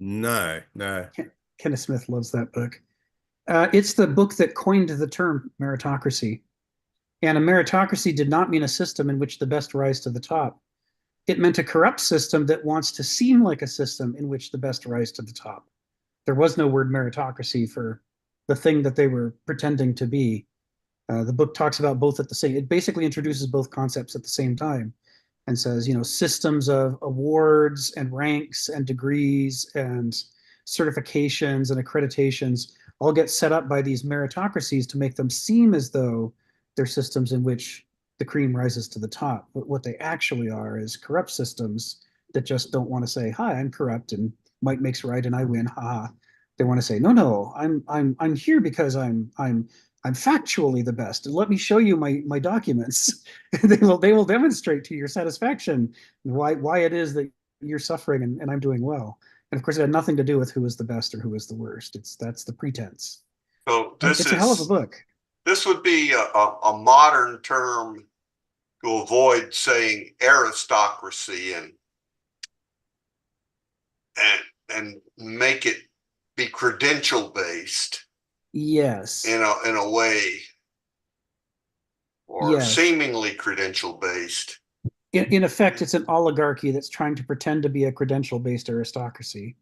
No, no. Kenneth Smith loves that book. It's the book that coined the term meritocracy. And a meritocracy did not mean a system in which the best rise to the top. It meant a corrupt system that wants to seem like a system in which the best rise to the top. There was no word meritocracy for the thing that they were pretending to be. The book talks about both at the same. It basically introduces both concepts at the same time, and says, systems of awards and ranks and degrees and certifications and accreditations all get set up by these meritocracies to make them seem as though they're systems in which the cream rises to the top. But what they actually are is corrupt systems that just don't want to say, "Hi, I'm corrupt and might makes right and I win." Ha. They want to say, "No, I'm here because I'm factually the best. Let me show you my documents." They will demonstrate to your satisfaction why it is that you're suffering and I'm doing well. And of course, it had nothing to do with who is the best or who is the worst. That's the pretense. So It's a hell of a book. this would be a modern term to avoid saying aristocracy and make it be credential based Yes. in a way, or Yes. seemingly credential based. In effect, it's an oligarchy that's trying to pretend to be a credential-based aristocracy.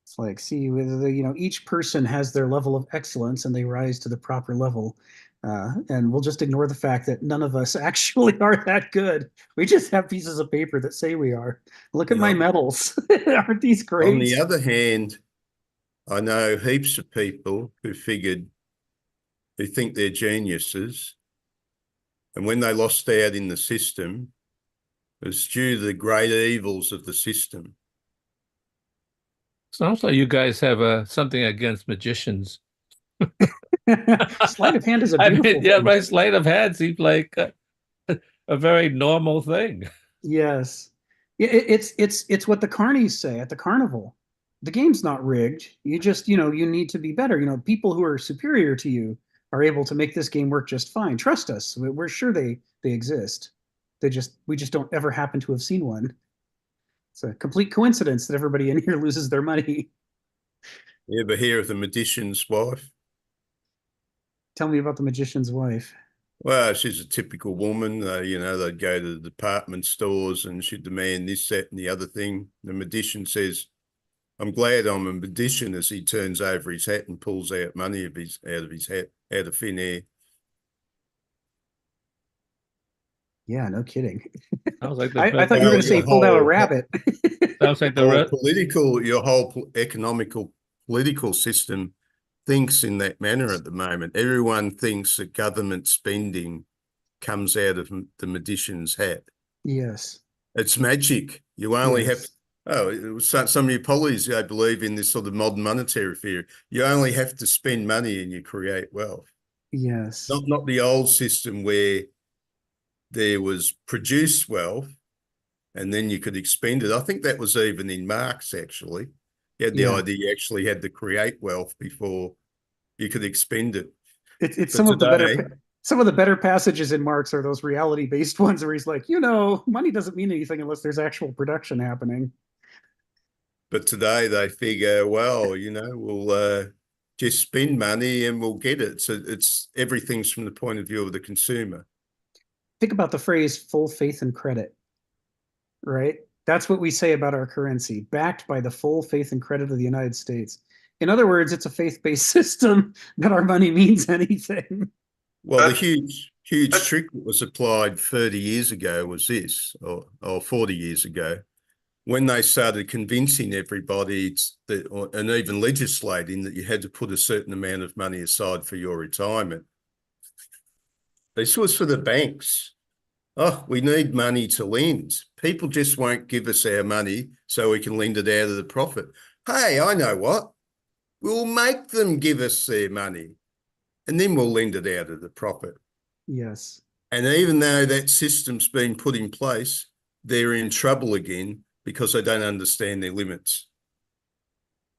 It's like, see, each person has their level of excellence and they rise to the proper level. And we'll just ignore the fact that none of us actually are that good. We just have pieces of paper that say we are. Look at You my know, medals. Aren't these on great? the other hand, I know heaps of people who think they're geniuses, and when they lost out in the system, it's due to the great evils of the system. Sounds like you guys have something against magicians. Sleight of hand is a I mean, beautiful yeah, thing. my sleight of hand seems like a very normal thing. Yes. It's what the carnies say at the carnival. The game's not rigged. You just, you need to be better. People who are superior to you are able to make this game work just fine. Trust us. We're sure they exist. We just don't ever happen to have seen one. It's a complete coincidence that everybody in here loses their money. You ever hear of the magician's wife? Tell me about the magician's wife. Well, she's a typical woman. They'd go to the department stores and she'd demand this, that, and the other thing. The magician says, "I'm glad I'm a magician," as he turns over his hat and pulls out money out of his hat, out of thin air. Yeah, no kidding. Sounds like I thought you were Well, going to say he pulled out a rabbit. sounds like your whole economical political system thinks in that manner at the moment. Everyone thinks that government spending comes out of the magician's hat. Yes. It's magic. You only have to, Yes. some of your pollies, they believe in this sort of modern monetary theory. You only have to spend money and you create wealth. Yes. Not the old system where there was produced wealth and then you could expend it. I think that was even in Marx, actually. He had the Yeah. idea you actually had to create wealth before you could expend it. It's But today, some of the better passages in Marx are those reality based ones where he's like, money doesn't mean anything unless there's actual production happening. they figure, well, we'll just spend money and we'll get it. So it's everything's from the point of view of the consumer. Think about the phrase full faith and credit, right? That's what we say about our currency, backed by the full faith and credit of the United States. In other words, it's a faith-based system that our money means anything. Well, the huge trick that was applied 30 years ago was this, or 40 years ago, when they started convincing everybody and even legislating that you had to put a certain amount of money aside for your retirement. This was for the banks. Oh, we need money to lend. People just won't give us our money so we can lend it out of the profit. Hey, I know what. We'll make them give us their money and then we'll lend it out of the profit. Yes. And even though that system's been put in place, they're in trouble again because they don't understand their limits.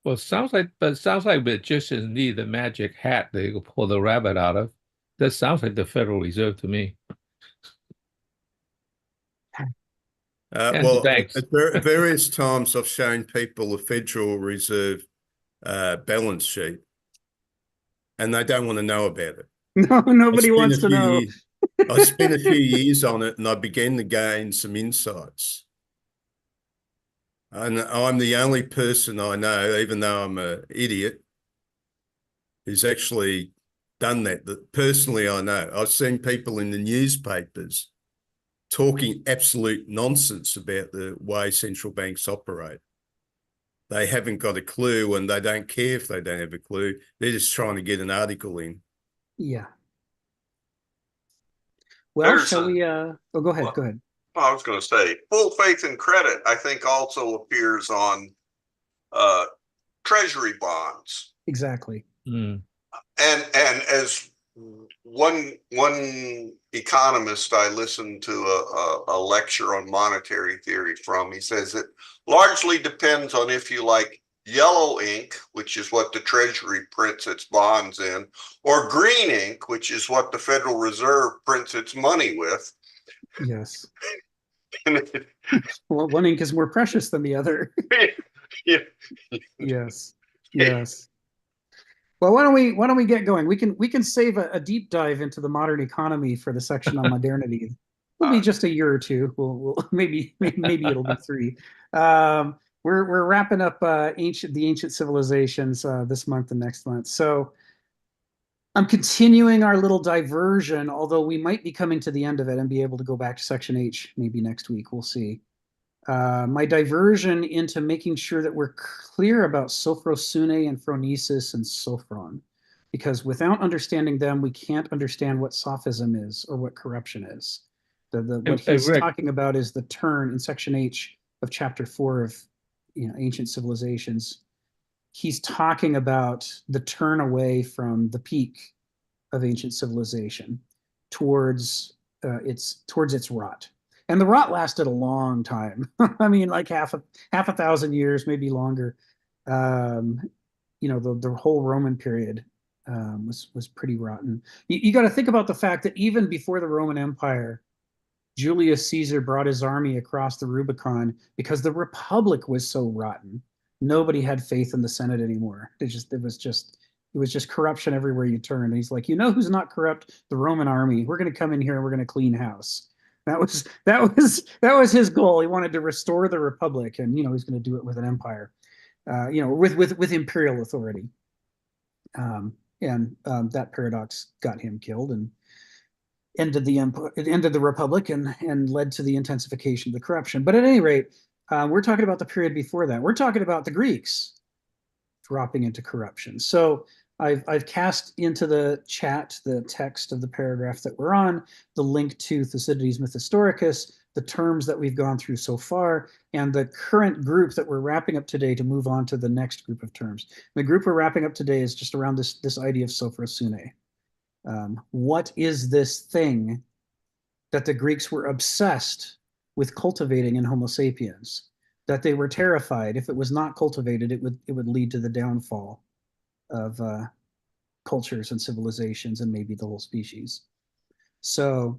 Well, it sounds like magicians need a magic hat they can pull the rabbit out of. That sounds like the Federal Reserve to me. And the Well, banks. at various times I've shown people the Federal Reserve balance sheet, and they don't want to know about it. No, nobody wants to know. I spent a few years on it, and I began to gain some insights. And I'm the only person I know, even though I'm an idiot, who's actually done that. That personally I know. I've seen people in the newspapers talking absolute nonsense about the way central banks operate. They haven't got a clue, and they don't care if they don't have a clue. They're just trying to get an article in. Yeah. Well, shall we? Oh, go ahead. Well, Go ahead. I was going to say, full faith and credit, I think, also appears on treasury bonds. Exactly. Mm. And as one economist I listened to a lecture on monetary theory from, he says it largely depends on if you like yellow ink, which is what the Treasury prints its bonds in, or green ink, which is what the Federal Reserve prints its money with. Yes. Well, one ink is more precious than the other. Yeah. Yes. Yes. Well, why don't we get going? We can save a deep dive into the modern economy for the section on modernity. It'll be just a year or two. We'll maybe it'll be 3. We're wrapping up the ancient civilizations this month and next month. So I'm continuing our little diversion, although we might be coming to the end of it and be able to go back to section H maybe next week. We'll see. My diversion into making sure that we're clear about Sophrosune and Phronesis and Sophron, because without understanding them, we can't understand what sophism is or what corruption is. What he's talking about is the turn in section H of chapter 4 of ancient civilizations. He's talking about the turn away from the peak of ancient civilization towards its rot. And the rot lasted a long time. I mean, like half a thousand years, maybe longer. The whole Roman period was pretty rotten. You got to think about the fact that even before the Roman Empire, Julius Caesar brought his army across the Rubicon because the Republic was so rotten. Nobody had faith in the Senate anymore. It was just corruption everywhere you turn. And he's like, who's not corrupt? The Roman army. We're going to come in here and we're going to clean house. That was his goal. He wanted to restore the Republic, and he's going to do it with an empire, with imperial authority. That paradox got him killed and ended the Republic and led to the intensification of the corruption. But at any rate, we're talking about the period before that. We're talking about the Greeks dropping into corruption. So I've cast into the chat the text of the paragraph that we're on, the link to Thucydides' Myth Historicus, the terms that we've gone through so far, and the current group that we're wrapping up today to move on to the next group of terms. The group we're wrapping up today is just around this idea of Sophrosune. What is this thing that the Greeks were obsessed with cultivating in Homo sapiens, that they were terrified if it was not cultivated, it would lead to the downfall of cultures and civilizations and maybe the whole species. So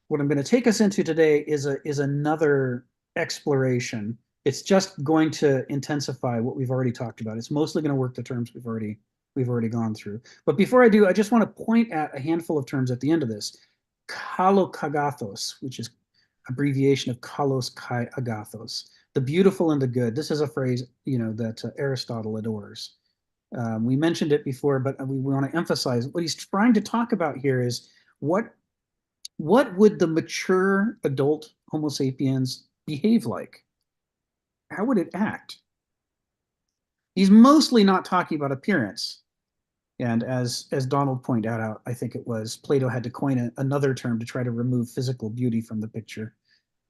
what I'm going to take us into today is another exploration. It's just going to intensify what we've already talked about. It's mostly going to work the terms we've already gone through. But before I do, I just want to point at a handful of terms at the end of this. Kalokagathos, which is abbreviation of kalos kai agathos, the beautiful and the good. This is a phrase that Aristotle adores. We mentioned it before, but we want to emphasize what he's trying to talk about here is what would the mature adult Homo sapiens behave like? How would it act? He's mostly not talking about appearance. And as Donald pointed out, I think it was Plato had to coin another term to try to remove physical beauty from the picture.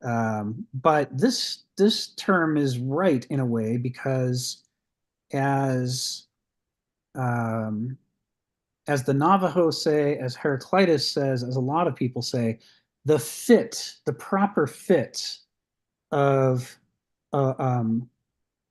But this term is right in a way, because as the Navajo say, as Heraclitus says, as a lot of people say, the proper fit of a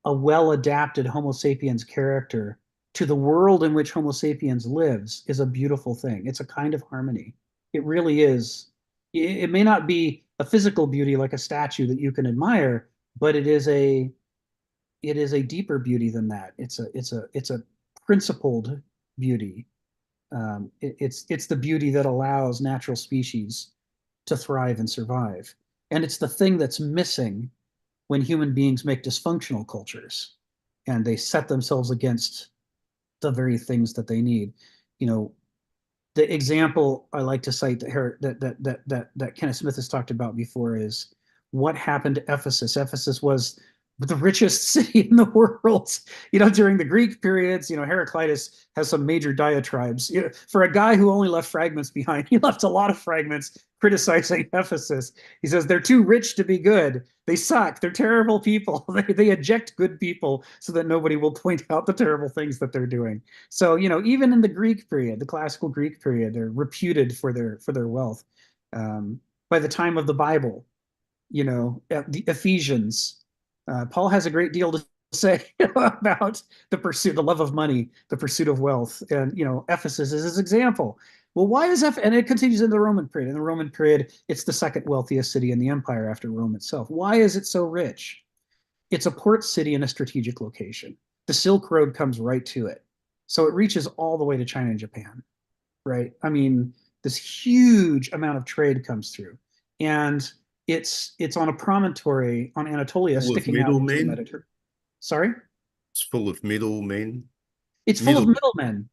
well-adapted Homo sapiens character to the world in which Homo sapiens lives is a beautiful thing. It's a kind of harmony. It really is. It may not be a physical beauty like a statue that you can admire, but it is a deeper beauty than that. It's a principled beauty. It's the beauty that allows natural species to thrive and survive. And it's the thing that's missing when human beings make dysfunctional cultures and they set themselves against the very things that they need. You know, the example I like to cite that Kenneth Smith has talked about before is what happened to Ephesus. Ephesus was the richest city in the world. You know, during the Greek periods, you know, Heraclitus has some major diatribes. You know, for a guy who only left fragments behind, he left a lot of fragments criticizing Ephesus. He says they're too rich to be good. They suck. They're terrible people. They eject good people so that nobody will point out the terrible things that they're doing. So, you know, even in the Greek period, the classical Greek period, they're reputed for their wealth. By the time of the Bible, you know, the Ephesians, Paul has a great deal to say about the pursuit, the love of money, the pursuit of wealth, and you know, Ephesus is his example. Well, why is and it continues in the Roman period. In the Roman period, it's the second wealthiest city in the empire after Rome itself. Why is it so rich? It's a port city in a strategic location. The Silk Road comes right to it, so it reaches all the way to China and Japan. Right? I mean, this huge amount of trade comes through, and it's on a promontory on Anatolia sticking out into the Mediterranean. Sorry? It's full of middlemen. It's full of middlemen.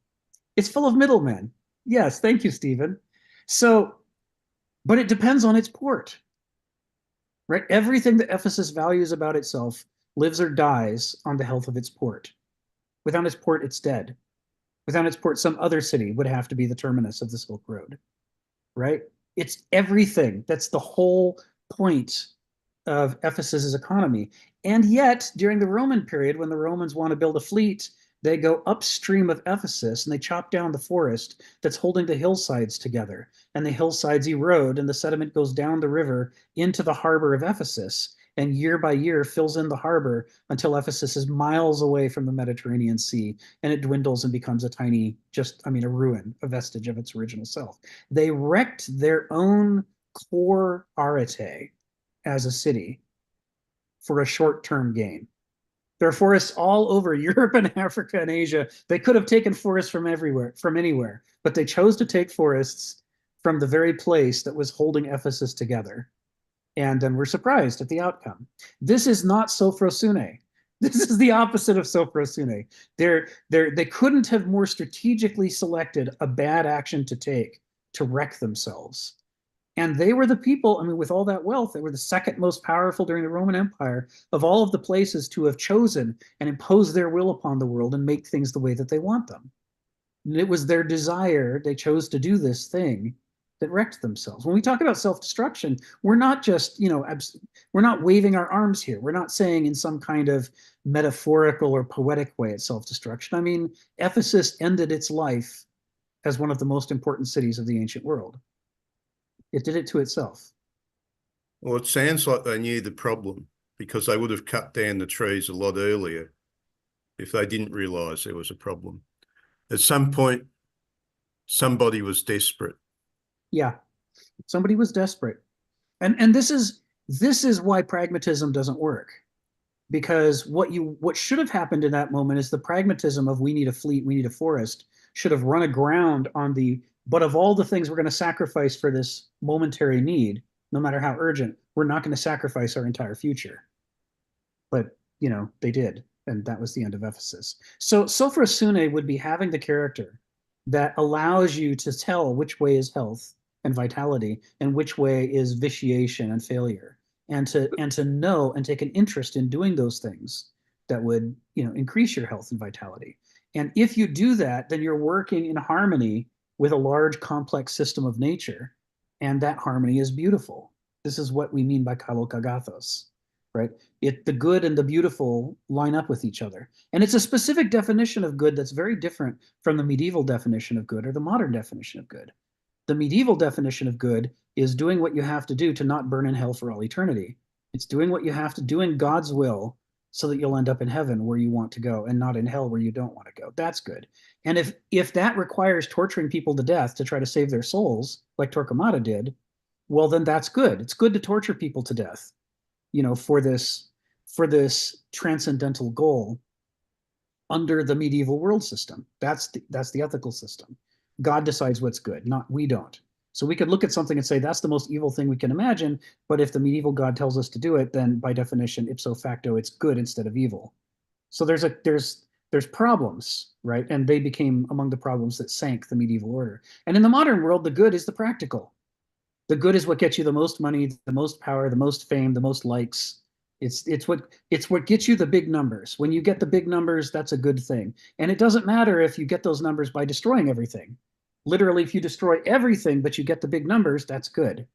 It's full of middlemen. Yes, thank you, Stephen. So, but it depends on its port, right? Everything that Ephesus values about itself lives or dies on the health of its port. Without its port, it's dead. Without its port, some other city would have to be the terminus of the Silk Road, right? It's everything. That's the whole point of Ephesus's economy. And yet, during the Roman period, when the Romans want to build a fleet, they go upstream of Ephesus and they chop down the forest that's holding the hillsides together. And the hillsides erode and the sediment goes down the river into the harbor of Ephesus. And year by year fills in the harbor until Ephesus is miles away from the Mediterranean Sea. And it dwindles and becomes a tiny, a ruin, a vestige of its original self. They wrecked their own core arete as a city for a short-term gain. There are forests all over Europe and Africa and Asia. They could have taken forests from everywhere, from anywhere, but they chose to take forests from the very place that was holding Ephesus together. And then we're surprised at the outcome. This is not Sophrosune. This is the opposite of Sophrosune. They couldn't have more strategically selected a bad action to take to wreck themselves. And they were the people, with all that wealth, they were the second most powerful during the Roman Empire of all of the places to have chosen and imposed their will upon the world and make things the way that they want them. And it was their desire, they chose to do this thing that wrecked themselves. When we talk about self-destruction, we're not just, we're not waving our arms here. We're not saying in some kind of metaphorical or poetic way it's self-destruction. Ephesus ended its life as one of the most important cities of the ancient world. It did it to itself. Well, it sounds like they knew the problem because they would have cut down the trees a lot earlier if they didn't realize there was a problem. At some point, somebody was desperate. Yeah, somebody was desperate. And this is why pragmatism doesn't work. Because what should have happened in that moment is the pragmatism of we need a fleet, we need a forest, should have run aground on but of all the things we're going to sacrifice for this momentary need, no matter how urgent, we're not going to sacrifice our entire future. But, they did. And that was the end of Ephesus. So Sophrosune would be having the character that allows you to tell which way is health and vitality and which way is vitiation and failure. And to know and take an interest in doing those things that would, increase your health and vitality. And if you do that, then you're working in harmony with a large, complex system of nature, and that harmony is beautiful. This is what we mean by kalokagathos, right? The good and the beautiful line up with each other. And it's a specific definition of good that's very different from the medieval definition of good or the modern definition of good. The medieval definition of good is doing what you have to do to not burn in hell for all eternity. It's doing what you have to do in God's will so that you'll end up in heaven where you want to go and not in hell where you don't want to go. That's good. And if that requires torturing people to death to try to save their souls, like Torquemada did, well, then that's good. It's good to torture people to death, for this transcendental goal under the medieval world system. That's the ethical system. God decides what's good, not we don't. So we could look at something and say that's the most evil thing we can imagine, but if the medieval God tells us to do it, then by definition, ipso facto, it's good instead of evil. So there's problems, right? And they became among the problems that sank the medieval order. And in the modern world, the good is the practical. The good is what gets you the most money, the most power, the most fame, the most likes. It's what gets you the big numbers. When you get the big numbers, that's a good thing. And it doesn't matter if you get those numbers by destroying everything. Literally, if you destroy everything, but you get the big numbers, that's good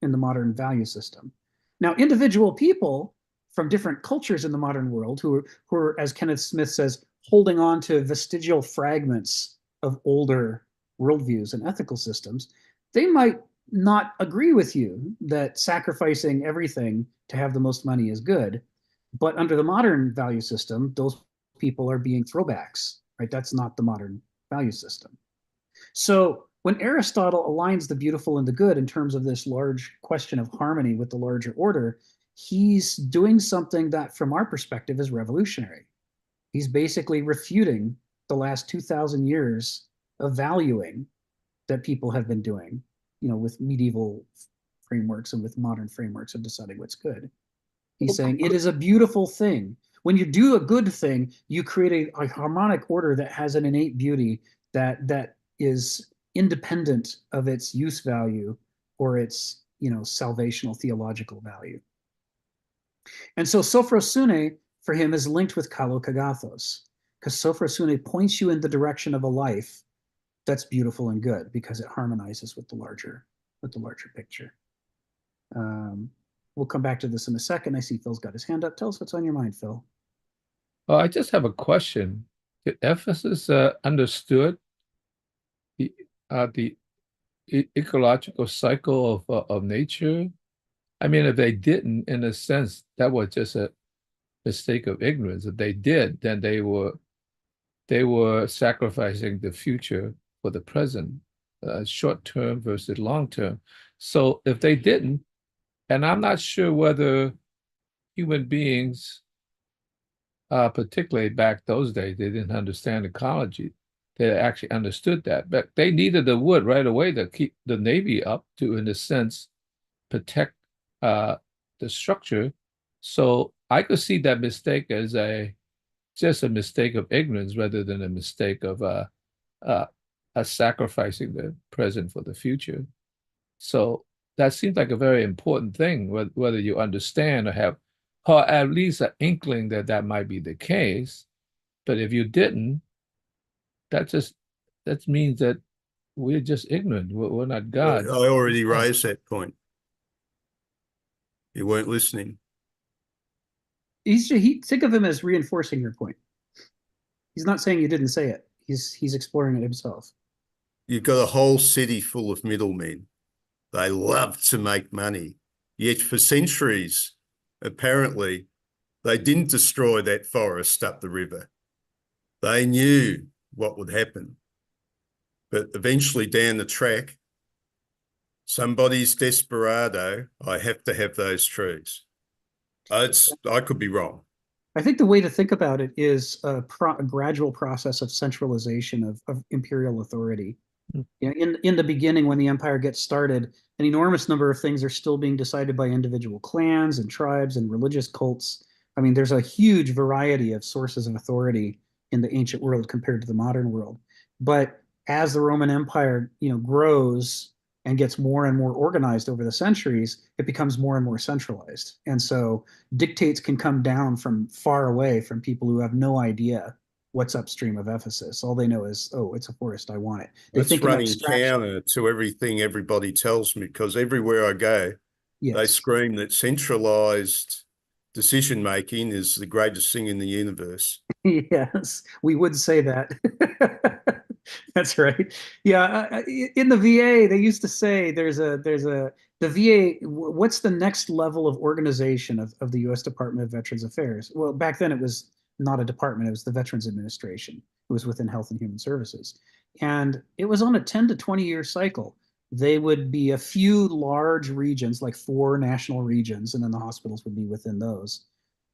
in the modern value system. Now, individual people from different cultures in the modern world who are, as Kenneth Smith says, holding on to vestigial fragments of older worldviews and ethical systems, they might not agree with you that sacrificing everything to have the most money is good. But under the modern value system, those people are being throwbacks, right? That's not the modern value system. So when Aristotle aligns the beautiful and the good in terms of this large question of harmony with the larger order, he's doing something that from our perspective is revolutionary. He's basically refuting the last 2,000 years of valuing that people have been doing, with medieval frameworks and with modern frameworks of deciding what's good. He's saying it is a beautiful thing. When you do a good thing, you create a harmonic order that has an innate beauty that is independent of its use value or its salvational theological value. And so sophrosune for him is linked with kalokagathos, because sophrosune points you in the direction of a life that's beautiful and good because it harmonizes with the larger picture. We'll come back to this in a second. I see Phil's got his hand up. Tell us what's on your mind, Phil. Well, I just have a question. Did Ephesus understood the ecological cycle of nature? I mean, if they didn't, in a sense, that was just a mistake of ignorance. If they did, then they were sacrificing the future for the present, short term versus long term. So if they didn't, and I'm not sure whether human beings, particularly back those days, they didn't understand ecology. They actually understood that, but they needed the wood right away to keep the Navy up to, in a sense, protect the structure. So I could see that mistake as just a mistake of ignorance rather than a mistake of sacrificing the present for the future. So that seems like a very important thing, whether you understand or have, or at least an inkling that might be the case. But if you didn't, that means that we're just ignorant. We're not God. I already raised that point. You weren't listening. Think of him as reinforcing your point. He's not saying you didn't say it. He's exploring it himself. You've got a whole city full of middlemen. They love to make money. Yet for centuries, apparently, they didn't destroy that forest up the river. They knew what would happen. But eventually down the track, somebody's desperado, I have to have those trees. I could be wrong. I think the way to think about it is a gradual process of centralization of imperial authority. In the beginning, when the empire gets started, an enormous number of things are still being decided by individual clans and tribes and religious cults. I mean, there's a huge variety of sources of authority in the ancient world compared to the modern world. But as the Roman Empire, grows and gets more and more organized over the centuries, it becomes more and more centralized. And so dictates can come down from far away from people who have no idea what's upstream of Ephesus. All they know is, oh, it's a forest, I want it. It's running counter to everything everybody tells me, because everywhere I go, they scream that centralized decision-making is the greatest thing in the universe. Yes, we would say that. That's right. Yeah, in the VA, they used to say the VA, what's the next level of organization of the U.S. Department of Veterans Affairs? Well, back then it was not a department, it was the Veterans Administration. It was within Health and Human Services. And it was on a 10 to 20 year cycle. they would be a few large regions, like 4 national regions, and then the hospitals would be within those.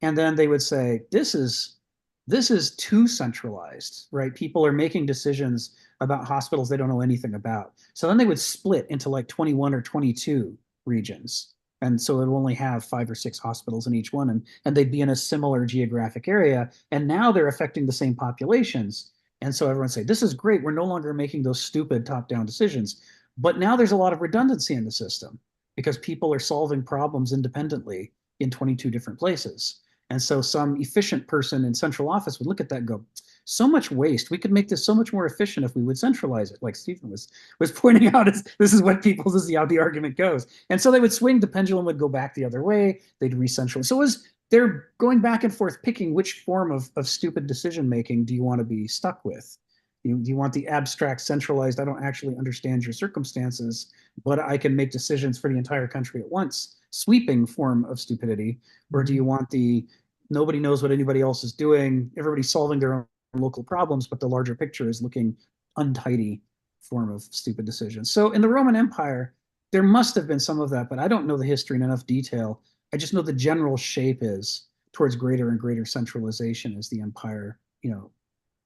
And then they would say, this is too centralized, right? People are making decisions about hospitals they don't know anything about. So then they would split into like 21 or 22 regions. And so it would only have 5 or 6 hospitals in each one, and they'd be in a similar geographic area. And now they're affecting the same populations. And so everyone say, this is great. We're no longer making those stupid top-down decisions. But now there's a lot of redundancy in the system because people are solving problems independently in 22 different places. And so some efficient person in central office would look at that and go, so much waste. We could make this so much more efficient if we would centralize it. Like Stephen was pointing out, this is how the argument goes. And so they would swing, the pendulum would go back the other way. They'd re-centralize. So they're going back and forth, picking which form of stupid decision making do you want to be stuck with? Do you want the abstract, centralized, I don't actually understand your circumstances, but I can make decisions for the entire country at once, sweeping form of stupidity? Or do you want the nobody knows what anybody else is doing, everybody's solving their own local problems, but the larger picture is looking untidy form of stupid decisions? So in the Roman Empire, there must have been some of that, but I don't know the history in enough detail. I just know the general shape is towards greater and greater centralization as the empire,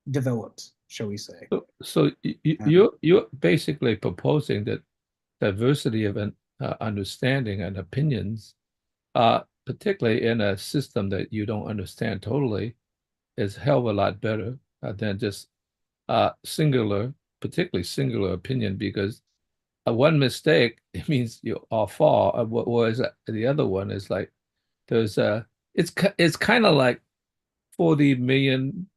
developed, shall we say. So you're basically proposing that diversity of understanding and opinions, particularly in a system that you don't understand totally, is a hell of a lot better than just particularly singular opinion, because one mistake, it means you all fall. Whereas the other one is like it's kind of like 40 million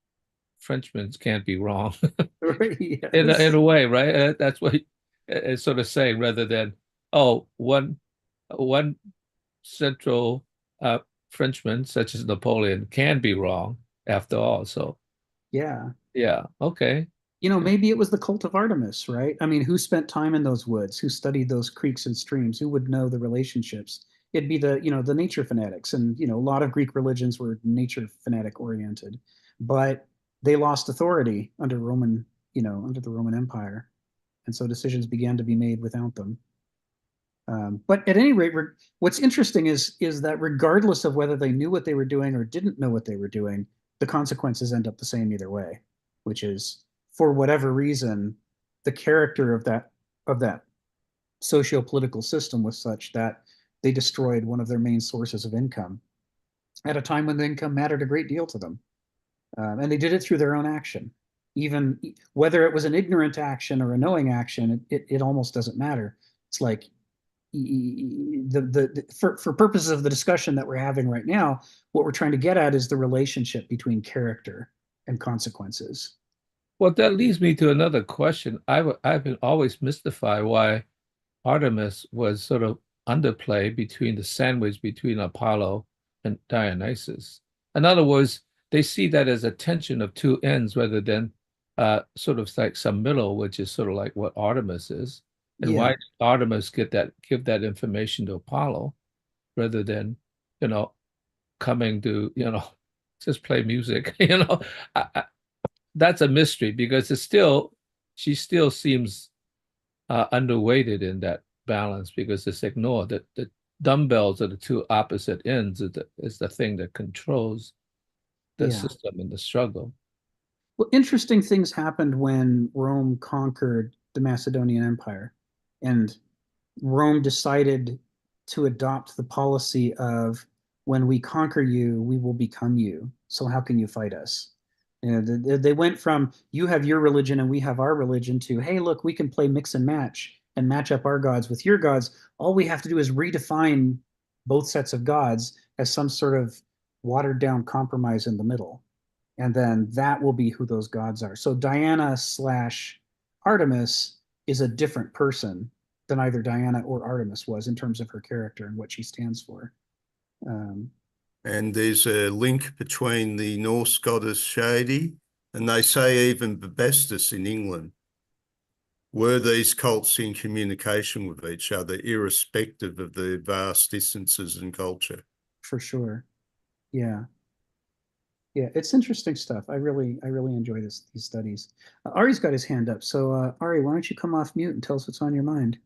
Frenchmen can't be wrong. Yes. in a way, right? That's what it's sort of saying, rather than one central Frenchman, such as Napoleon, can be wrong after all. So yeah, okay. Maybe it was the cult of Artemis, right? I mean, who spent time in those woods? Who studied those creeks and streams? Who would know the relationships? It'd be the nature fanatics, and a lot of Greek religions were nature fanatic oriented, but they lost authority under under the Roman Empire, and so decisions began to be made without them. But at any rate, what's interesting is that regardless of whether they knew what they were doing or didn't know what they were doing, the consequences end up the same either way, which is, for whatever reason, the character of that socio-political system was such that they destroyed one of their main sources of income at a time when the income mattered a great deal to them. And they did it through their own action. Even whether it was an ignorant action or a knowing action, it almost doesn't matter. It's like for purposes of the discussion that we're having right now, what we're trying to get at is the relationship between character and consequences. Well, that leads me to another question. I've been always mystified why Artemis was sort of underplay between the sandwich between Apollo and Dionysus. In other words, they see that as a tension of two ends rather than sort of like some middle, which is sort of like what Artemis is. And why did Artemis give that information to Apollo rather than, coming to, just play music, that's a mystery, because she still seems underweighted in that balance, because it's ignored that the dumbbells are the two opposite ends is the thing that controls the system and the struggle. Well, interesting things happened when Rome conquered the Macedonian Empire, and Rome decided to adopt the policy of, when we conquer you, we will become you. So how can you fight us? They went from, you have your religion and we have our religion, to, hey, look, we can play mix and match up our gods with your gods. All we have to do is redefine both sets of gods as some sort of watered down compromise in the middle. And then that will be who those gods are. So Diana / Artemis is a different person than either Diana or Artemis was in terms of her character and what she stands for. And there's a link between the Norse goddess Shadi and they say even Bubastis in England. Were these cults in communication with each other, irrespective of the vast distances in culture? For sure. Yeah. Yeah, it's interesting stuff. I really enjoy these studies. Ari's got his hand up. So Ari, why don't you come off mute and tell us what's on your mind?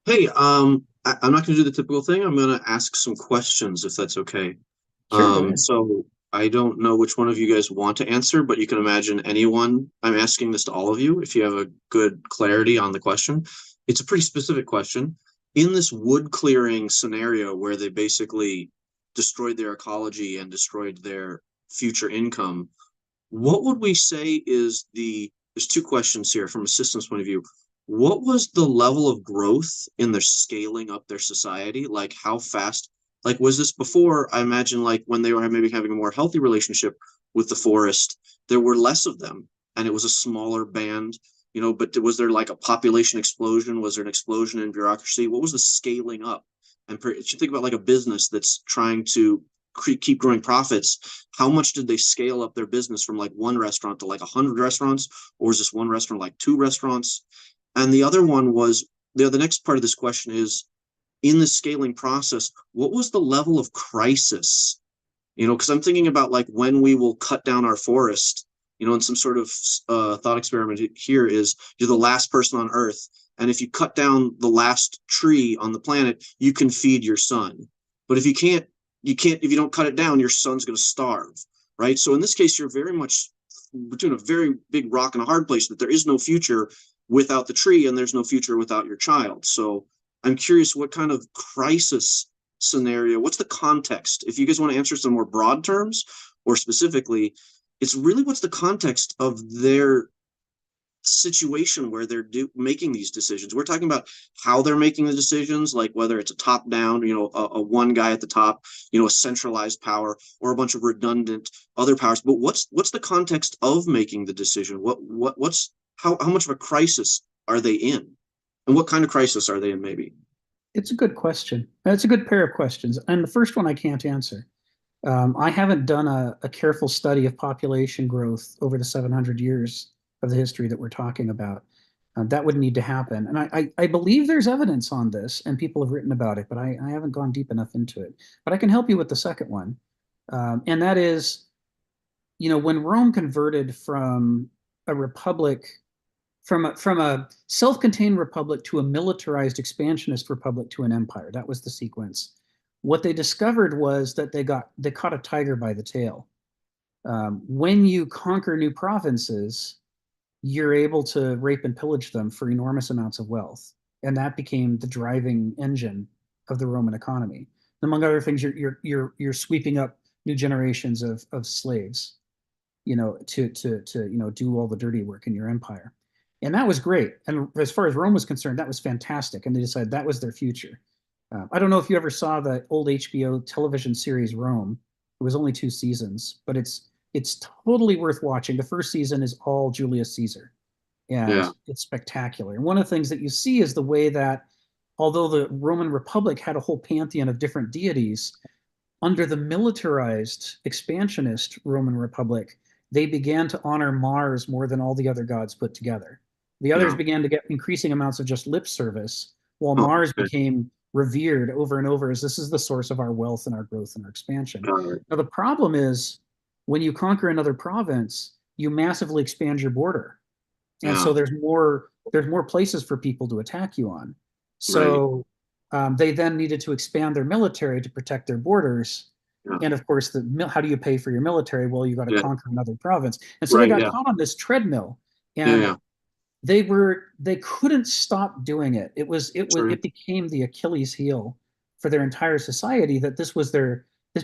Hey, I'm not going to do the typical thing. I'm going to ask some questions if that's okay. Sure, go ahead. So I don't know which one of you guys want to answer, but you can imagine anyone. I'm asking this to all of you if you have a good clarity on the question. It's a pretty specific question. In this wood clearing scenario where they basically destroyed their ecology and destroyed their future income, what would we say is there's two questions here from a systems point of view. What was the level of growth in their scaling up their society? Like how fast, like was this before? I imagine like when they were maybe having a more healthy relationship with the forest, there were less of them and it was a smaller band, but was there like a population explosion? Was there an explosion in bureaucracy? What was the scaling up? And you think about like a business that's trying to keep growing profits. How much did they scale up their business from like one restaurant to like 100 restaurants, or is this one restaurant like two restaurants? And the other one was the next part of this question is, in the scaling process, what was the level of crisis? Because I'm thinking about like when we will cut down our forest, and some sort of thought experiment here is you're the last person on Earth. And if you cut down the last tree on the planet, you can feed your son. But if if you don't cut it down, your son's going to starve. Right. So in this case, you're very much between a very big rock and a hard place that there is no future without the tree and there's no future without your child. So I'm curious what kind of crisis scenario, what's the context? If you guys want to answer some more broad terms or specifically, it's really what's the context of their situation where they're making these decisions. We're talking about how they're making the decisions, like whether it's a top down, a one guy at the top, a centralized power or a bunch of redundant other powers. But what's the context of making the decision? What's how much of a crisis are they in? And what kind of crisis are they in, maybe? It's a good question. It's a good pair of questions. And the first one I can't answer. I haven't done a careful study of population growth over the 700 years of the history that we're talking about. That would need to happen. And I believe there's evidence on this and people have written about it, but I haven't gone deep enough into it. But I can help you with the second one. And that is, when Rome converted from a republic, from a self-contained republic to a militarized expansionist republic to an empire, that was the sequence. What they discovered was that they caught a tiger by the tail. When you conquer new provinces, you're able to rape and pillage them for enormous amounts of wealth, and that became the driving engine of the Roman economy. Among other things, you're sweeping up new generations of slaves, to do all the dirty work in your empire, and that was great. And as far as Rome was concerned, that was fantastic, and they decided that was their future. I don't know if you ever saw the old HBO television series Rome. It was only 2 seasons, but it's totally worth watching. The first season is all Julius Caesar, and Yeah. it's spectacular. And one of the things that you see is the way that, although the Roman Republic had a whole pantheon of different deities, under the militarized expansionist Roman Republic, they began to honor Mars more than all the other gods put together. The others Yeah. began to get increasing amounts of just lip service, while Oh, Mars okay. became revered over and over as this is the source of our wealth and our growth and our expansion. Got it. Now, the problem is when you conquer another province, you massively expand your border. And Yeah. so there's more places for people to attack you on. Right. So they then needed to expand their military to protect their borders. Yeah. And of course, how do you pay for your military? Well, you got to Yeah. conquer another province. And so they Right. got Yeah. caught on this treadmill, Yeah. and Yeah. they couldn't stop doing it. Sure. It became the Achilles heel for their entire society, that this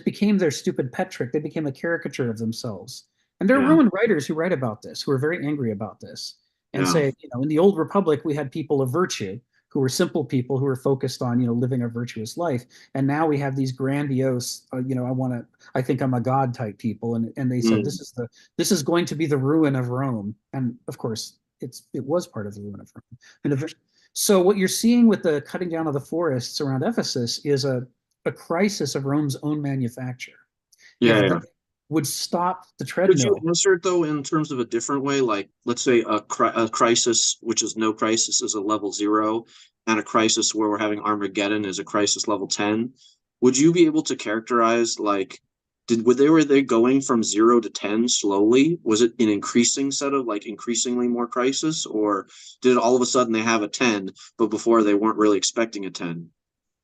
became their stupid pet trick. They became a caricature of themselves. And there are Yeah. Roman writers who write about this, who are very angry about this, and Yeah. say, in the old republic, we had people of virtue who were simple people who were focused on, living a virtuous life. And now we have these grandiose, I think I'm a god type people. And they said, Mm. this is going to be the ruin of Rome. And of course, it was part of the ruin of Rome. And so what you're seeing with the cutting down of the forests around Ephesus is a crisis of Rome's own manufacture. Yeah. If Yeah. they would stop the Could you treadmill. answer it though in terms of a different way? Like, let's say a crisis, which is no crisis, is a level 0, and a crisis where we're having Armageddon is a crisis level 10. Would you be able to characterize like were they going from 0 to 10 slowly? Was it an increasing set of like increasingly more crisis, or did all of a sudden they have a 10, but before they weren't really expecting a 10?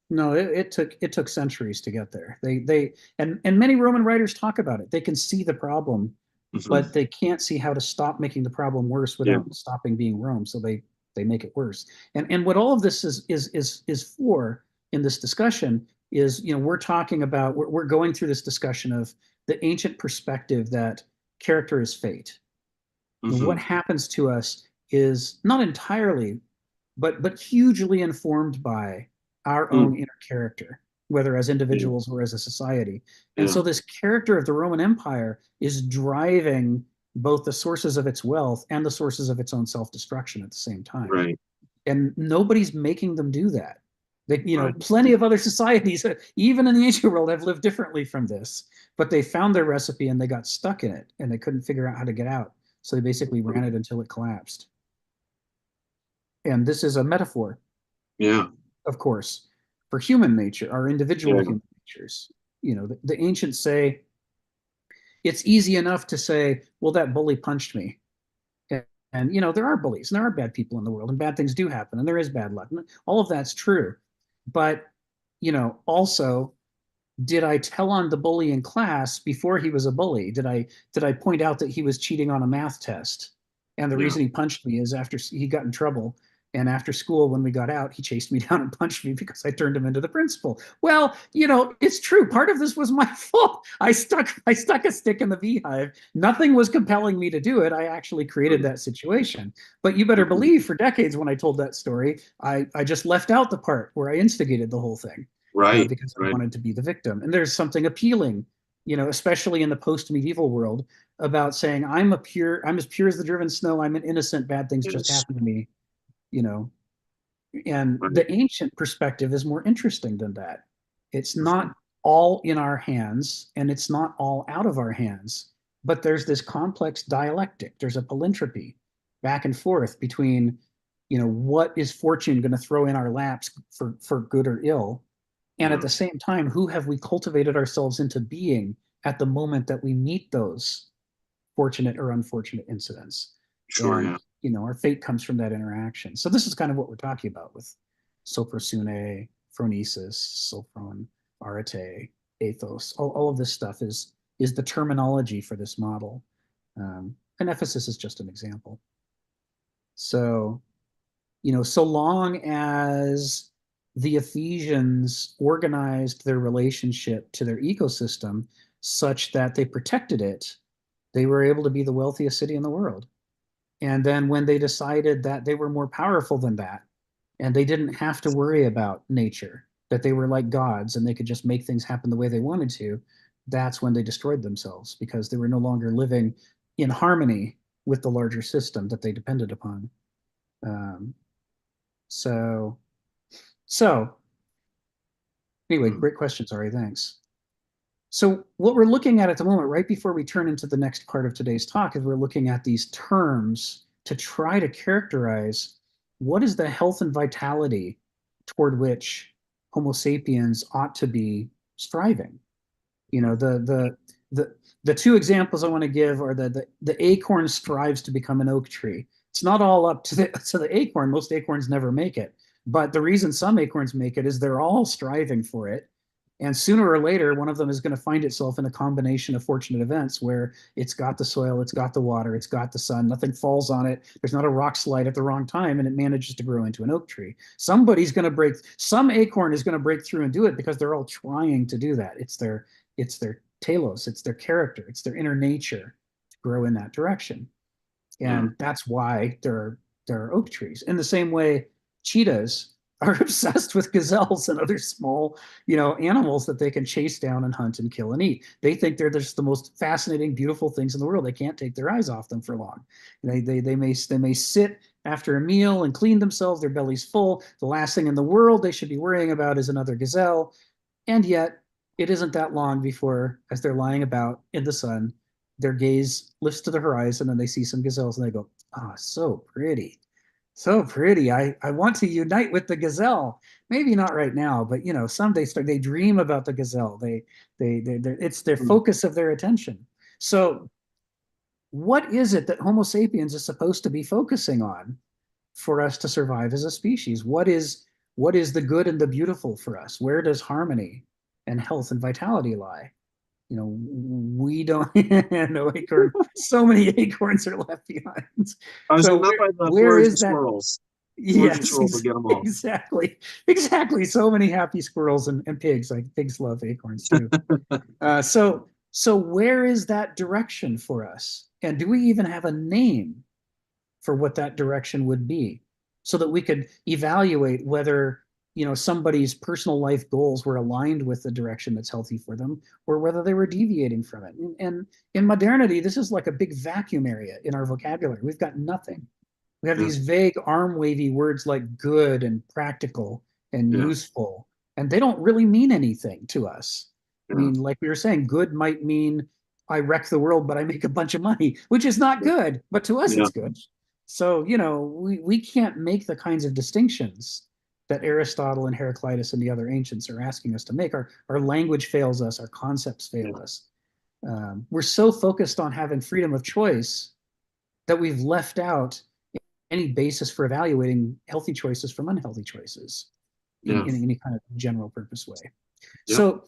No, it took centuries to get there. And many Roman writers talk about it. They can see the problem, but they can't see how to stop making the problem worse without stopping being Rome. So they make it worse. And what all of this is for in this discussion is, we're talking about, we're going through this discussion of the ancient perspective that character is fate. What happens to us is not entirely, but hugely informed by our own inner character, whether as individuals or as a society. And so this character of the Roman Empire is driving both the sources of its wealth and the sources of its own self-destruction at the same time. Right. And nobody's making them do that. Plenty of other societies, even in the ancient world, have lived differently from this, but they found their recipe and they got stuck in it and they couldn't figure out how to get out. So they basically ran it until it collapsed. And this is a metaphor, of course, for human nature, our individual human natures. The ancients say it's easy enough to say, well, that bully punched me. And there are bullies and there are bad people in the world and bad things do happen and there is bad luck. All of that's true. But, also, did I tell on the bully in class before he was a bully? Did I point out that he was cheating on a math test? And the reason he punched me is after he got in trouble. And after school, when we got out, he chased me down and punched me because I turned him into the principal. Well, it's true. Part of this was my fault. I stuck a stick in the beehive. Nothing was compelling me to do it. I actually created that situation. But you better believe for decades when I told that story, I just left out the part where I instigated the whole thing. Right. Because I wanted to be the victim. And there's something appealing, especially in the post-medieval world, about saying I'm as pure as the driven snow. I'm an innocent. Bad things just happen to me. And the ancient perspective is more interesting than that. It's not all in our hands and it's not all out of our hands, but there's this complex dialectic. There's a palintropy back and forth between, what is fortune going to throw in our laps for good or ill? And at the same time, who have we cultivated ourselves into being at the moment that we meet those fortunate or unfortunate incidents? And, our fate comes from that interaction. So this is kind of what we're talking about with soprasune, phronesis, sophron, arete, ethos. All of this stuff is the terminology for this model. And Ephesus is just an example. So, so long as the Ephesians organized their relationship to their ecosystem such that they protected it, they were able to be the wealthiest city in the world. And then when they decided that they were more powerful than that, and they didn't have to worry about nature, that they were like gods and they could just make things happen the way they wanted to, that's when they destroyed themselves because they were no longer living in harmony with the larger system that they depended upon. So anyway, great questions, Ari. Thanks. So what we're looking at the moment, right before we turn into the next part of today's talk, is we're looking at these terms to try to characterize what is the health and vitality toward which Homo sapiens ought to be striving. The two examples I want to give are the acorn strives to become an oak tree. It's not all up to the acorn. Most acorns never make it. But the reason some acorns make it is they're all striving for it. And sooner or later, one of them is going to find itself in a combination of fortunate events where it's got the soil, it's got the water, it's got the sun, nothing falls on it, there's not a rock slide at the wrong time, and it manages to grow into an oak tree. Some acorn is going to break through and do it because they're all trying to do that. It's their telos, it's their character, it's their inner nature to grow in that direction. And that's why there are oak trees. In the same way, cheetahs are obsessed with gazelles and other small, animals that they can chase down and hunt and kill and eat. They think they're just the most fascinating, beautiful things in the world. They can't take their eyes off them for long. They may sit after a meal and clean themselves, their belly's full. The last thing in the world they should be worrying about is another gazelle. And yet it isn't that long before, as they're lying about in the sun, their gaze lifts to the horizon and they see some gazelles and they go, so pretty. So pretty. I want to unite with the gazelle. Maybe not right now, but you know, someday they dream about the gazelle. It's their focus of their attention. So what is it that Homo sapiens is supposed to be focusing on for us to survive as a species? What is the good and the beautiful for us? Where does harmony and health and vitality lie? You know, we don't no acorn. So many acorns are left behind. I was So not by the where foraging is that? squirrels. Foraging Yes, squirrels will get them all. exactly. So many happy squirrels and pigs. Like pigs love acorns too. So where is that direction for us? And do we even have a name for what that direction would be, so that we could evaluate whether, you know, somebody's personal life goals were aligned with the direction that's healthy for them, or whether they were deviating from it. And in modernity, this is like a big vacuum area in our vocabulary. We've got nothing. We have these vague arm wavy words like good and practical and useful, and they don't really mean anything to us. I mean, like we were saying, good might mean I wreck the world, but I make a bunch of money, which is not good, but to us it's good. So, you know, we can't make the kinds of distinctions that Aristotle and Heraclitus and the other ancients are asking us to make. Our language fails us, our concepts fail us. We're so focused on having freedom of choice that we've left out any basis for evaluating healthy choices from unhealthy choices in any kind of general purpose way. So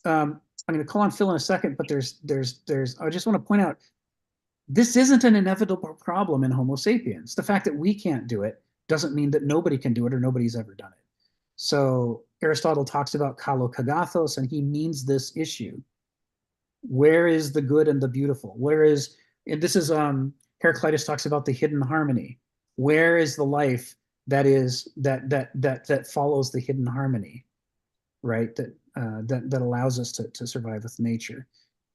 I'm going to call on Phil in a second, but I just want to point out, this isn't an inevitable problem in Homo sapiens. The fact that we can't do it doesn't mean that nobody can do it or nobody's ever done it. So Aristotle talks about kalokagathos, and he means this issue. Where is the good and the beautiful? Where is, and this is Heraclitus talks about the hidden harmony. Where is the life that is that follows the hidden harmony, right? That allows us to survive with nature.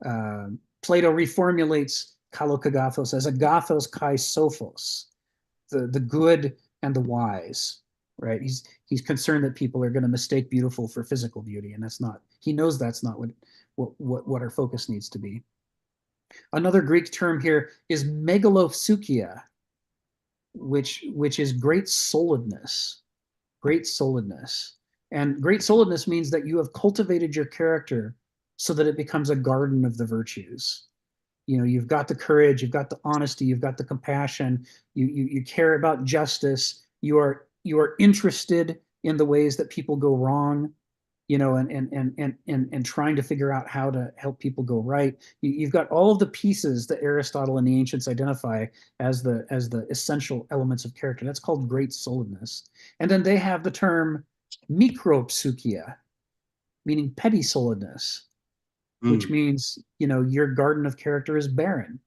Plato reformulates kalokagathos as agathos kai sophos, the good and the wise, right? He's concerned that people are going to mistake beautiful for physical beauty, and that's not. He knows that's not what our focus needs to be. Another Greek term here is megalopsukia, which is great souledness. Great souledness. And great souledness means that you have cultivated your character so that it becomes a garden of the virtues. You know, you've got the courage, you've got the honesty, you've got the compassion, you care about justice, you are interested in the ways that people go wrong, you know, and trying to figure out how to help people go right. You've got all of the pieces that Aristotle and the ancients identify as the essential elements of character. That's called great souledness. And then they have the term micropsukia, meaning petty souledness, which means, you know, your garden of character is barren.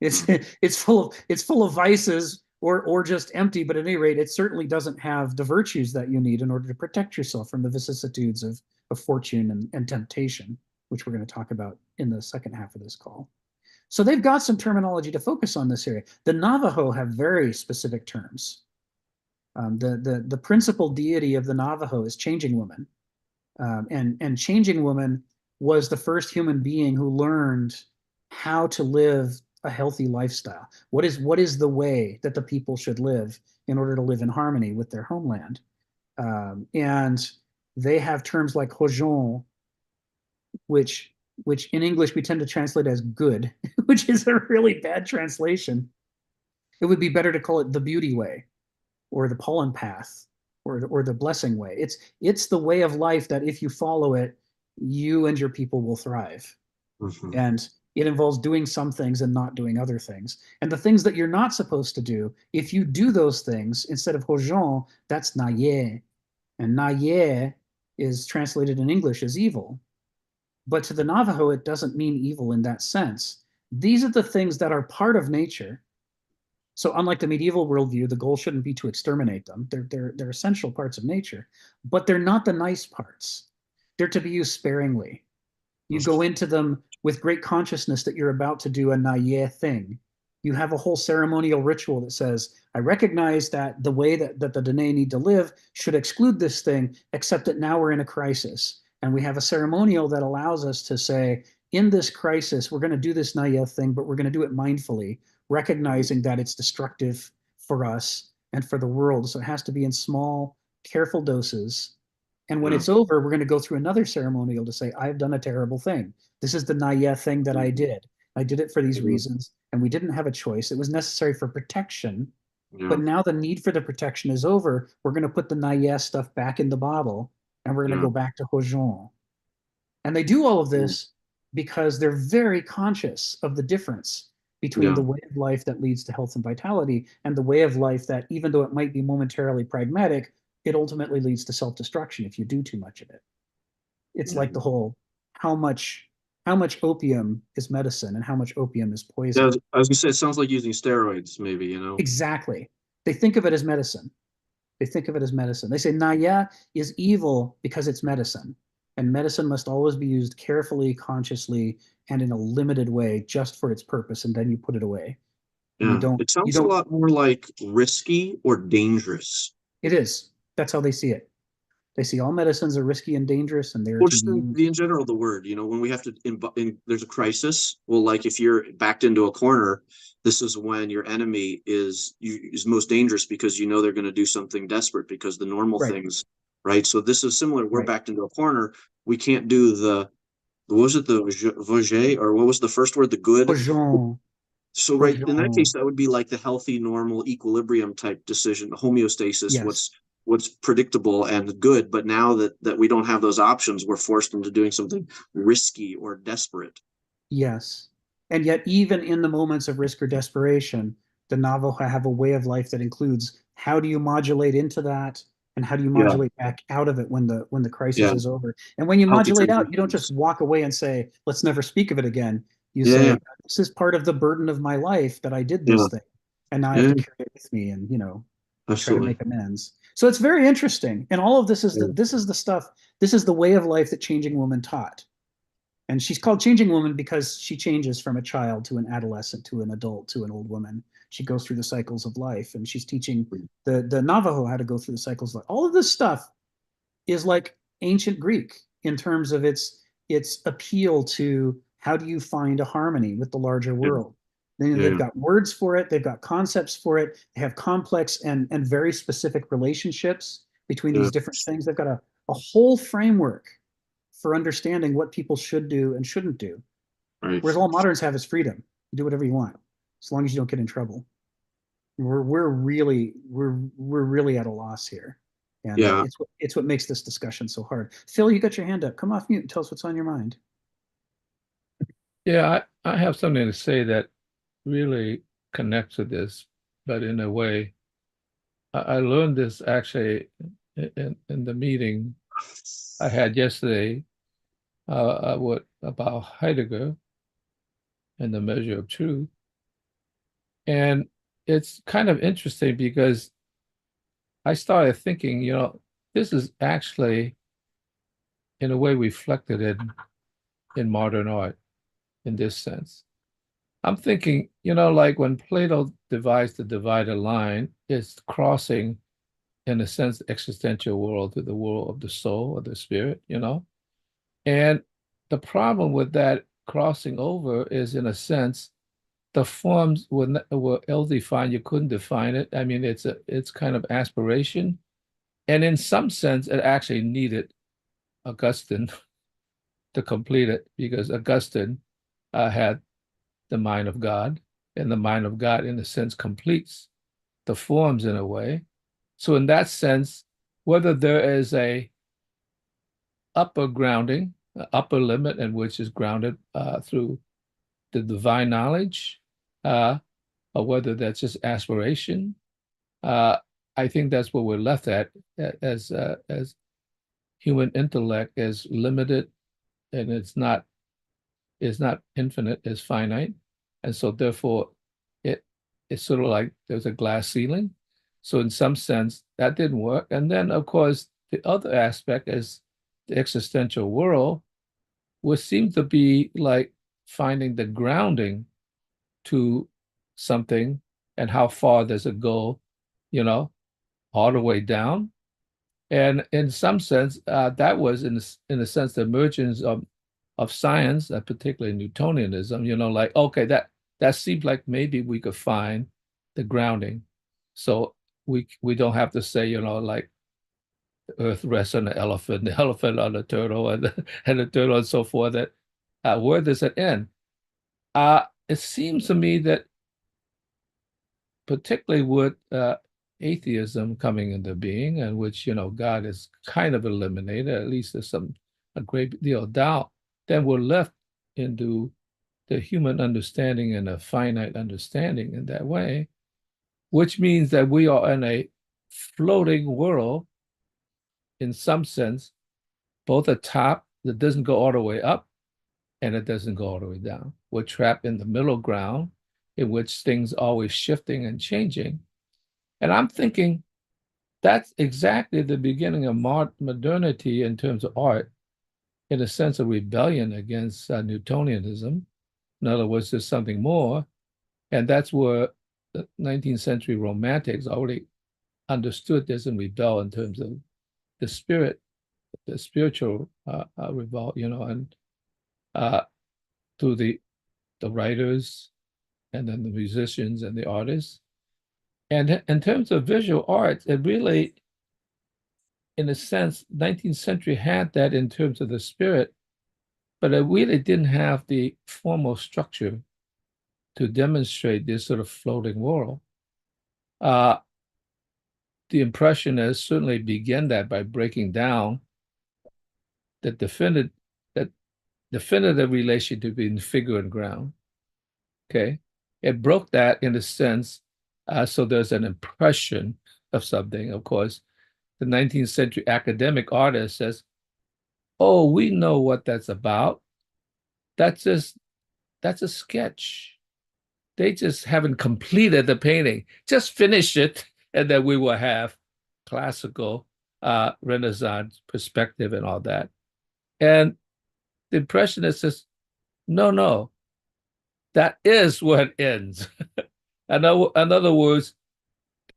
It's full of vices or just empty, but at any rate, it certainly doesn't have the virtues that you need in order to protect yourself from the vicissitudes of fortune and temptation, which we're going to talk about in the second half of this call. So they've got some terminology to focus on this area. The Navajo have very specific terms. The principal deity of the Navajo is Changing Woman, and Changing Woman was the first human being who learned how to live a healthy lifestyle. What is the way that the people should live in order to live in harmony with their homeland? And they have terms like hojon, which in English we tend to translate as good, which is a really bad translation. It would be better to call it the beauty way, or the pollen path, or the blessing way. It's the way of life that if you follow it, you and your people will thrive. And it involves doing some things and not doing other things. And the things that you're not supposed to do, if you do those things, instead of hojon, that's naye. And naye is translated in English as evil. But to the Navajo, it doesn't mean evil in that sense. These are the things that are part of nature. So unlike the medieval worldview, the goal shouldn't be to exterminate them. They're essential parts of nature, but they're not the nice parts. They're to be used sparingly. You go into them with great consciousness that you're about to do a naye thing. You have a whole ceremonial ritual that says, I recognize that the way that the Dene need to live should exclude this thing, except that now we're in a crisis. And we have a ceremonial that allows us to say, in this crisis, we're going to do this naye thing, but we're going to do it mindfully, recognizing that it's destructive for us, and for the world. So it has to be in small, careful doses. And when it's over, we're going to go through another ceremonial to say, I've done a terrible thing. This is the Naya thing that I did. I did it for these reasons, and we didn't have a choice. It was necessary for protection. But now the need for the protection is over. We're going to put the Naya stuff back in the bottle, and we're going to go back to Hojon. And they do all of this because they're very conscious of the difference between the way of life that leads to health and vitality and the way of life that, even though it might be momentarily pragmatic, it ultimately leads to self-destruction if you do too much of it. It's like the whole how much opium is medicine and how much opium is poison. Yeah, I was gonna say it sounds like using steroids, maybe, you know. Exactly. They think of it as medicine. They think of it as medicine. They say Naya is evil because it's medicine. And medicine must always be used carefully, consciously, and in a limited way just for its purpose, and then you put it away. Yeah, it sounds a lot more like risky or dangerous. It is. That's how they see it. They see all medicines are risky and dangerous, and they're Well, to just be in used. general, the word, you know, when we have to, there's a crisis. Well, like if you're backed into a corner, this is when your enemy is most dangerous because you know they're going to do something desperate because the normal things, right? So this is similar. We're backed into a corner. We can't do what was it, the Vosges, or what was the first word, the good? Hojon. So right in that case, that would be like the healthy, normal equilibrium type decision, the homeostasis, Yes. what's predictable and good. But now that we don't have those options, we're forced into doing something risky or desperate. Yes. And yet, even in the moments of risk or desperation, the Navajo have a way of life that includes how do you modulate into that and how do you modulate back out of it when the crisis is over. And when you modulate out, you don't just walk away and say, let's never speak of it again. You say, this is part of the burden of my life that I did this thing. And now I have to carry it with me and, try to make amends. So it's very interesting. And all of this is this is the stuff, this is the way of life that Changing Woman taught. And she's called Changing Woman because she changes from a child to an adolescent to an adult to an old woman. She goes through the cycles of life, and she's teaching the Navajo how to go through the cycles of life. All of this stuff is like ancient Greek in terms of its appeal to how do you find a harmony with the larger world. They've got words for it, they've got concepts for it, they have complex and very specific relationships between these different things. They've got a whole framework for understanding what people should do and shouldn't do. Whereas all moderns have is freedom. You do whatever you want, as long as you don't get in trouble. We're really at a loss here. And it's what makes this discussion so hard. Phil, you got your hand up. Come off mute and tell us what's on your mind. Yeah, I have something to say that really connects with this, but in a way, I learned this actually in the meeting I had yesterday about Heidegger and the measure of truth. And it's kind of interesting because I started thinking, this is actually, in a way, reflected in modern art in this sense. I'm thinking, like when Plato devised the divided line, it's crossing, in a sense, the existential world to the world of the soul or the spirit, And the problem with that crossing over is, in a sense, the forms were ill-defined. You couldn't define it. I mean, it's kind of aspiration. And in some sense, it actually needed Augustine to complete it, because Augustine had the mind of God, and the mind of God, in a sense, completes the forms in a way. So in that sense, whether there is a upper grounding, upper limit, and which is grounded through the divine knowledge, or whether that's just aspiration, I think that's what we're left at as human intellect is limited, and it's not infinite, it's finite. And so therefore it's sort of like there's a glass ceiling. So in some sense that didn't work. And then of course the other aspect is the existential world, which seems to be like finding the grounding to something, and how far does it go, all the way down. And in some sense, that was in a sense the emergence of science, particularly Newtonianism. Okay, that seems like maybe we could find the grounding. So we don't have to say, like the earth rests on the elephant on the turtle, and the turtle and so forth. That where does it end? It seems to me that particularly with atheism coming into being, and which God is kind of eliminated, at least there's a great deal of doubt, then we're left into the human understanding and a finite understanding in that way, which means that we are in a floating world in some sense, both a top that doesn't go all the way up and it doesn't go all the way down. We're trapped in the middle ground in which things are always shifting and changing. And I'm thinking that's exactly the beginning of modernity in terms of art, in a sense of rebellion against Newtonianism. In other words, there's something more. And that's where the 19th century romantics already understood this and rebel in terms of the spirit, the spiritual revolt, and through the writers and then the musicians and the artists. And in terms of visual arts, it really, in a sense, 19th century had that in terms of the spirit, but it really didn't have the formal structure to demonstrate this sort of floating world. The Impressionists certainly began that by breaking down the definitive relationship between figure and ground. Okay, it broke that in a sense, so there's an impression of something. Of course, the 19th century academic artist says, "Oh, we know what that's about. That's a sketch. They just haven't completed the painting. Just finish it, and then we will have classical, Renaissance perspective and all that." And the Impressionist says, no, that is where it ends. In other words,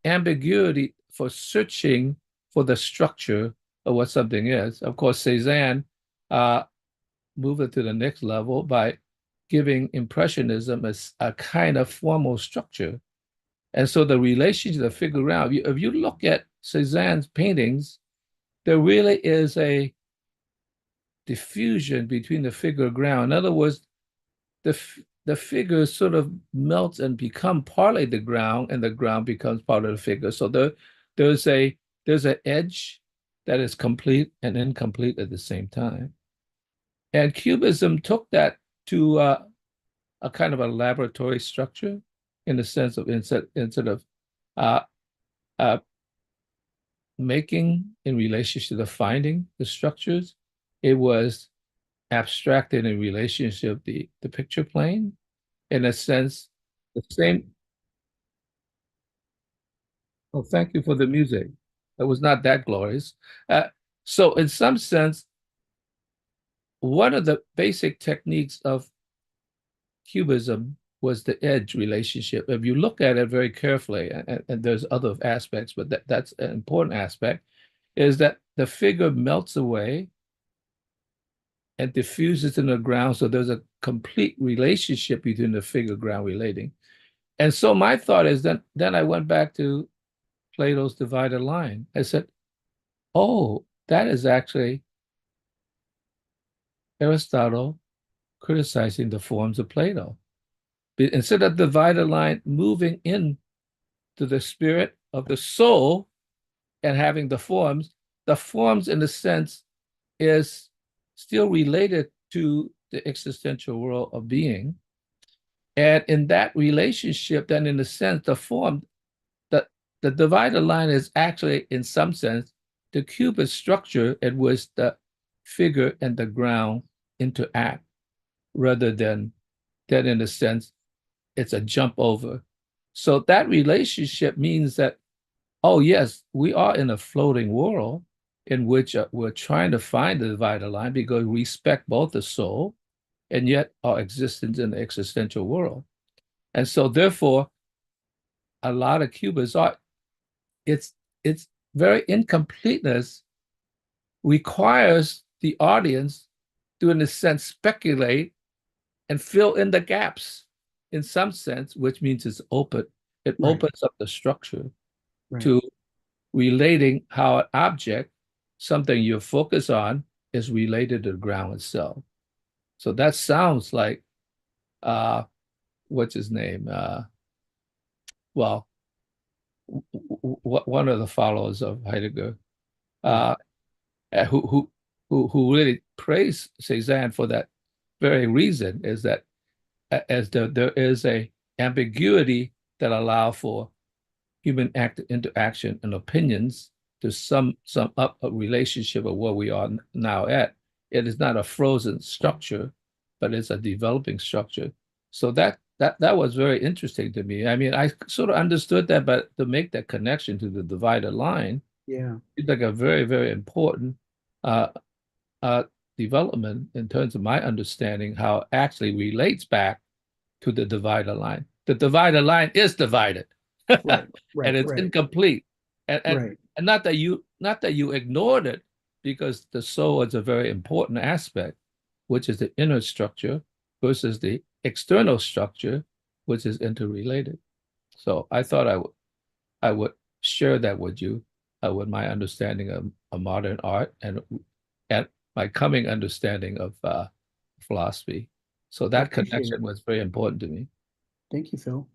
ambiguity for searching for the structure of what something is. Of course, Cézanne moved it to the next level by giving Impressionism as a kind of formal structure. And so the relationship of the figure ground, if you look at Cézanne's paintings, there really is a diffusion between the figure ground. In other words, the figure sort of melts and become partly the ground, and the ground becomes part of the figure. So there's an edge that is complete and incomplete at the same time. And Cubism took that to a kind of a laboratory structure, in the sense of instead of making in relationship to finding the structures, it was abstracted in relationship the picture plane, in a sense, the same. Oh, thank you for the music. It was not that glorious. So in some sense, one of the basic techniques of Cubism was the edge relationship. If you look at it very carefully, and there's other aspects, but that's an important aspect, is that the figure melts away and diffuses in the ground. So there's a complete relationship between the figure ground relating. And so my thought is that then I went back to Plato's divided line. I said, oh, that is actually Aristotle criticizing the forms of Plato. Instead of divided line moving in to the spirit of the soul and having the forms in a sense is still related to the existential world of being. And in that relationship, then in a sense, the form, the divided line is actually, in some sense, the cubist structure at which the figure and the ground interact, rather than that, in a sense, it's a jump over. So that relationship means that, oh yes, we are in a floating world in which we're trying to find the divided line, because we respect both the soul and yet our existence in the existential world. And so therefore, a lot of Cubist art, its very incompleteness requires the audience to, in a sense, speculate and fill in the gaps in some sense, which means it's open. It opens up the structure. Right. to relating how an object, something you focus on, is related to the ground itself. So that sounds like what's his name? Well, one of the followers of Heidegger, uh, who who who really praised Cézanne for that very reason, is that as there is a ambiguity that allow for human interaction and opinions to sum up a relationship of where we are now at. It is not a frozen structure, but it's a developing structure. So that was very interesting to me. I mean, I sort of understood that, but to make that connection to the divided line, Yeah. it's like a very, very important uh, uh, development in terms of my understanding how it actually relates back to the divided line. The divided line is divided. Right. Right. And it's right. incomplete. And, Right. and not that you ignored it, because the soul is a very important aspect, which is the inner structure versus the external structure, which is interrelated. So I thought I would share that with you, with my understanding of modern art and my coming understanding of philosophy. So I that appreciate connection it. was very important to me. Thank you, Phil.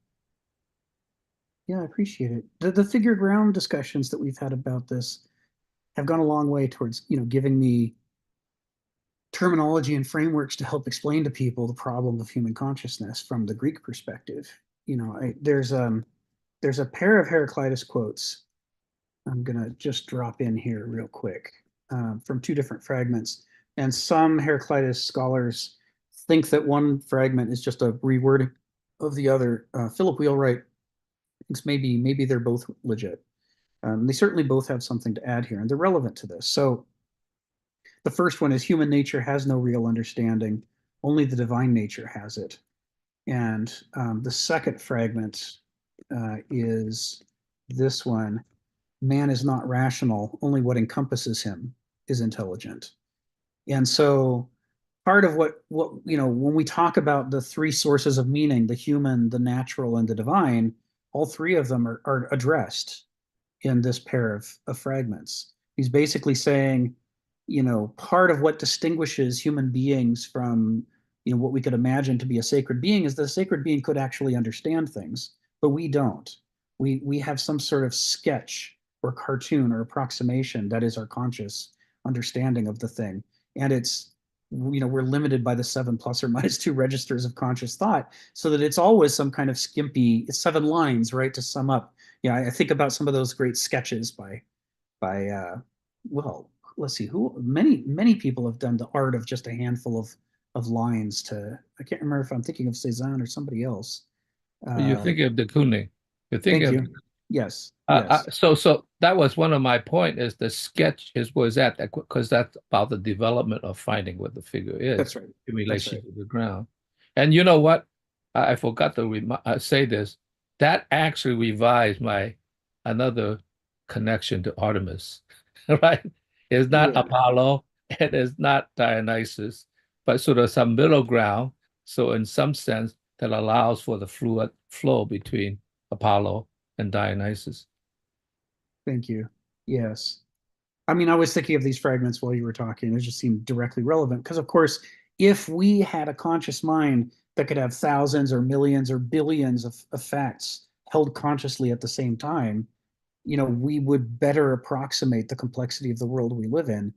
Yeah, I appreciate it. The figure ground discussions that we've had about this have gone a long way towards, giving me terminology and frameworks to help explain to people the problem of human consciousness from the Greek perspective. There's a pair of Heraclitus quotes I'm gonna just drop in here real quick, from two different fragments. And some Heraclitus scholars think that one fragment is just a rewording of the other. Philip Wheelwright thinks maybe they're both legit. They certainly both have something to add here, and they're relevant to this. So the first one is human nature has no real understanding, only the divine nature has it. And the second fragment is this one: man is not rational, only what encompasses him is intelligent. And so part of what when we talk about the three sources of meaning, the human, the natural, and the divine, all three of them are addressed in this pair of fragments. He's basically saying, part of what distinguishes human beings from, what we could imagine to be a sacred being is that a sacred being could actually understand things, but we don't. We have some sort of sketch or cartoon or approximation that is our conscious understanding of the thing. And it's, we're limited by the 7 plus or minus 2 registers of conscious thought, so that it's always some kind of skimpy, it's 7 lines, right, to sum up. I think about some of those great sketches by well, let's see, who many people have done the art of just a handful of lines to, I can't remember if I'm thinking of Cézanne or somebody else. You're thinking of de Kooning. You're thinking Thank of you. Yes. Yes. so that was one of my point, is the sketch is was that because that's about the development of finding what the figure is. That's right. In relation to the ground. And you know what? I forgot to say this. That actually revives my another connection to Artemis, right? It's not Yeah. Apollo, and it's not Dionysus, but sort of some middle ground. So in some sense, that allows for the fluid flow between Apollo and Dionysus. Thank you. Yes. I mean, I was thinking of these fragments while you were talking. It just seemed directly relevant because, of course, if we had a conscious mind that could have thousands or millions or billions of facts held consciously at the same time, we would better approximate the complexity of the world we live in.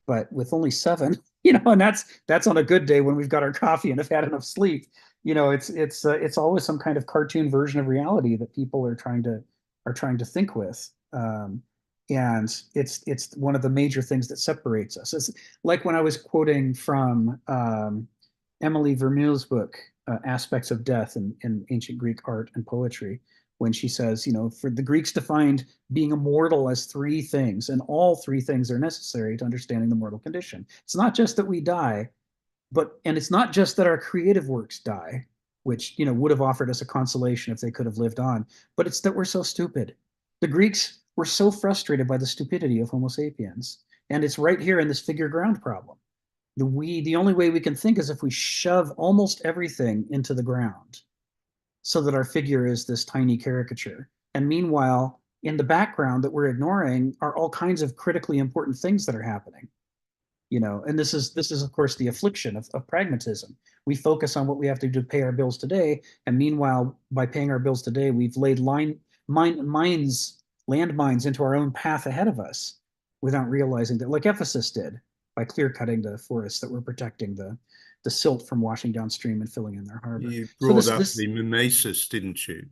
But with only 7, and that's on a good day when we've got our coffee and have had enough sleep. It's always some kind of cartoon version of reality that people are trying to think with. And it's one of the major things that separates us. It's like when I was quoting from Emily Vermeule's book, Aspects of Death in Ancient Greek Art and Poetry, when she says, for the Greeks defined being immortal as 3 things, and all 3 things are necessary to understanding the mortal condition. It's not just that we die, and it's not just that our creative works die, which, would have offered us a consolation if they could have lived on, but it's that we're so stupid. The Greeks were so frustrated by the stupidity of Homo sapiens. And it's right here in this figure ground problem. The only way we can think is if we shove almost everything into the ground so that our figure is this tiny caricature. And meanwhile, in the background that we're ignoring are all kinds of critically important things that are happening. And this is of course the affliction of pragmatism. We focus on what we have to do to pay our bills today, and meanwhile, by paying our bills today, we've laid landmines into our own path ahead of us without realizing that, like Ephesus did, by clear cutting the forests that were protecting the silt from washing downstream and filling in their harbor. You brought up the mimesis, didn't you?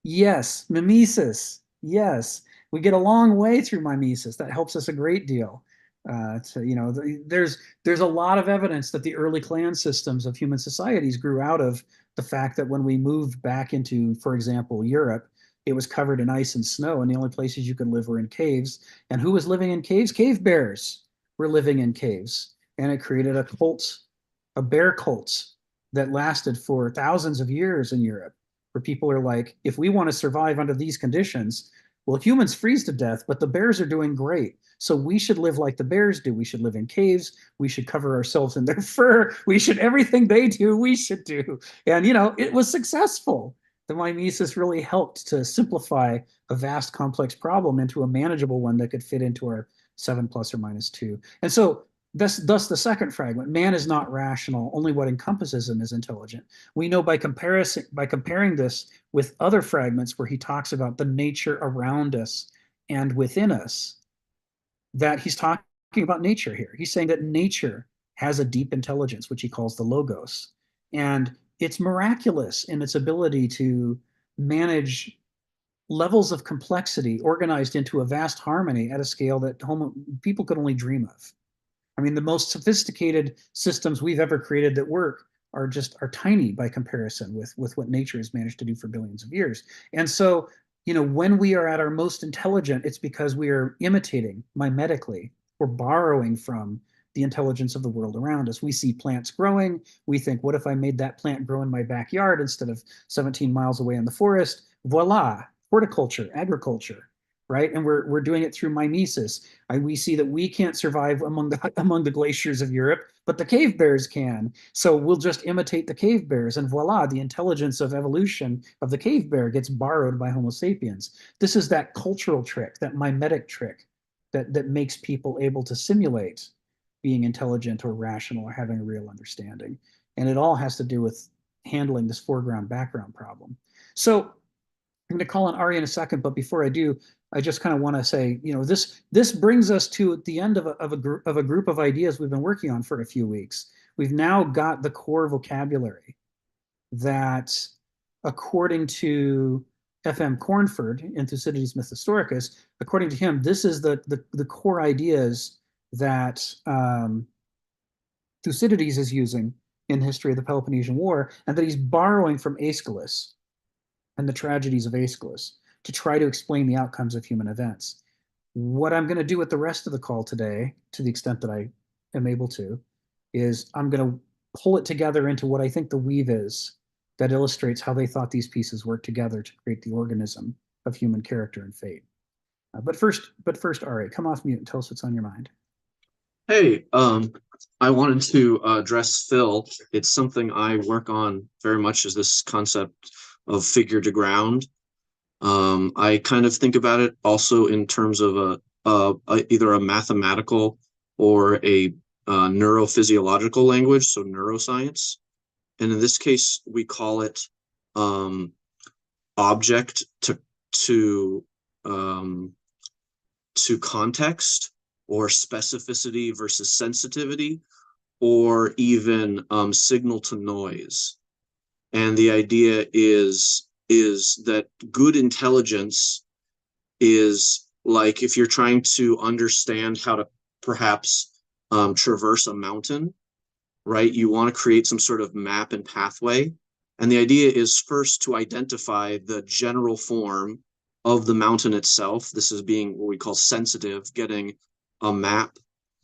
Yes, mimesis. Yes, we get a long way through mimesis. That helps us a great deal. There's a lot of evidence that the early clan systems of human societies grew out of the fact that when we moved back into, for example, Europe, it was covered in ice and snow, and the only places you could live were in caves. And who was living in caves? Cave bears were living in caves, and it created a bear cult that lasted for thousands of years in Europe, where people are like, if we want to survive under these conditions, well, humans freeze to death, but the bears are doing great. So we should live like the bears do. We should live in caves. We should cover ourselves in their fur. We should, everything they do, we should do. And, it was successful. The mimesis really helped to simplify a vast, complex problem into a manageable one that could fit into our 7 plus or minus 2. And so thus the second fragment, man is not rational, only what encompasses him is intelligent. We know by comparing this with other fragments where he talks about the nature around us and within us, that he's talking about nature here. He's saying that nature has a deep intelligence, which he calls the logos. And it's miraculous in its ability to manage levels of complexity organized into a vast harmony at a scale that people could only dream of. I mean, the most sophisticated systems we've ever created that work are tiny by comparison with what nature has managed to do for billions of years. And so, when we are at our most intelligent, it's because we are imitating mimetically or borrowing from the intelligence of the world around us. We see plants growing. We think, what if I made that plant grow in my backyard instead of 17 miles away in the forest? Voila, horticulture, agriculture, right? And we're doing it through mimesis. We see that we can't survive among the glaciers of Europe, but the cave bears can. So we'll just imitate the cave bears, and voila, the intelligence of evolution of the cave bear gets borrowed by Homo sapiens. This is that cultural trick, that mimetic trick that makes people able to simulate being intelligent or rational or having a real understanding. And it all has to do with handling this foreground-background problem. So I'm going to call on Ari in a second, but before I do, I just kind of want to say, this brings us to the end of a group of ideas we've been working on for a few weeks. We've now got the core vocabulary that, according to F.M. Cornford in Thucydides Mythhistoricus, according to him, this is the core ideas that Thucydides is using in History of the Peloponnesian War, and that he's borrowing from Aeschylus and the tragedies of Aeschylus to try to explain the outcomes of human events. What I'm going to do with the rest of the call today, to the extent that I am able to, is I'm going to pull it together into what I think the weave is that illustrates how they thought these pieces work together to create the organism of human character and fate. But first, Ari, come off mute and tell us what's on your mind. Hey, I wanted to address Phil. It's something I work on very much, is this concept of figure to ground. I kind of think about it also in terms of either a mathematical or a neurophysiological language, so neuroscience. And in this case, we call it object to context, or specificity versus sensitivity, or even signal to noise. And the idea is that good intelligence is like, if you're trying to understand how to perhaps traverse a mountain, right? You want to create some sort of map and pathway. And the idea is first to identify the general form of the mountain itself. This is being what we call sensitive, getting a map.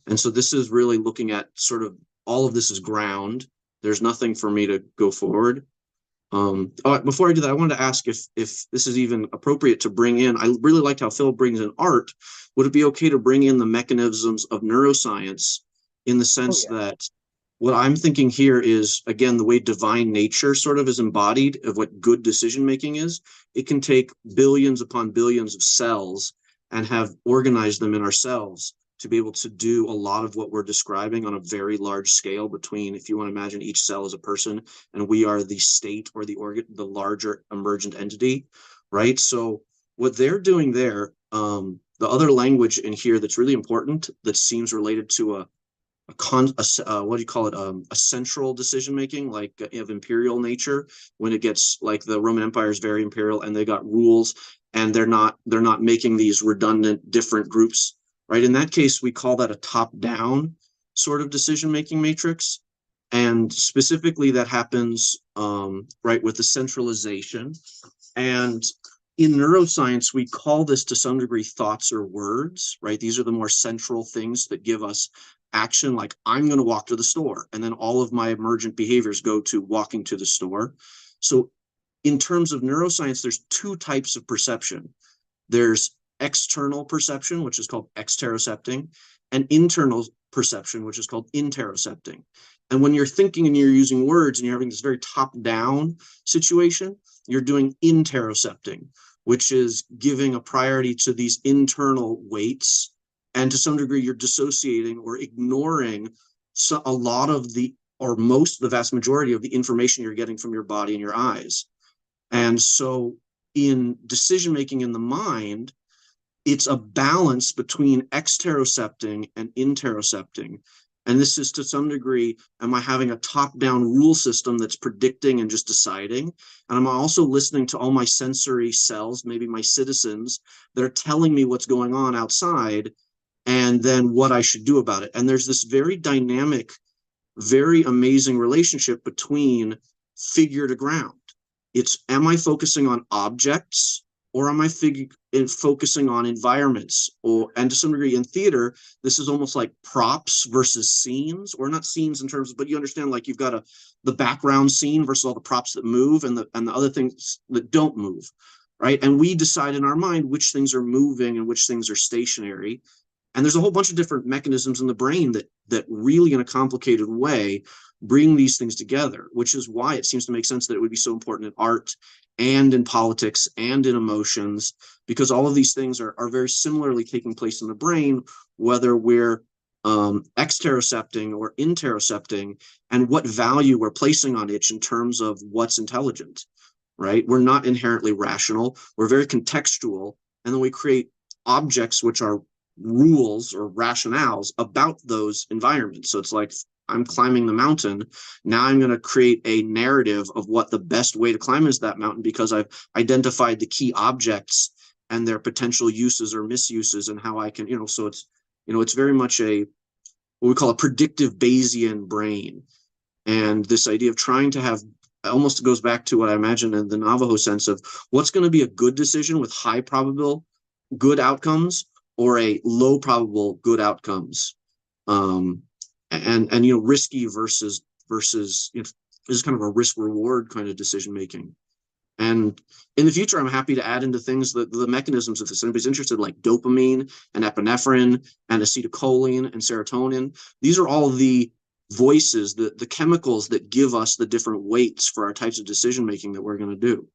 And so this is really looking at sort of all of this is ground. There's nothing for me to go forward. Before I do that, I wanted to ask if this is even appropriate to bring in. I really liked how Phil brings in art. Would it be okay to bring in the mechanisms of neuroscience, in the sense that what I'm thinking here is, again, the way divine nature sort of is embodied of what good decision making is. It can take billions upon billions of cells and have organized them in ourselves to be able to do a lot of what we're describing on a very large scale between, if you want to imagine each cell as a person and we are the state or the organ, the larger emergent entity, right? So what they're doing there, the other language in here that's really important that seems related to what do you call it? A central decision making, like of imperial nature, when it gets like the Roman Empire is very imperial and they got rules and they're not making these redundant different groups, right? In that case, we call that a top down sort of decision making matrix. And specifically that happens right with the centralization. And in neuroscience, we call this to some degree thoughts or words, right? These are the more central things that give us action, like I'm going to walk to the store, and then all of my emergent behaviors go to walking to the store. So in terms of neuroscience, there's two types of perception. There's external perception, which is called exterocepting, and internal perception, which is called interocepting. And when you're thinking and you're using words and you're having this very top-down situation, you're doing interocepting, which is giving a priority to these internal weights. And to some degree, you're dissociating or ignoring a lot of the, or most, the vast majority of the information you're getting from your body and your eyes. And so in decision-making in the mind, it's a balance between exterocepting and interocepting. And this is to some degree, am I having a top-down rule system that's predicting and just deciding? And am I also listening to all my sensory cells, maybe my citizens, that are telling me what's going on outside and then what I should do about it? And there's this very dynamic, very amazing relationship between figure to ground. It's, am I focusing on objects or am I focusing on environments? And to some degree in theater, this is almost like props versus scenes, or not scenes in terms of, but you understand, like you've got the background scene versus all the props that move and the other things that don't move, right? And we decide in our mind which things are moving and which things are stationary. And there's a whole bunch of different mechanisms in the brain that really in a complicated way bring these things together, which is why it seems to make sense that it would be so important in art and in politics and in emotions, because all of these things are very similarly taking place in the brain, whether we're exterocepting or interocepting, and what value we're placing on each in terms of what's intelligent, right? We're not inherently rational. We're very contextual. And then we create objects which are rules or rationales about those environments. So it's like, I'm climbing the mountain. Now I'm going to create a narrative of what the best way to climb is that mountain, because I've identified the key objects and their potential uses or misuses and how I can, so it's very much what we call a predictive Bayesian brain. And this idea of trying to have, almost goes back to what I imagine in the Navajo sense of what's going to be a good decision with high probable good outcomes or a low probable good outcomes. And risky versus this is kind of a risk reward kind of decision making. And in the future, I'm happy to add into things the mechanisms, if anybody's interested, like dopamine and epinephrine and acetylcholine and serotonin. These are all the voices, the chemicals that give us the different weights for our types of decision making that we're going to do.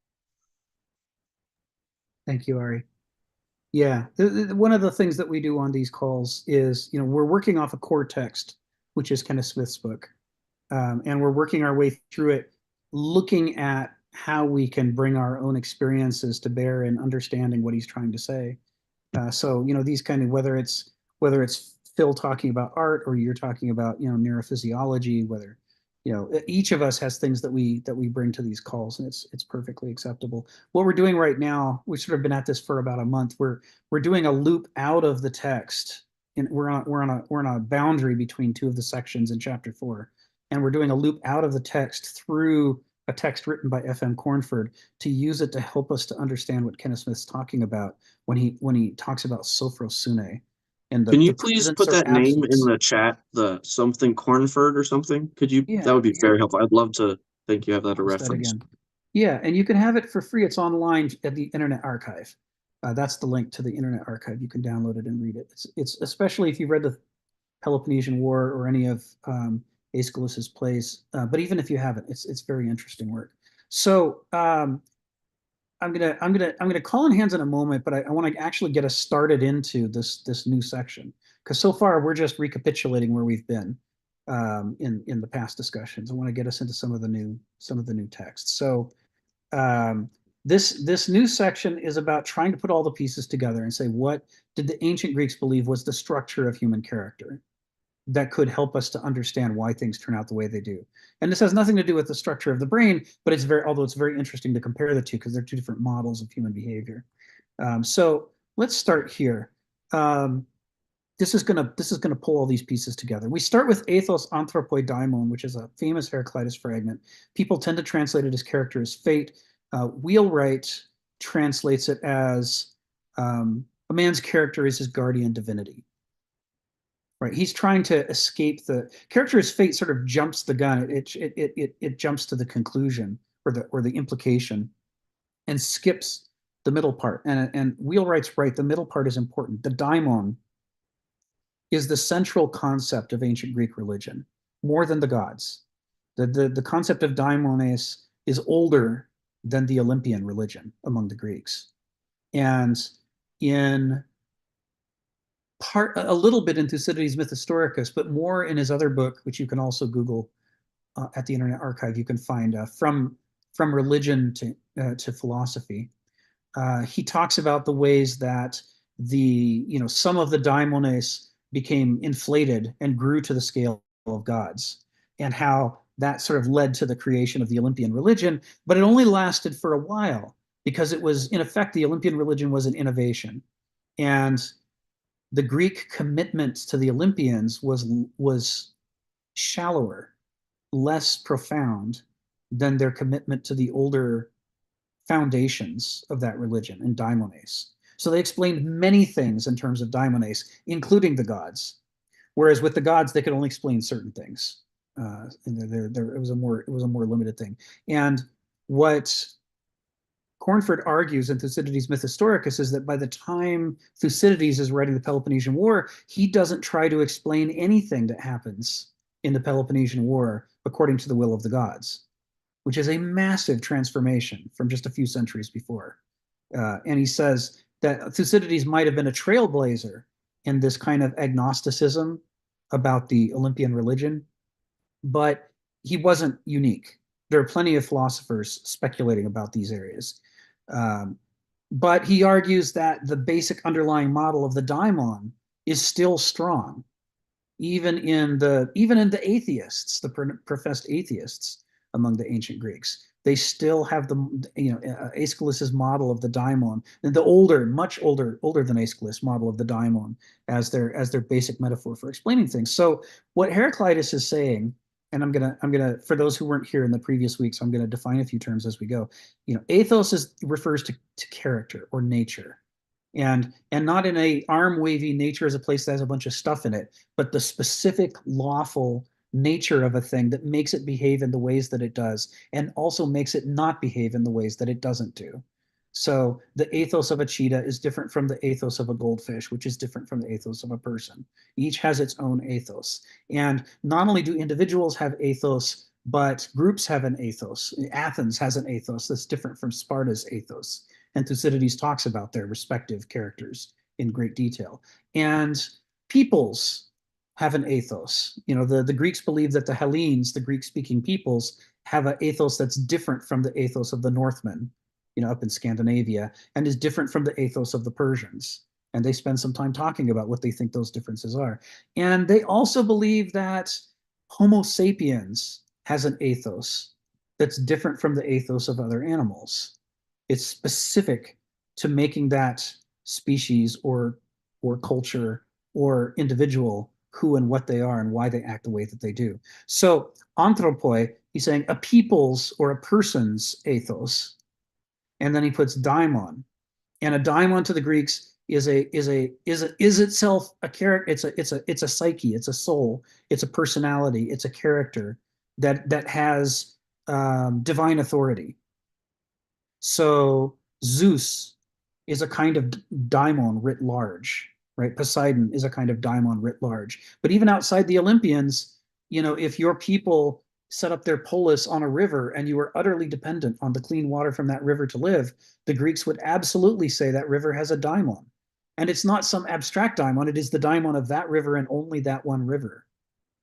Thank you, Ari. Yeah, one of the things that we do on these calls is, we're working off a core text, which is Kenneth Smith's book. And we're working our way through it, looking at how we can bring our own experiences to bear in understanding what he's trying to say. So, these kind of, whether it's Phil talking about art or you're talking about, neurophysiology, whether, each of us has things that we bring to these calls, and it's perfectly acceptable. What we're doing right now, we've sort of been at this for about a month. We're doing a loop out of the text. And we're on a boundary between two of the sections in chapter 4, and we're doing a loop out of the text through a text written by F.M. Cornford to use it to help us to understand what Kenneth Smith's talking about when he talks about sophrosune. And can you please put that name in the chat, the something Cornford or something? Could you? Yeah, that would be very helpful. I'd love to think you have that a reference. Yeah, and you can have it for free. It's online at the Internet Archive. That's the link to the Internet Archive. You can download it and read it. It's especially if you've read the Peloponnesian War or any of Aeschylus's plays. But even if you haven't, it's very interesting work. So I'm gonna call in hands in a moment, but I want to actually get us started into this new section, because so far we're just recapitulating where we've been in the past discussions. I want to get us into some of the new texts. So this new section is about trying to put all the pieces together and say, what did the ancient Greeks believe was the structure of human character that could help us to understand why things turn out the way they do. And this has nothing to do with the structure of the brain, but although it's very interesting to compare the two because they're two different models of human behavior. So let's start here. This is gonna pull all these pieces together. We start with ethos anthropoi daimon, which is a famous Heraclitus fragment. People tend to translate it as character as fate. Wheelwright translates it as a man's character is his guardian divinity. Right, he's trying to escape the character as fate. Sort of jumps the gun. It jumps to the conclusion or the implication, and skips the middle part. And Wheelwright's right. The middle part is important. The daimon is the central concept of ancient Greek religion, more than the gods. The concept of daimones is older than the Olympian religion among the Greeks, and in part a little bit in Thucydides' Myth Historicus, but more in his other book, which you can also Google at the Internet Archive. You can find from religion to philosophy. He talks about the ways that some of the daimones became inflated and grew to the scale of gods, and how that sort of led to the creation of the Olympian religion. But it only lasted for a while because it was, in effect, the Olympian religion was an innovation, and the Greek commitment to the Olympians was shallower, less profound than their commitment to the older foundations of that religion and daimones. So they explained many things in terms of daimones, including the gods, whereas with the gods they could only explain certain things. It was a more limited thing. And what Cornford argues in Thucydides' Myth Historicus is that by the time Thucydides is writing the Peloponnesian War, he doesn't try to explain anything that happens in the Peloponnesian War according to the will of the gods, which is a massive transformation from just a few centuries before. And he says that Thucydides might have been a trailblazer in this kind of agnosticism about the Olympian religion, but he wasn't unique. There are plenty of philosophers speculating about these areas. But he argues that the basic underlying model of the daimon is still strong, even in the atheists, the professed atheists among the ancient Greeks. They still have Aeschylus's model of the daimon, and the much older than Aeschylus model of the daimon as their basic metaphor for explaining things. So what Heraclitus is saying, and I'm gonna for those who weren't here in the previous weeks, I'm gonna define a few terms as we go. Ethos refers to character or nature, and not in a arm wavy nature as a place that has a bunch of stuff in it, but the specific lawful nature of a thing that makes it behave in the ways that it does, and also makes it not behave in the ways that it doesn't do. So the ethos of a cheetah is different from the ethos of a goldfish, which is different from the ethos of a person. Each has its own ethos. And not only do individuals have ethos, but groups have an ethos. Athens has an ethos that's different from Sparta's ethos. And Thucydides talks about their respective characters in great detail. And peoples have an ethos. The Greeks believe that the Hellenes, the Greek-speaking peoples, have an ethos that's different from the ethos of the Northmen, up in Scandinavia, and is different from the ethos of the Persians. And they spend some time talking about what they think those differences are. And they also believe that Homo sapiens has an ethos that's different from the ethos of other animals. It's specific to making that species or culture or individual who and what they are and why they act the way that they do. So anthropoi, he's saying a people's or a person's ethos, and then he puts daimon. And a daimon to the Greeks is itself a character. It's a psyche. It's a soul. It's a personality. It's a character that has divine authority. So Zeus is a kind of daimon writ large, right? Poseidon is a kind of daimon writ large. But even outside the Olympians, if your people set up their polis on a river and you were utterly dependent on the clean water from that river to live, the Greeks would absolutely say that river has a daimon. And it's not some abstract daimon, it is the daimon of that river and only that one river.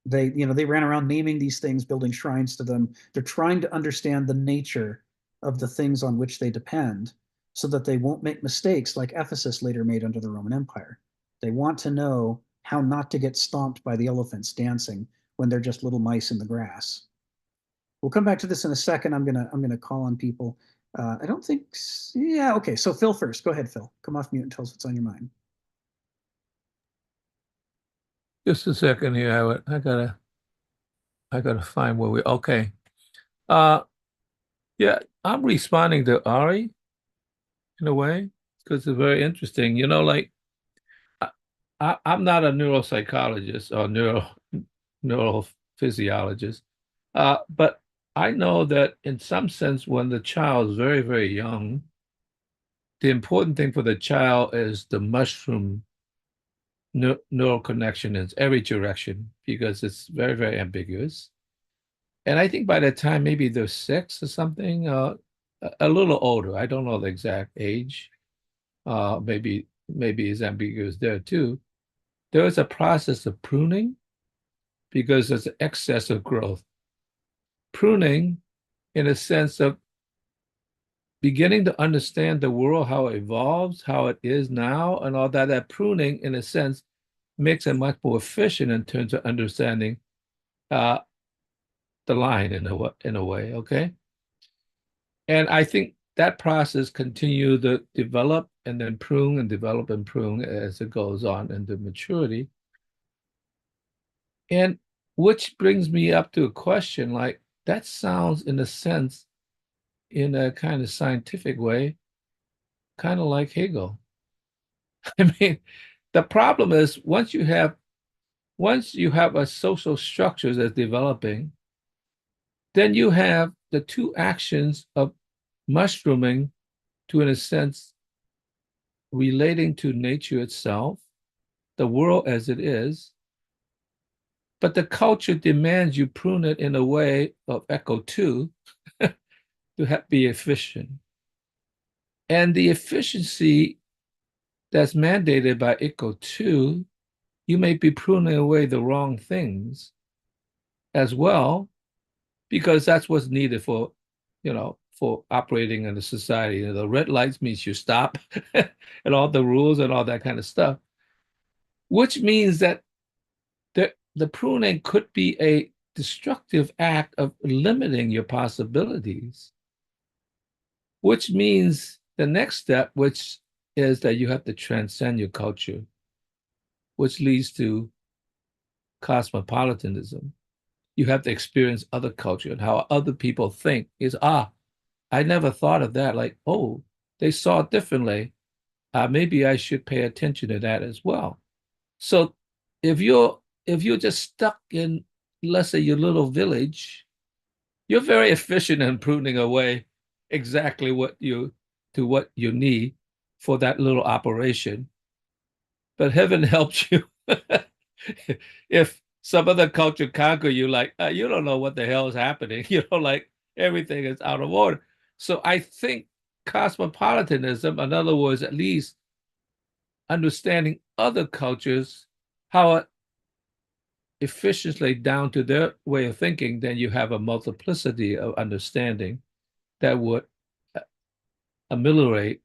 They ran around naming these things, building shrines to them. They're trying to understand the nature of the things on which they depend so that they won't make mistakes like Ephesus later made under the Roman Empire. They want to know how not to get stomped by the elephants dancing when they're just little mice in the grass. We'll come back to this in a second. I'm gonna call on people. I don't think, yeah, okay. So Phil first. Go ahead, Phil. Come off mute and tell us what's on your mind. Just a second here. I gotta find where we. Okay. Yeah, I'm responding to Ari in a way because it's very interesting. Like I'm not a neuropsychologist or neurophysiologist, but I know that in some sense, when the child is very, very young, the important thing for the child is the mushroom neural connection in every direction because it's very, very ambiguous. And I think by the time maybe they're 6 or something, a little older, I don't know the exact age, maybe it's ambiguous there too. There is a process of pruning because there's excess of growth. Pruning in a sense of beginning to understand the world, how it evolves, how it is now, and all that. That pruning, in a sense, makes it much more efficient in terms of understanding the line in a way, okay? And I think that process continues to develop and then prune and develop and prune as it goes on into maturity. And which brings me up to a question like, that sounds in a sense, in a kind of scientific way, kind of like Hegel. I mean, the problem is once you have a social structure that's developing, then you have the two actions of mushrooming to, in a sense, relating to nature itself, the world as it is, but the culture demands you prune it in a way of echo 2 to be efficient. And the efficiency that's mandated by echo 2, you may be pruning away the wrong things as well, because that's what's needed for operating in the society. The red lights means you stop and all the rules and all that kind of stuff, which means that the pruning could be a destructive act of limiting your possibilities, which means the next step, which is that you have to transcend your culture, which leads to cosmopolitanism. You have to experience other culture and how other people think is, I never thought of that. Like, oh, they saw it differently. Maybe I should pay attention to that as well. So if you're just stuck in, let's say, your little village, you're very efficient in pruning away exactly what you need for that little operation. But heaven helps you if some other culture conquer you, like you don't know what the hell is happening. Like everything is out of order. So I think cosmopolitanism, in other words, at least understanding other cultures, how efficiently down to their way of thinking, then you have a multiplicity of understanding that would ameliorate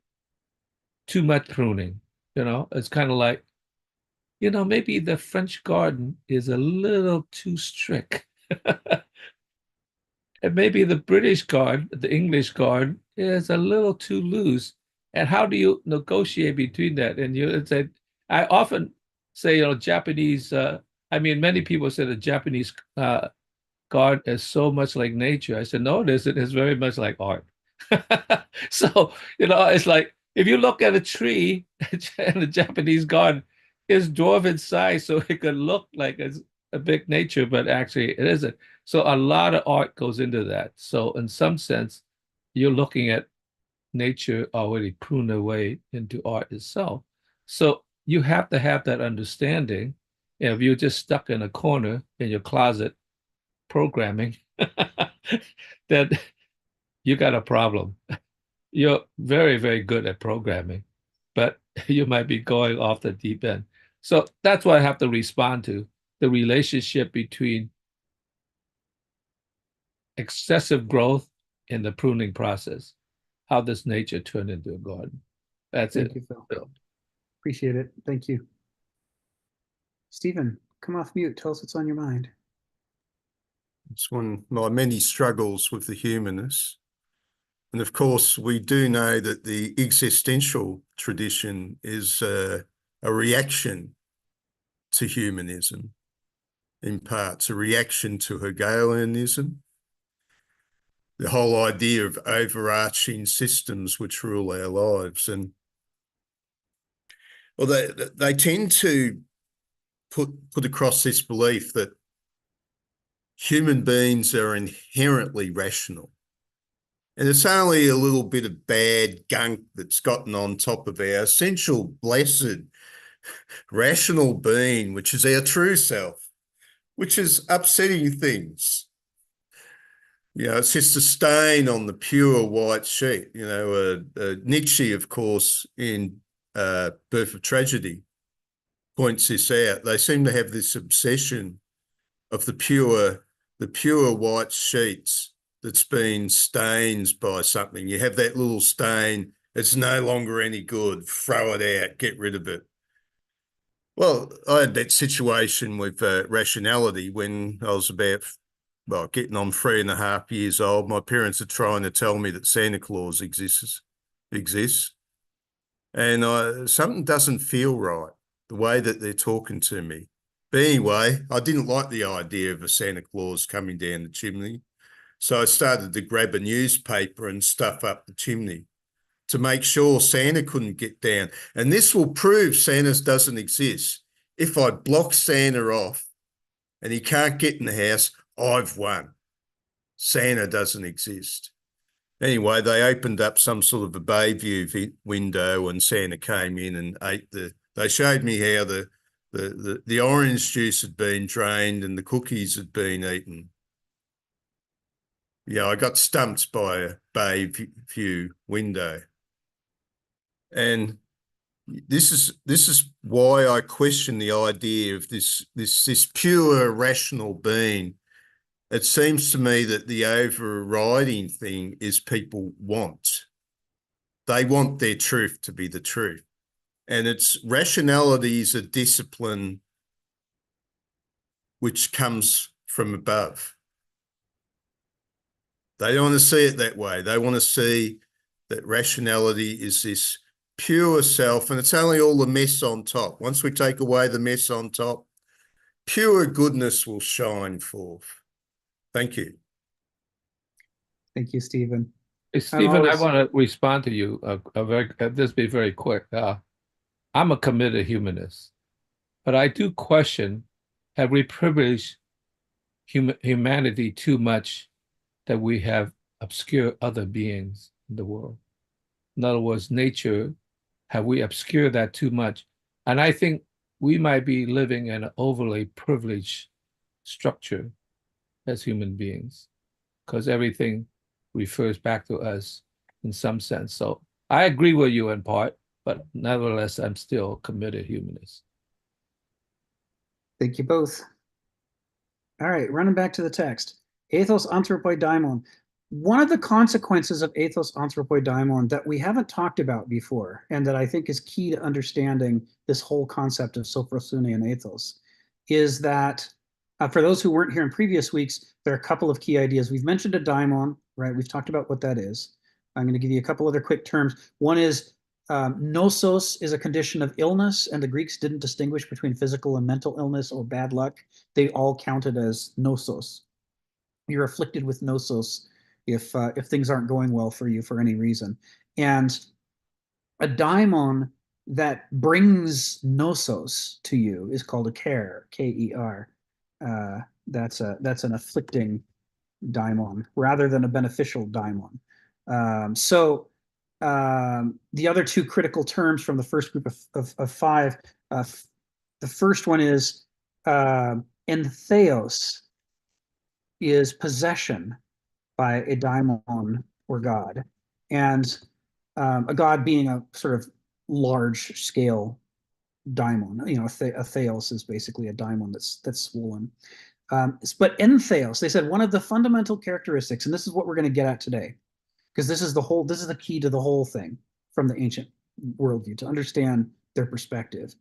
too much pruning. It's kind of like, maybe the French garden is a little too strict. And maybe the British garden, the English garden is a little too loose. And how do you negotiate between that? And I often say, Japanese, many people say the Japanese garden is so much like nature. I said, no, it isn't. It's very much like art. So, it's like, if you look at a tree in the Japanese garden, it's dwarf in size, so it could look like it's a big nature, but actually it isn't. So a lot of art goes into that. So in some sense, you're looking at nature already pruned away into art itself. So you have to have that understanding. And if you're just stuck in a corner in your closet programming, then you got a problem. You're very, very good at programming, but you might be going off the deep end. So that's what I have to respond to, the relationship between excessive growth and the pruning process. How does nature turn into a garden? That's Thank it. you, Phil. Phil. Appreciate it. Thank you. Stephen, come off mute. Tell us what's on your mind. It's one of my many struggles with the humanists. And of course, we do know that the existential tradition is a reaction to humanism, in parts, a reaction to Hegelianism, the whole idea of overarching systems which rule our lives. And well, they tend to put across this belief that human beings are inherently rational. And it's only a little bit of bad gunk that's gotten on top of our essential, blessed, rational being, which is our true self, which is upsetting things. You know, it's just a stain on the pure white sheet. You know, Nietzsche, of course, in Birth of Tragedy, points this out. They seem to have this obsession of the pure white sheets that's been stained by something. You have that little stain, it's no longer any good, throw it out, get rid of it. Well, I had that situation with rationality when I was about, well, getting on 3.5 years old. My parents are trying to tell me that Santa Claus exists. And something doesn't feel right, the way that they're talking to me. But anyway, I didn't like the idea of a Santa Claus coming down the chimney. So I started to grab a newspaper and stuff up the chimney to make sure Santa couldn't get down. And this will prove Santa doesn't exist. If I block Santa off and he can't get in the house, I've won. Santa doesn't exist. Anyway, they opened up some sort of a bay view window and Santa came in and ate they showed me how the orange juice had been drained and the cookies had been eaten. Yeah, I got stumped by a bay view window. And this is why I question the idea of this pure rational being. It seems to me that the overriding thing is people want. They want their truth to be the truth. And it's rationality is a discipline which comes from above. They don't want to see it that way. They want to see that rationality is this pure self, and it's only all the mess on top. Once we take away the mess on top, pure goodness will shine forth. Thank you. Thank you, Stephen. Hey, Stephen, I want to respond to you. This be very quick. I'm a committed humanist, but I do question, have we privileged humanity too much that we have obscured other beings in the world? In other words, nature, have we obscured that too much? And I think we might be living in an overly privileged structure as human beings, because everything refers back to us in some sense. So I agree with you in part, but nevertheless, I'm still a committed humanist. Thank you both. All right, running back to the text. Ethos anthropoi daimon. One of the consequences of ethos anthropoi daimon that we haven't talked about before, and that I think is key to understanding this whole concept of sophrosune and ethos, is that for those who weren't here in previous weeks, there are a couple of key ideas. We've mentioned a daimon, right? We've talked about what that is. I'm going to give you a couple other quick terms. One is nosos is a condition of illness, and the Greeks didn't distinguish between physical and mental illness or bad luck. They all counted as nosos. You're afflicted with nosos if things aren't going well for you for any reason. And a daimon that brings nosos to you is called a ker, K-E-R. That's an afflicting daimon rather than a beneficial daimon. The other two critical terms from the first group of five, the first one is entheos. is possession by a daimon or god, and a god being a sort of large scale daimon. You know, a theos is basically a daimon that's swollen. But entheos, they said one of the fundamental characteristics, and this is what we're going to get at today, because this is the key to the whole thing from the ancient worldview, to understand their perspective.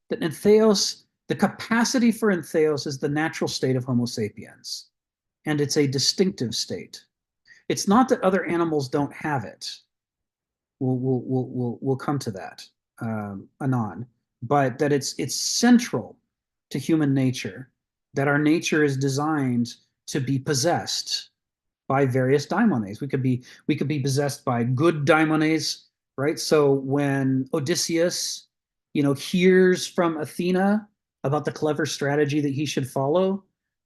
That entheos, the capacity for entheos is the natural state of Homo sapiens, and it's a distinctive state. It's not that other animals don't have it. We'll come to that anon, but that it's central to human nature, that our nature is designed to be possessed by various daimones. We could be possessed by good daimones, right? So when Odysseus, hears from Athena about the clever strategy that he should follow,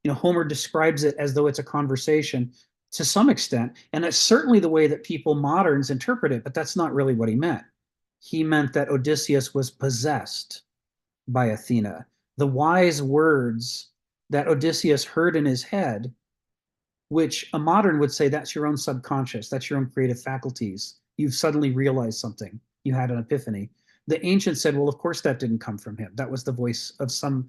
Homer describes it as though it's a conversation to some extent, and that's certainly the way that people moderns interpret it, but that's not really what he meant. He meant that Odysseus was possessed by Athena. The wise words that Odysseus heard in his head, which a modern would say that's your own subconscious, that's your own creative faculties. You've suddenly realized something. You had an epiphany. The ancients said, well, of course that didn't come from him. That was the voice of some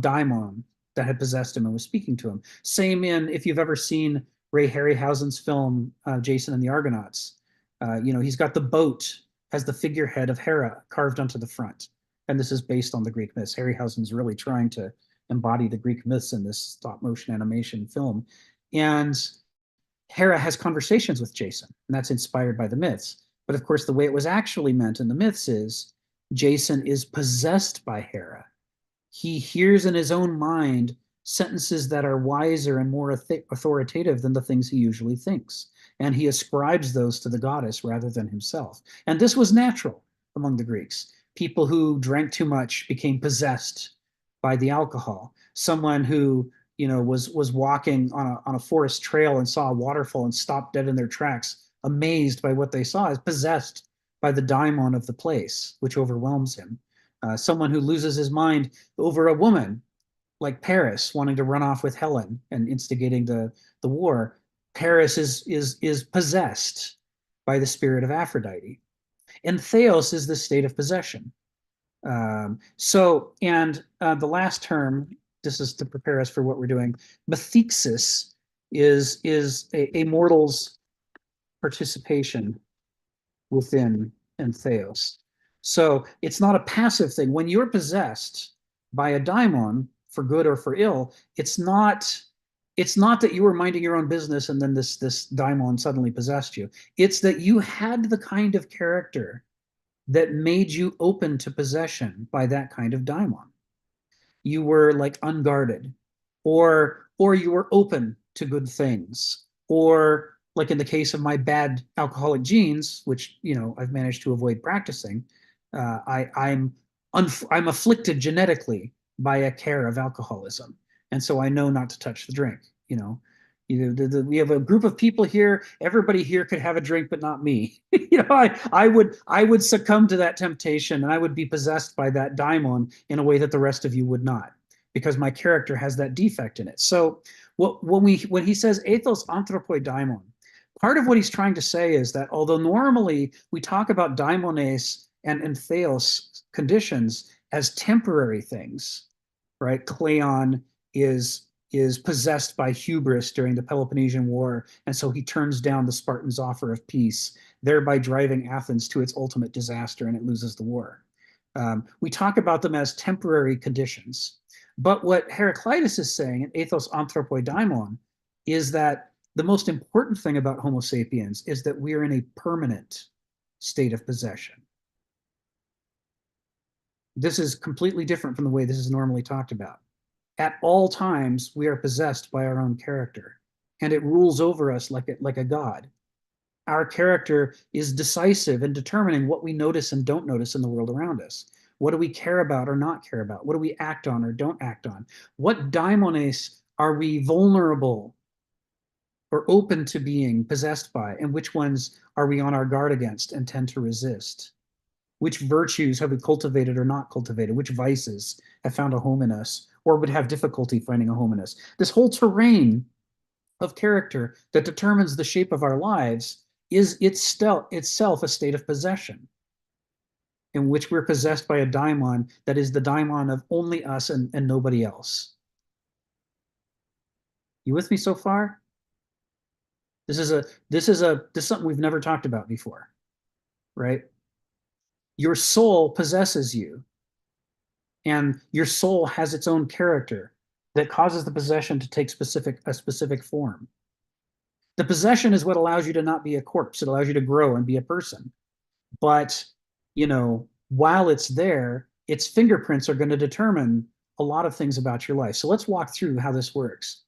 daimon that had possessed him and was speaking to him. Same if you've ever seen Ray Harryhausen's film, Jason and the Argonauts. He's got the boat, has the figurehead of Hera carved onto the front. And this is based on the Greek myths. Harryhausen's really trying to embody the Greek myths in this stop motion animation film. And Hera has conversations with Jason, and that's inspired by the myths. But of course, the way it was actually meant in the myths is Jason is possessed by Hera. He hears in his own mind sentences that are wiser and more authoritative than the things he usually thinks. And he ascribes those to the goddess rather than himself. And this was natural among the Greeks. People who drank too much became possessed by the alcohol. Someone who was walking on a forest trail and saw a waterfall and stopped dead in their tracks, amazed by what they saw, is possessed by the daimon of the place, which overwhelms him. Someone who loses his mind over a woman, like Paris wanting to run off with Helen and instigating the war. Paris is possessed by the spirit of Aphrodite. And theos is the state of possession. The last term, this is to prepare us for what we're doing, methexis is a mortal's participation within entheos. So it's not a passive thing. When you're possessed by a daimon, for good or for ill, it's not that you were minding your own business and then this daimon suddenly possessed you. It's that you had the kind of character that made you open to possession by that kind of daimon. You were like unguarded, or you were open to good things, or like in the case of my bad alcoholic genes, which I've managed to avoid practicing. I'm afflicted genetically by a care of alcoholism, and so I know not to touch the drink. We have a group of people here. Everybody here could have a drink, but not me. I would succumb to that temptation, and I would be possessed by that daimon in a way that the rest of you would not, because my character has that defect in it. So when he says ethos anthropoi daimon, part of what he's trying to say is that although normally we talk about daimones and theos conditions as temporary things, right? Cleon is possessed by hubris during the Peloponnesian War, and so he turns down the Spartans' offer of peace, thereby driving Athens to its ultimate disaster, and it loses the war. We talk about them as temporary conditions. But what Heraclitus is saying in ethos anthropoi daimon is that the most important thing about Homo sapiens is that we are in a permanent state of possession. This is completely different from the way this is normally talked about. At all times, we are possessed by our own character, and it rules over us like a god. Our character is decisive in determining what we notice and don't notice in the world around us. What do we care about or not care about? What do we act on or don't act on? What daimones are we vulnerable or open to being possessed by, and which ones are we on our guard against and tend to resist? Which virtues have we cultivated or not cultivated? Which vices have found a home in us or would have difficulty finding a home in us? This whole terrain of character that determines the shape of our lives is itself a state of possession, in which we're possessed by a daimon that is the daimon of only us and nobody else. You with me so far? This is something we've never talked about before, right? Your soul possesses you, and your soul has its own character that causes the possession to take a specific form. The possession is what allows you to not be a corpse. It allows you to grow and be a person. But, while it's there, its fingerprints are going to determine a lot of things about your life. So let's walk through how this works.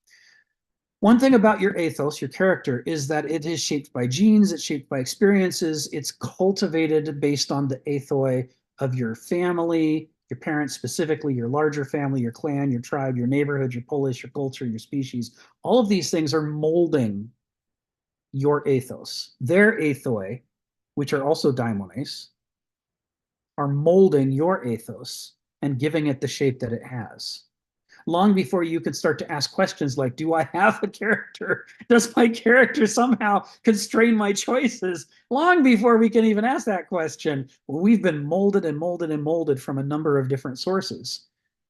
One thing about your ethos, your character, is that it is shaped by genes, it's shaped by experiences, it's cultivated based on the ethoi of your family, your parents specifically, your larger family, your clan, your tribe, your neighborhood, your polis, your culture, your species. All of these things are molding your ethos. Their ethoi, which are also daimones, are molding your ethos and giving it the shape that it has. Long before you could start to ask questions like, do I have a character? Does my character somehow constrain my choices? Long before we can even ask that question, we've been molded and molded and molded from a number of different sources.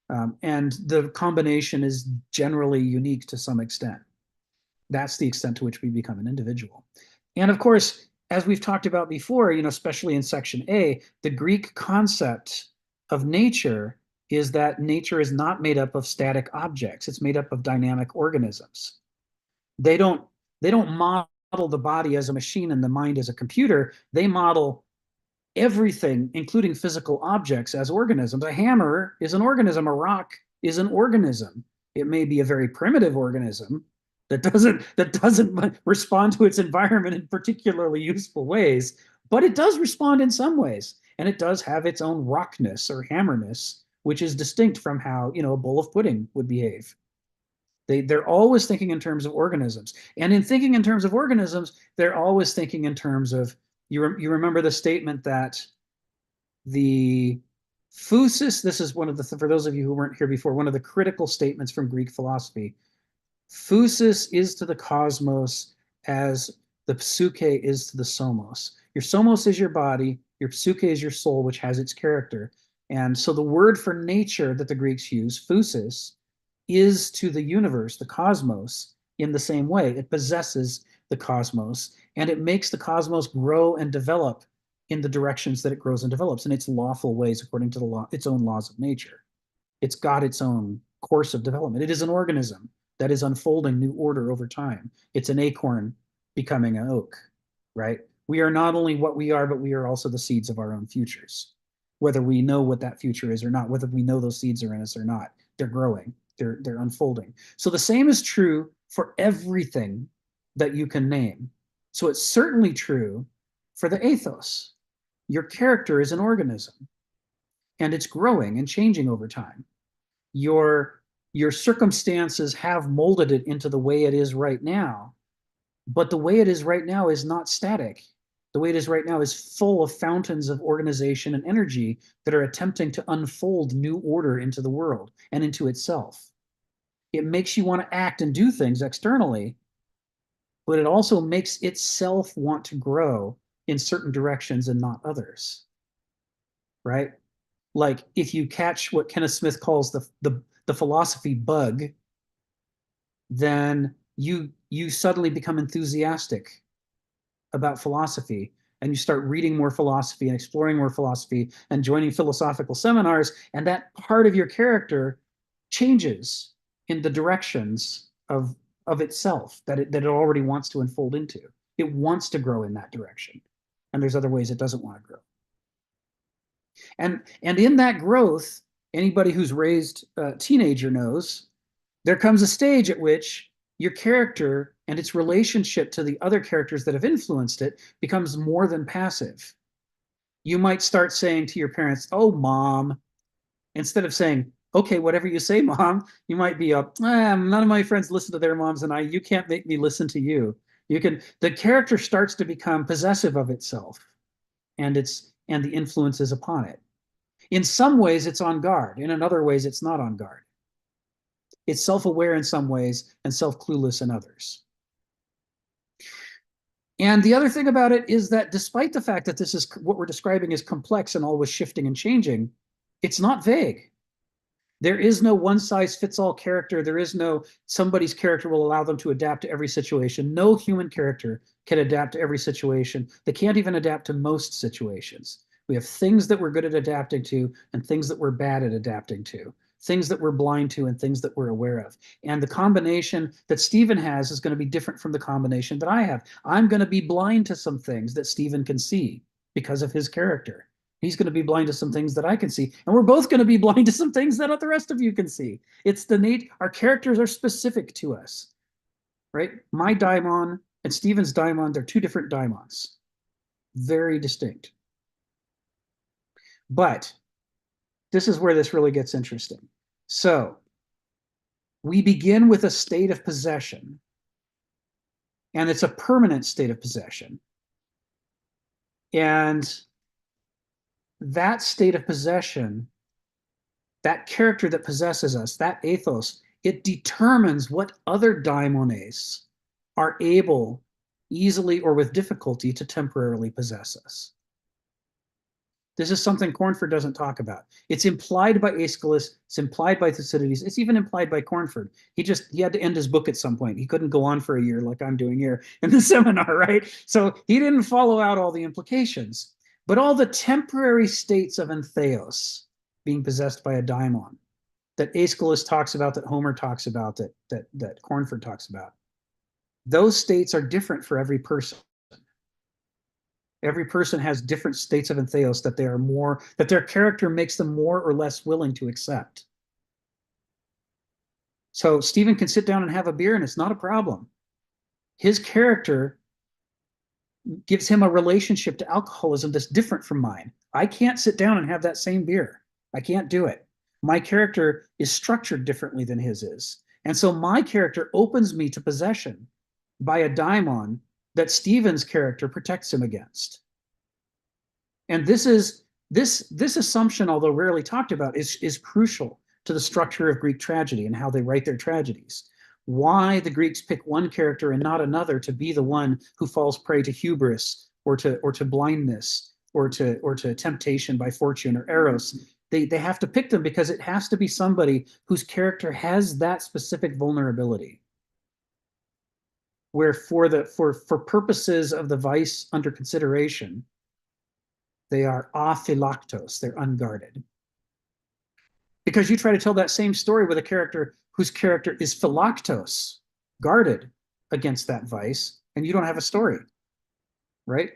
And the combination is generally unique to some extent. That's the extent to which we become an individual. And of course, as we've talked about before, especially in section A, the Greek concept of nature is that nature is not made up of static objects. It's made up of dynamic organisms. They don't model the body as a machine and the mind as a computer. They model everything, including physical objects, as organisms. A hammer is an organism. A rock is an organism. It may be a very primitive organism that doesn't respond to its environment in particularly useful ways, but it does respond in some ways, and it does have its own rockness or hammerness, which is distinct from how a bowl of pudding would behave. They're always thinking in terms of organisms, and in thinking in terms of organisms, they're always thinking in terms of you remember the statement that the phusis. This is one of the, for those of you who weren't here before, one of the critical statements from Greek philosophy. Phusis is to the cosmos as the psyche is to the somos. Your somos is your body, your psyche is your soul, which has its character. And so the word for nature that the Greeks use, phusis, is to the universe, the cosmos, in the same way. It possesses the cosmos, and it makes the cosmos grow and develop in the directions that it grows and develops in its lawful ways according to its own laws of nature. It's got its own course of development. It is an organism that is unfolding new order over time. It's an acorn becoming an oak, right? We are not only what we are, but we are also the seeds of our own futures. Whether we know what that future is or not, whether we know those seeds are in us or not, they're growing, they're unfolding. So the same is true for everything that you can name. So it's certainly true for the ethos. Your character is an organism, and it's growing and changing over time. Your circumstances have molded it into the way it is right now, but the way it is right now is not static. The way it is right now is full of fountains of organization and energy that are attempting to unfold new order into the world and into itself. It makes you want to act and do things externally, but it also makes itself want to grow in certain directions and not others, right? Like if you catch what Kenneth Smith calls the philosophy bug, then you suddenly become enthusiastic about philosophy, and you start reading more philosophy and exploring more philosophy and joining philosophical seminars, and that part of your character changes in the directions of itself that it already wants to unfold into. It wants to grow in that direction, and there's other ways it doesn't want to grow. And in that growth, anybody who's raised a teenager knows there comes a stage at which your character and its relationship to the other characters that have influenced it becomes more than passive. You might start saying to your parents, "Oh, mom," instead of saying, "Okay, whatever you say, mom." You might be none of my friends listen to their moms, and you can't make me listen to you. The character starts to become possessive of itself and the influences upon it. In some ways, it's on guard. In other ways, it's not on guard. It's self-aware in some ways and self-clueless in others. And the other thing about it is that despite the fact that this is what we're describing is complex and always shifting and changing, it's not vague. There is no one size fits all character. There is no somebody's character will allow them to adapt to every situation. No human character can adapt to every situation. They can't even adapt to most situations. We have things that we're good at adapting to and things that we're bad at adapting to, things that we're blind to and things that we're aware of. And the combination that Stephen has is going to be different from the combination that I have. I'm going to be blind to some things that Stephen can see because of his character. He's going to be blind to some things that I can see. And we're both going to be blind to some things that the rest of you can see. It's the need. Our characters are specific to us, right? My daimon and Stephen's daimon, they're two different daimons. Very distinct. But this is where this really gets interesting. So we begin with a state of possession, and it's a permanent state of possession. And that state of possession, that character that possesses us, that ethos, it determines what other daimones are able, easily or with difficulty, to temporarily possess us. This is something Cornford doesn't talk about. It's implied by Aeschylus, it's implied by Thucydides, it's even implied by Cornford. He had to end his book at some point. He couldn't go on for a year like I'm doing here in the seminar, right? So he didn't follow out all the implications. But all the temporary states of entheos, being possessed by a daimon, that Aeschylus talks about, that Homer talks about, that Cornford talks about, those states are different for every person. Every person has different states of entheos that that their character makes them more or less willing to accept. So Stephen can sit down and have a beer and it's not a problem. His character gives him a relationship to alcoholism that's different from mine. I can't sit down and have that same beer. I can't do it. My character is structured differently than his is. And so my character opens me to possession by a daimon that Stephen's character protects him against. And this assumption, although rarely talked about, is crucial to the structure of Greek tragedy and how they write their tragedies. Why the Greeks pick one character and not another to be the one who falls prey to hubris or to blindness or to temptation by fortune or eros. They have to pick them because it has to be somebody whose character has that specific vulnerability. Where for purposes of the vice under consideration, they are aphylactos, they're unguarded. Because you try to tell that same story with a character whose character is phylactos, guarded against that vice, and you don't have a story, right?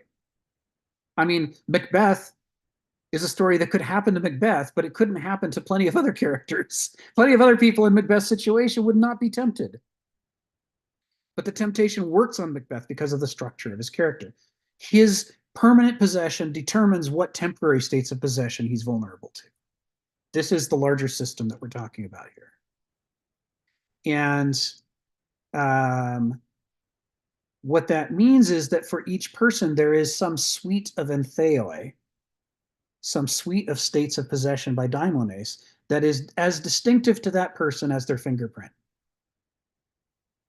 I mean, Macbeth is a story that could happen to Macbeth, but it couldn't happen to plenty of other characters. Plenty of other people in Macbeth's situation would not be tempted. But the temptation works on Macbeth because of the structure of his character. His permanent possession determines what temporary states of possession he's vulnerable to. This is the larger system that we're talking about here. And what that means is that for each person, there is some suite of entheoi, some suite of states of possession by daimones that is as distinctive to that person as their fingerprint.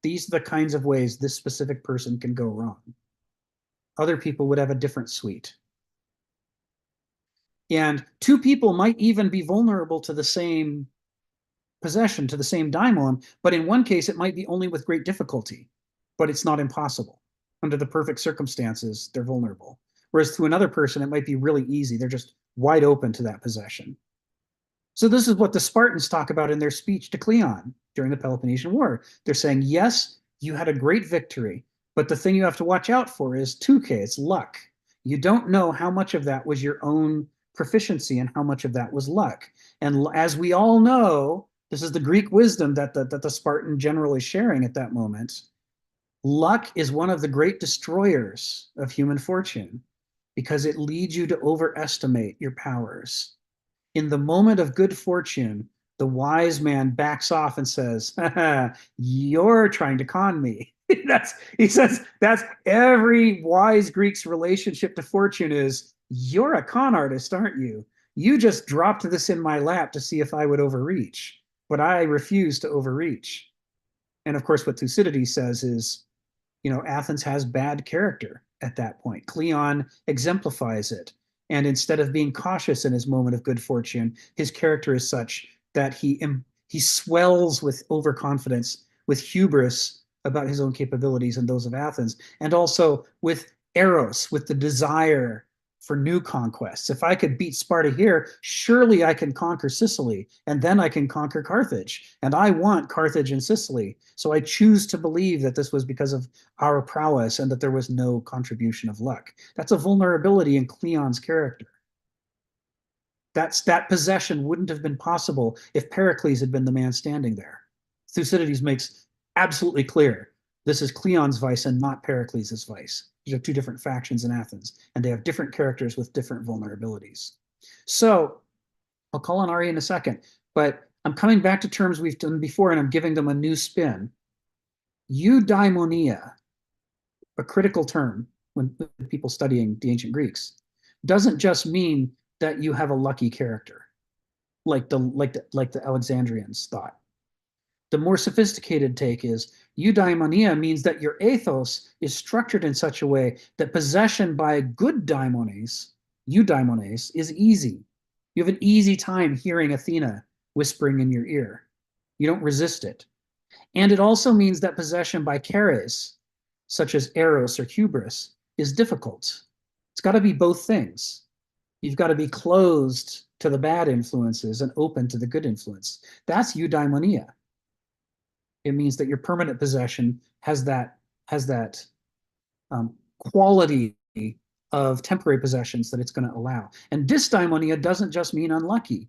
These are the kinds of ways this specific person can go wrong. Other people would have a different suite. And two people might even be vulnerable to the same possession, to the same daimon, but in one case it might be only with great difficulty, but it's not impossible. Under the perfect circumstances, they're vulnerable. Whereas to another person, it might be really easy. They're just wide open to that possession. So this is what the Spartans talk about in their speech to Cleon during the Peloponnesian War. They're saying, yes, you had a great victory, but the thing you have to watch out for is 2K, it's luck. You don't know how much of that was your own proficiency and how much of that was luck. And as we all know, this is the Greek wisdom that the Spartan general is sharing at that moment. Luck is one of the great destroyers of human fortune because it leads you to overestimate your powers. In the moment of good fortune, the wise man backs off and says, you're trying to con me. He says that's every wise Greek's relationship to fortune is, you're a con artist, aren't you? You just dropped this in my lap to see if I would overreach, but I refuse to overreach. And of course, what Thucydides says is, Athens has bad character at that point. Cleon exemplifies it. And instead of being cautious in his moment of good fortune, his character is such that he swells with overconfidence, with hubris about his own capabilities and those of Athens, and also with eros, with the desire for new conquests. If I could beat Sparta here, surely I can conquer Sicily, and then I can conquer Carthage. And I want Carthage and Sicily. So I choose to believe that this was because of our prowess and that there was no contribution of luck. That's a vulnerability in Cleon's character. That possession wouldn't have been possible if Pericles had been the man standing there. Thucydides makes absolutely clear this is Cleon's vice and not Pericles' vice. These are two different factions in Athens, and they have different characters with different vulnerabilities. So I'll call on Ari in a second, but I'm coming back to terms we've done before, and I'm giving them a new spin. Eudaimonia, a critical term when people studying the ancient Greeks, doesn't just mean that you have a lucky character, like the Alexandrians thought. The more sophisticated take is eudaimonia means that your ethos is structured in such a way that possession by good daimones, eudaimones, is easy. You have an easy time hearing Athena whispering in your ear. You don't resist it. And it also means that possession by charis, such as eros or hubris, is difficult. It's got to be both things. You've got to be closed to the bad influences and open to the good influence. That's eudaimonia. It means that your permanent possession has that quality of temporary possessions that it's going to allow. And dysdaimonia doesn't just mean unlucky,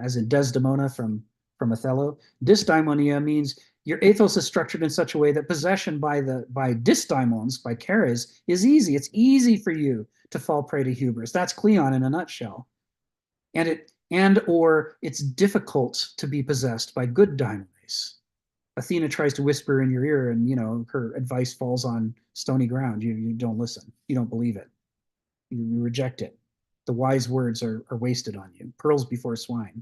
as in Desdemona from Othello. Dysdaimonia means your ethos is structured in such a way that possession by dysdaimons, by charis, is easy. It's easy for you to fall prey to hubris. That's Cleon in a nutshell. Or it's difficult to be possessed by good daimones. Athena tries to whisper in your ear, and her advice falls on stony ground. You don't listen. You don't believe it. You reject it. The wise words are wasted on you. Pearls before swine.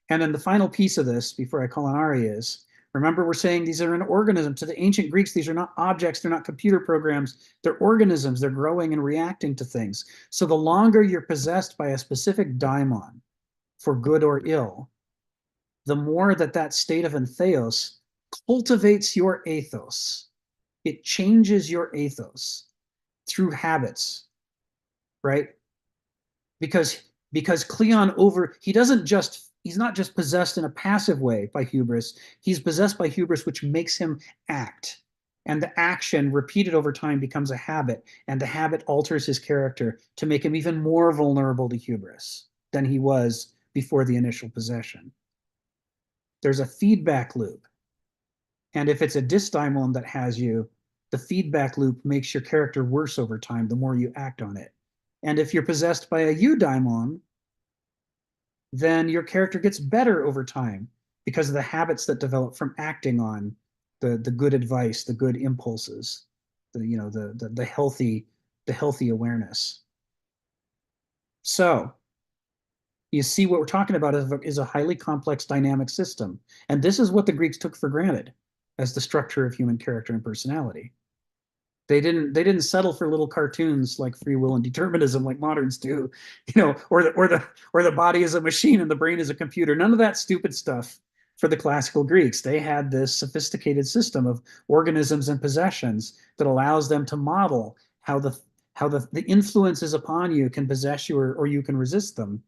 And then the final piece of this, before I call on Ari, is remember we're saying these are an organism. To the ancient Greeks, these are not objects. They're not computer programs. They're organisms. They're growing and reacting to things. So the longer you're possessed by a specific daimon, for good or ill, the more that state of entheos cultivates your ethos. It changes your ethos through habits, right? Because Cleon he's not just possessed in a passive way by hubris, he's possessed by hubris, which makes him act. And the action repeated over time becomes a habit, and the habit alters his character to make him even more vulnerable to hubris than he was before the initial possession. There's a feedback loop. And if it's a dysdaimon that has you, the feedback loop makes your character worse over time the more you act on it. And if you're possessed by a eudaimon, then your character gets better over time because of the habits that develop from acting on the good advice, the good impulses, the healthy awareness. So you see what we're talking about is a highly complex dynamic system. And this is what the Greeks took for granted as the structure of human character and personality. They didn't settle for little cartoons like free will and determinism like moderns do, or the body is a machine and the brain is a computer. None of that stupid stuff for the classical Greeks. They had this sophisticated system of organisms and possessions that allows them to model how the influences upon you can possess you or you can resist them,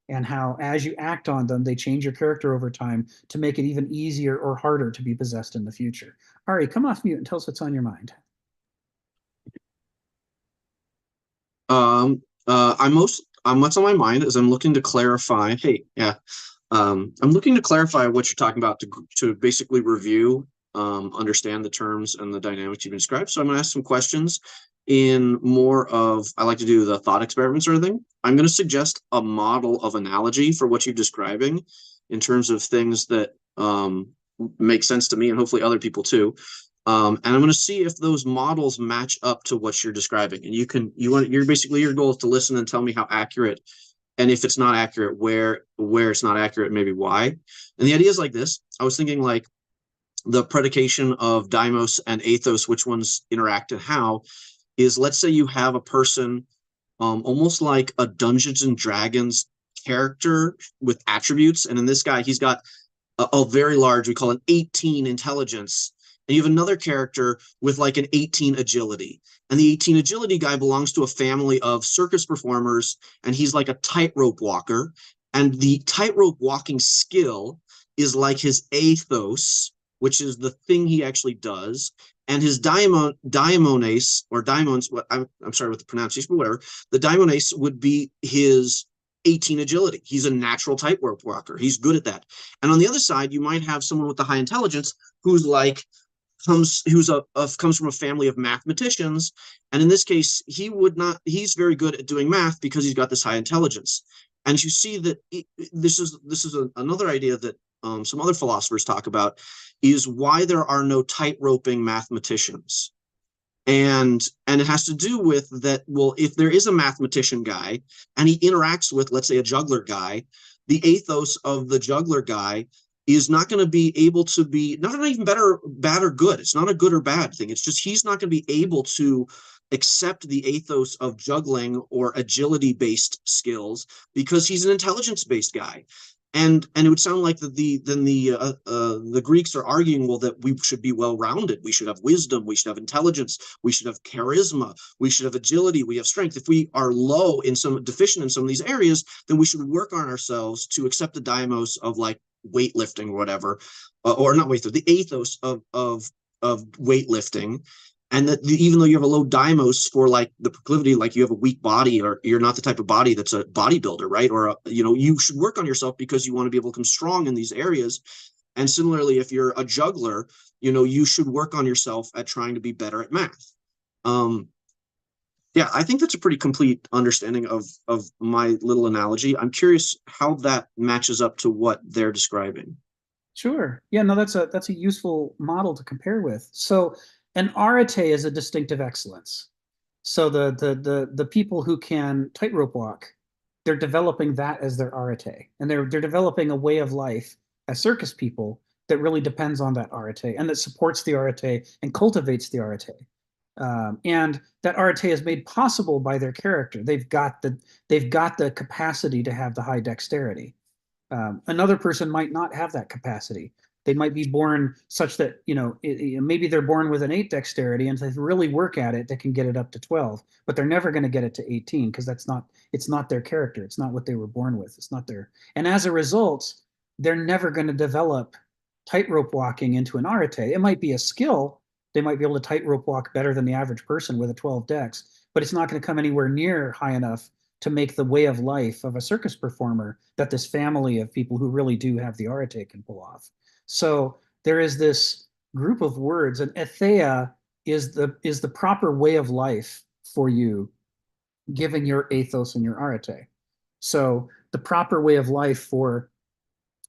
and how as you act on them, they change your character over time to make it even easier or harder to be possessed in the future. Ari, come off mute and tell us what's on your mind. What's on my mind is I'm looking to clarify. I'm looking to clarify what you're talking about to basically review, understand the terms and the dynamics you've described. So I'm going to ask some questions in more of, I like to do the thought experiment sort of thing. I'm going to suggest a model of analogy for what you're describing in terms of things that make sense to me and hopefully other people too. And I'm going to see if those models match up to what you're describing. And your goal is to listen and tell me how accurate, and if it's not accurate, where it's not accurate, maybe why. And the idea is like this. I was thinking like, the predication of daimos and ethos, which ones interact and how, is let's say you have a person almost like a Dungeons and Dragons character with attributes. And in this guy, he's got a very large, we call an 18 intelligence. And you have another character with like an 18 agility. And the 18 agility guy belongs to a family of circus performers, and he's like a tightrope walker. And the tightrope walking skill is like his ethos, which is the thing he actually does. And his daimones, or daimons, I'm sorry with the pronunciation, but whatever, the daimones would be his 18 agility. He's a natural tightrope walker. He's good at that. And on the other side, you might have someone with the high intelligence who's like comes from a family of mathematicians, and in this case, he's very good at doing math because he's got this high intelligence. And you see that this is another idea that some other philosophers talk about, is why there are no tight-roping mathematicians. And it has to do with that, well, if there is a mathematician guy and he interacts with, let's say, a juggler guy, the ethos of the juggler guy is not going to be able to be, not even bad or good. It's not a good or bad thing. It's just he's not going to be able to accept the ethos of juggling or agility-based skills because he's an intelligence-based guy. And it would sound like the Greeks are arguing, well, that we should be well-rounded. We should have wisdom. We should have intelligence. We should have charisma. We should have agility. We have strength. If we are deficient in some of these areas, then we should work on ourselves to accept the daimos of like weightlifting or whatever, or not weightlifting, the ethos of weightlifting. And that even though you have a low daimos for like the proclivity, like you have a weak body, or you're not the type of body that's a bodybuilder, right? Or, you should work on yourself because you want to be able to become strong in these areas. And similarly, if you're a juggler, you should work on yourself at trying to be better at math. Yeah, I think that's a pretty complete understanding of my little analogy. I'm curious how that matches up to what they're describing. Sure. Yeah, no, that's a useful model to compare with. So an arete is a distinctive excellence. So the people who can tightrope walk, they're developing that as their arete, and they're developing a way of life as circus people that really depends on that arete and that supports the arete and cultivates the arete. And that arete is made possible by their character. They've got the capacity to have the high dexterity. Another person might not have that capacity. They might be born such that, maybe they're born with an 8 dexterity, and if they really work at it, they can get it up to 12, but they're never going to get it to 18 because it's not their character. It's not what they were born with. It's not and as a result, they're never going to develop tightrope walking into an arete. It might be a skill. They might be able to tightrope walk better than the average person with a 12 dex, but it's not going to come anywhere near high enough to make the way of life of a circus performer that this family of people who really do have the arete can pull off. So there is this group of words, and ethea is the proper way of life for you, given your ethos and your arete. So the proper way of life for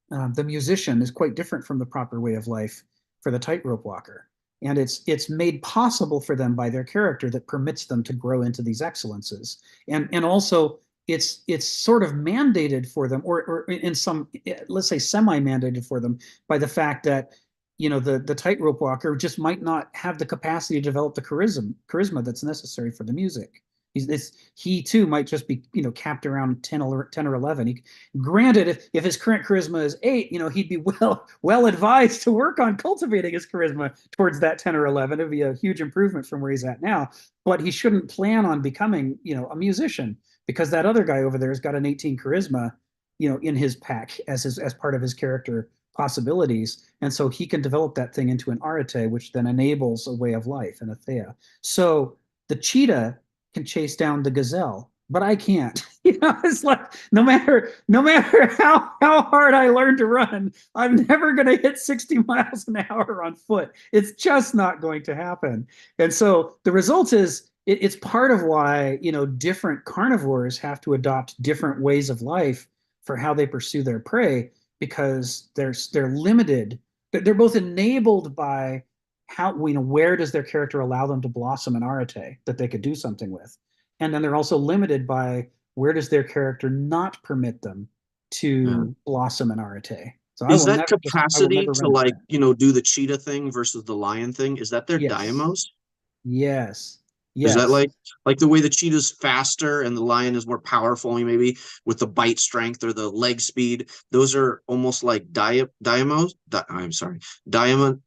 the musician is quite different from the proper way of life for the tightrope walker. And it's made possible for them by their character that permits them to grow into these excellences. And also it's sort of mandated for them, or in some, let's say, semi-mandated for them by the fact that, the tightrope walker just might not have the capacity to develop the charisma that's necessary for the music. He too might just be, capped around 10 or 11. Granted, if his current charisma is 8, he'd be well advised to work on cultivating his charisma towards that 10 or 11. It'd be a huge improvement from where he's at now. But he shouldn't plan on becoming, a musician, because that other guy over there has got an 18 charisma, in his pack as part of his character possibilities. And so he can develop that thing into an arete, which then enables a way of life, an ethea. So the cheetah can chase down the gazelle, but I can't. It's like no matter how hard I learn to run, I'm never going to hit 60 miles an hour on foot. It's just not going to happen. And so the result is it's part of why, different carnivores have to adopt different ways of life for how they pursue their prey, because they're limited. They're both enabled by how, where does their character allow them to blossom an arete that they could do something with? And then they're also limited by where does their character not permit them to blossom an arete? So I Is will that never I will capacity never to render like, that. do the cheetah thing versus the lion thing? Is that their Yes. dynamos? Yes. Is that Yes. like the way the cheetah's faster and the lion is more powerful, maybe with the bite strength or the leg speed? Those are almost like I'm sorry, Let-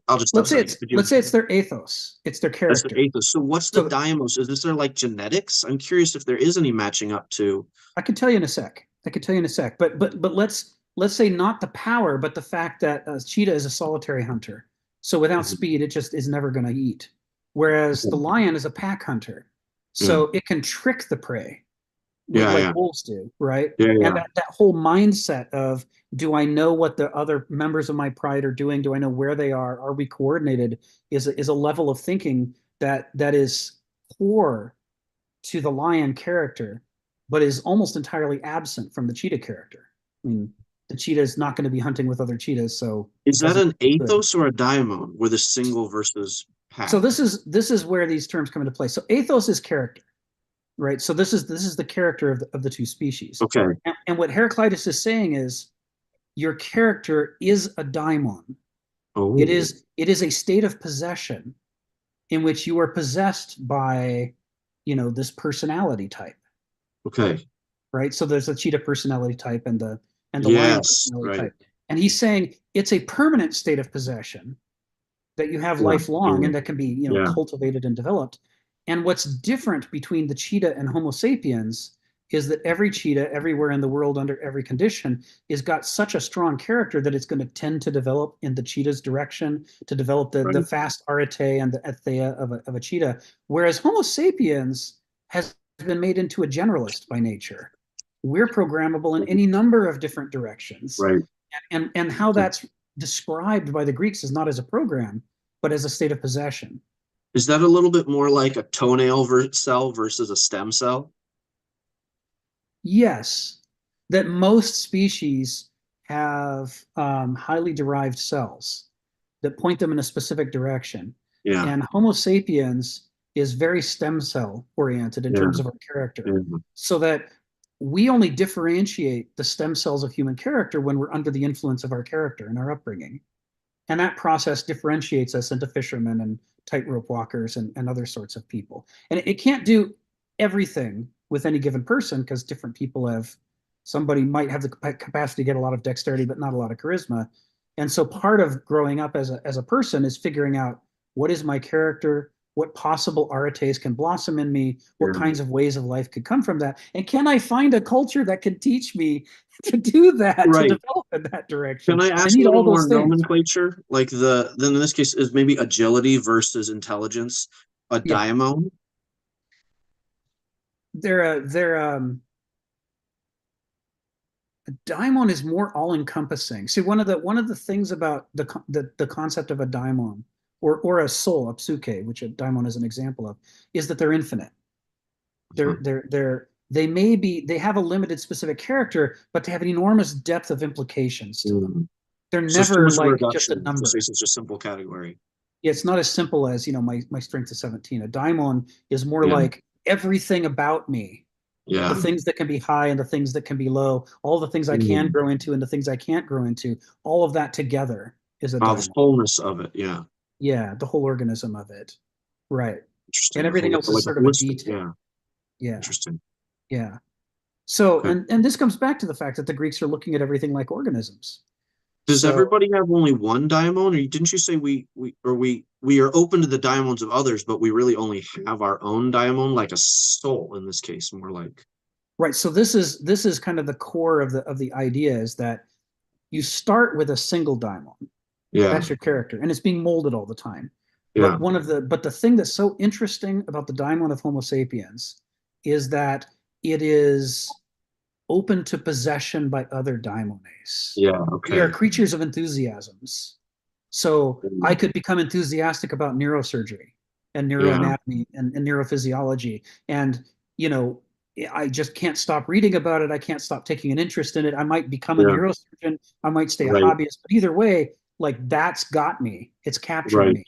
I'll just stop saying it. let's say it's their ethos. It's their That's the character. ethos. So what's the So dynamos? Is this their like genetics? I'm curious if there is any matching up to. I can tell you in a sec. I can tell you in a sec. But let's say not the power, but the fact that a cheetah is a solitary hunter. So without Mhm. speed, it just is never going to eat. Whereas the lion is a pack hunter. Yeah, So it can trick the prey yeah, like yeah, wolves do, right? yeah, And yeah. that whole mindset of, do I know what the other members of my pride are doing? Do I know where they are? Are we coordinated? Is a level of thinking that is core to the lion character, but is almost entirely absent from the cheetah character. I mean, the cheetah is not going to be hunting with other cheetahs, so Is it that doesn't an good. ethos or a daimon with a single versus So pack? this is where these terms come into play. So ethos is character, right? So this is the character of the two species. Okay. And what Heraclitus is saying is, your character is a daimon. Oh, It is a state of possession in which you are possessed by, this personality type, okay. right? So there's the cheetah personality type and the lion Yes, personality right. type. And he's saying it's a permanent state of possession that you have Yeah, lifelong yeah, and that can be, yeah. cultivated and developed. And what's different between the cheetah and Homo sapiens is that every cheetah everywhere in the world under every condition is got such a strong character that it's going to tend to develop in the cheetah's direction, to develop the Right. fast arete and the ethea of a cheetah. Whereas Homo sapiens has been made into a generalist by nature. We're programmable in any number of different directions. Right. And how that's described by the Greeks is not as a program, but as a state of possession. Is that a little bit more like a toenail cell versus a stem cell? Yes, that most species have highly derived cells that point them in a specific direction. Yeah, And Homo sapiens is very stem cell oriented in yeah, terms of our character, yeah. so that we only differentiate the stem cells of human character when we're under the influence of our character and our upbringing. And that process differentiates us into fishermen and tightrope walkers and other sorts of people. And it can't do everything with any given person, because different people have, somebody might have the capacity to get a lot of dexterity, but not a lot of charisma. And so part of growing up as a person is figuring out, what is my character? What possible arites can blossom in me? What Yeah. kinds of ways of life could come from that? And can I find a culture that can teach me to do that, to Right. develop in that direction? Can I ask a need little all more those things. nomenclature? Like then in this case is maybe agility versus intelligence, a Yeah. daimon? They're a daimon is more all-encompassing. See, one of the things about the concept of a daimon or a soul, a psuke, which a daimon is an example of, is that they're infinite. They have a limited specific character, but they have an enormous depth of implications to them. They're So it's too never much of a like just a reduction. number. So it's just a simple category. Yeah, it's not as simple as, my strength is 17. A daimon is more Yeah. like everything about me, Yeah. the things that can be high and the things that can be low, all the things I can grow into and the things I can't grow into, all of that together is a The daimon. wholeness of it. Yeah. Yeah, the whole organism of it. Right. Interesting. And everything else is Like sort of a holistic. detail. Yeah. Yeah. Interesting. Yeah. So, Okay. and this comes back to the fact that the Greeks are looking at everything like organisms. Does So, everybody have only one daimon, or didn't you say we are open to the daimons of others, but we really only have our own daimon, like a soul in this case, more like. right. So this is kind of the core of the idea, is that you start with a single daimon. Yeah. That's your character, and it's being molded all the time. Yeah. But the thing that's so interesting about the daimon of Homo sapiens is that it is open to possession by other daimones. Yeah. We are Okay. creatures of enthusiasms. So I could become enthusiastic about neurosurgery and neuroanatomy and neurophysiology. And, I just can't stop reading about it. I can't stop taking an interest in it. I might become a Yeah. neurosurgeon. I might stay a Right. hobbyist. But either way, like, that's got me. It's captured Right. me.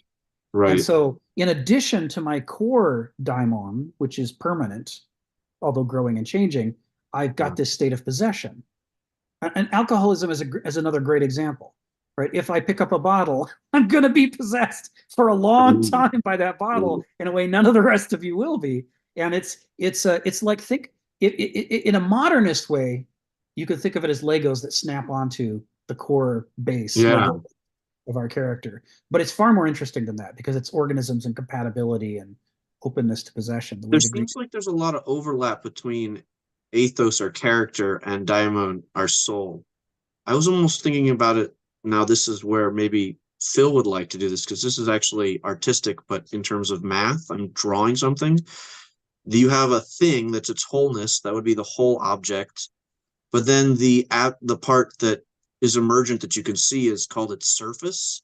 And Right. so in addition to my core daimon, which is permanent, although growing and changing, I've got this state of possession. And alcoholism is another great example, right? If I pick up a bottle, I'm going to be possessed for a long time by that bottle in a way none of the rest of you will be. And it's like in a modernist way, you could think of it as Legos that snap onto the core base Yeah. Lego of our character. But it's far more interesting than that because it's organisms and compatibility and openness to possession. There seems like there's a lot of overlap between ethos, our character, and daimon, our soul. I was almost thinking about it. Now, this is where maybe Phil would like to do this because this is actually artistic, but in terms of math, I'm drawing something. Do you have a thing that's its wholeness? That would be the whole object. But then the part that is emergent that you can see is called its surface.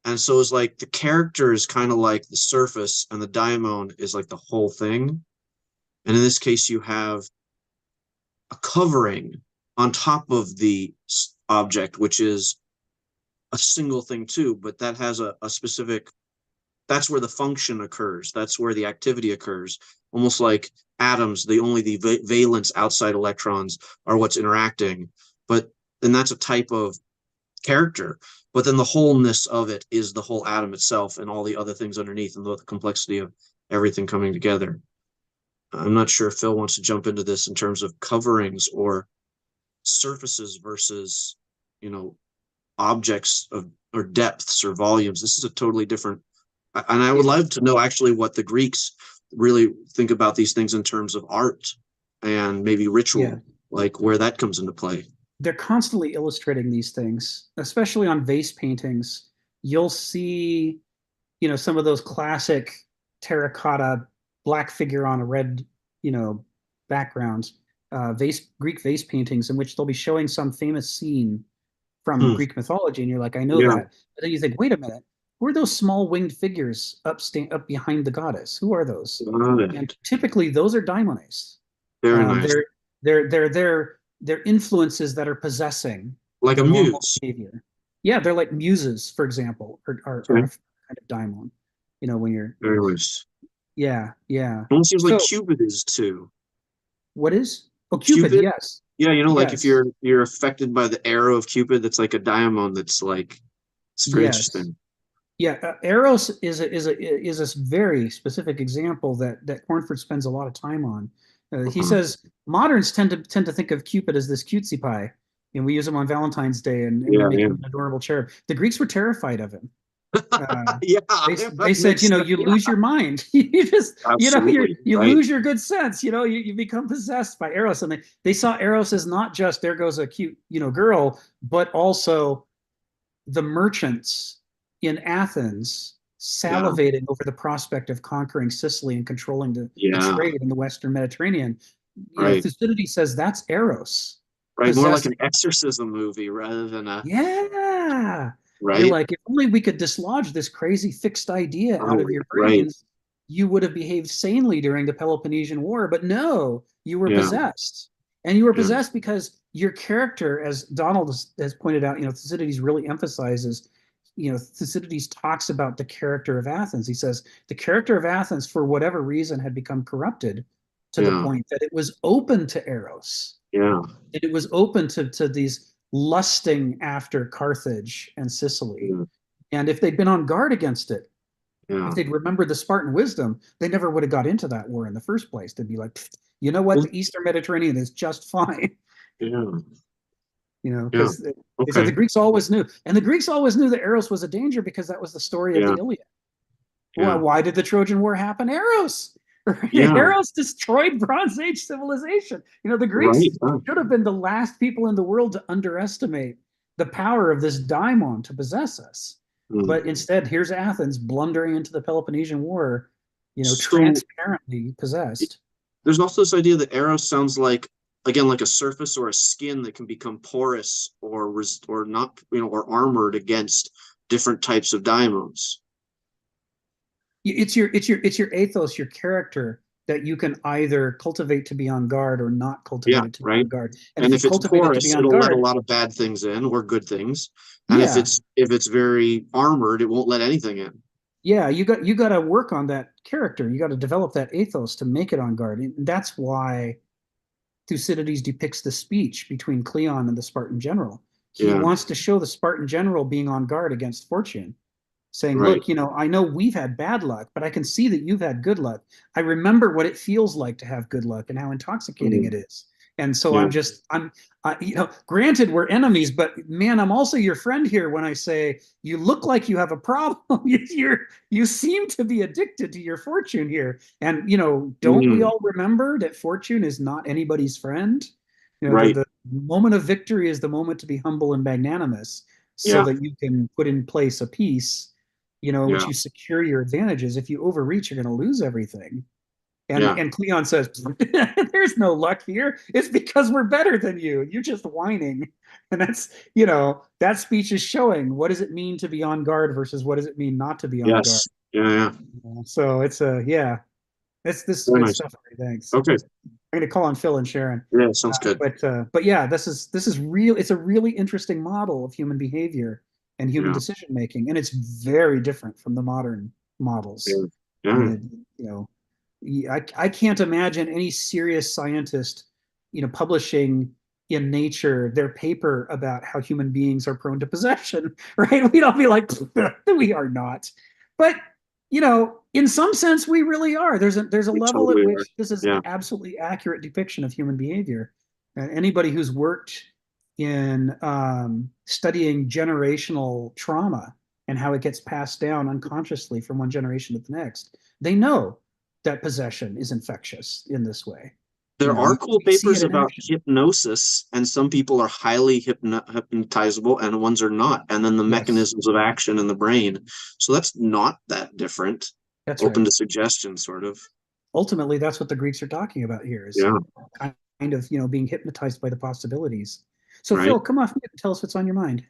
And so it's like the character is kind of like the surface, and the daimon is like the whole thing. And in this case, you have a covering on top of the object, which is a single thing too, but that has a specific, that's where the function occurs. That's where the activity occurs. Almost like atoms, the valence outside electrons are what's interacting. But then that's a type of character. But then the wholeness of it is the whole atom itself and all the other things underneath and the complexity of everything coming together. I'm not sure if Phil wants to jump into this in terms of coverings or surfaces versus, objects or depths or volumes. This is a totally different, and I would love to know actually what the Greeks really think about these things in terms of art and maybe ritual, like where that comes into play. They're constantly illustrating these things, especially on vase paintings. You'll see, some of those classic terracotta black figure on a red, background, Greek vase paintings in which they'll be showing some famous scene from Greek mythology, and you're like, I know that. But then you think, wait a minute, who are those small winged figures up behind the goddess? Who are those? And typically, those are daimones. Very nice. They're influences that are possessing like a muse behavior. Yeah, they're like muses, for example, are a kind of daimon. When you're very nice. Yeah. Almost seems like Cupid is too. What is? Oh, Cupid, yes. Yeah, like if you're affected by the arrow of Cupid, that's like a daimon. That's like, it's very interesting. Yeah, Eros is a very specific example that Cornford spends a lot of time on. He says moderns tend to think of Cupid as this cutesy pie, and we use him on Valentine's Day, and we make him an adorable cherub. The Greeks were terrified of him. They said, you lose your mind. You just, you lose your good sense. You become possessed by Eros, and they saw Eros as not just there goes a cute, girl, but also the merchants in Athens salivating over the prospect of conquering Sicily and controlling the trade in the Western Mediterranean. Thucydides says that's Eros. Right, more like an exorcism movie rather than a... Yeah. Right. You're like, if only we could dislodge this crazy fixed idea out of your brains, you would have behaved sanely during the Peloponnesian War. But no, you were possessed. And you were possessed because your character, as Donald has pointed out, Thucydides really emphasizes, Thucydides talks about the character of Athens. He says the character of Athens, for whatever reason, had become corrupted to the point that it was open to Eros. Yeah. It was open to these lusting after Carthage and Sicily. And if they'd been on guard against it, if they'd remembered the Spartan wisdom, they never would have got into that war in the first place. They'd be like, you know what? The Eastern Mediterranean is just fine. Because they said the Greeks always knew. And the Greeks always knew that Eros was a danger because that was the story of the Iliad. Well, why did the Trojan War happen? Eros. Eros destroyed Bronze Age civilization. The Greeks should have been the last people in the world to underestimate the power of this daimon to possess us. But instead, here's Athens blundering into the Peloponnesian War, transparently possessed. There's also this idea that Eros sounds like, again, like a surface or a skin that can become porous or not, or armored against different types of daimons. It's your ethos, your character that you can either cultivate to be on guard or not cultivate it to be on guard. And if it's porous, it'll let a lot of bad things in or good things. And if it's very armored, it won't let anything in. Yeah, you got to work on that character. You got to develop that ethos to make it on guard. And that's why Thucydides depicts the speech between Cleon and the Spartan general. He Yeah. wants to show the Spartan general being on guard against fortune, saying, Right. look, I know we've had bad luck, but I can see that you've had good luck. I remember what it feels like to have good luck and how intoxicating it is. And so Yeah. granted we're enemies, but man, I'm also your friend here when I say you look like you have a problem. You seem to be addicted to your fortune here. And, don't we all remember that fortune is not anybody's friend? Right. The moment of victory is the moment to be humble and magnanimous so Yeah. that you can put in place a peace, in which you secure your advantages. If you overreach, you're going to lose everything. And Cleon says, there's no luck here. It's because we're better than you. You're just whining. And that's, that speech is showing what does it mean to be on guard versus what does it mean not to be on guard. Yes. Yeah. So it's this is Very good nice. stuff. Thanks. Okay. I'm going to call on Phil and Sharon. Yeah, sounds good. But yeah, this is real. It's a really interesting model of human behavior and human decision making, and it's very different from the modern models. Yeah. I mean, I can't imagine any serious scientist, publishing in Nature their paper about how human beings are prone to possession, right? We'd all be like, we are not. But in some sense, we really are. There's a level totally at which are. this is an absolutely accurate depiction of human behavior. And anybody who's worked in studying generational trauma and how it gets passed down unconsciously from one generation to the next, they know that possession is infectious in this way. There are cool papers about hypnosis, and some people are highly hypnotizable and ones are not, and then the mechanisms of action in the brain. So that's not that different. That's open right. to suggestion, sort of. Ultimately, that's what the Greeks are talking about here, is kind of, being hypnotized by the possibilities. So Phil, come off mute and tell us what's on your mind.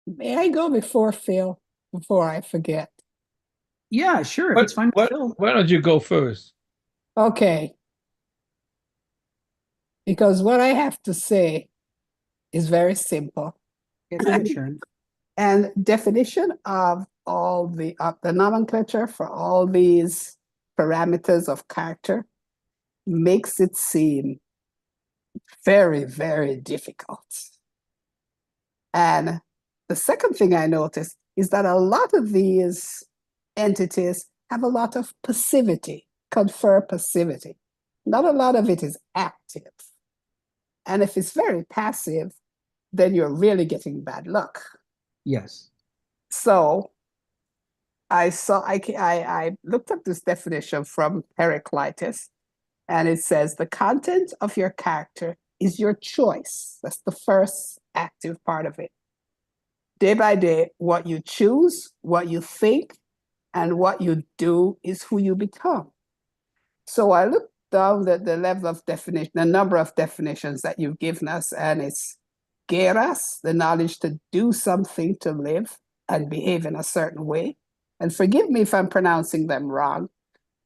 May I go before Phil, before I forget? Yeah, sure. It's fine with Phil. Why don't you go first? Okay. Because what I have to say is very simple. And definition of all the nomenclature for all these parameters of character makes it seem very, very difficult. And the second thing I noticed is that a lot of these entities have a lot of passivity, confer passivity. Not a lot of it is active. And if it's very passive, then you're really getting bad luck. Yes. So I looked up this definition from Heraclitus, and it says the content of your character is your choice. That's the first active part of it. Day by day, what you choose, what you think, and what you do is who you become. So I looked down the level of definition, the number of definitions that you've given us, and it's geras, the knowledge to do something to live and behave in a certain way. And forgive me if I'm pronouncing them wrong.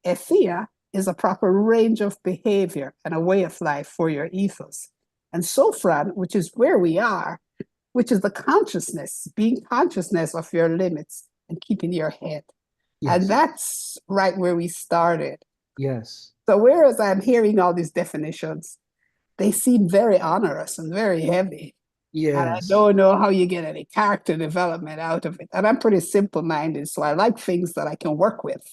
Ethia is a proper range of behavior and a way of life for your ethos. And sophron, which is where we are, which is the consciousness, being consciousness of your limits and keeping your head. Yes. And that's right where we started. Yes. So whereas I'm hearing all these definitions, they seem very onerous and very heavy. Yes. And I don't know how you get any character development out of it. And I'm pretty simple-minded, so I like things that I can work with.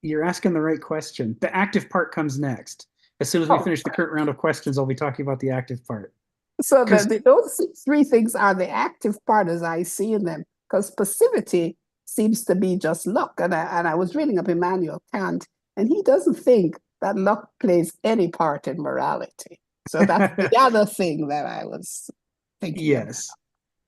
You're asking the right question. The active part comes next. As soon as we finish the current round of questions, I'll be talking about the active part. So those three things are the active part as I see in them, because passivity seems to be just luck. And I was reading up Immanuel Kant, and he doesn't think that luck plays any part in morality. So that's the other thing that I was thinking. Yes. About.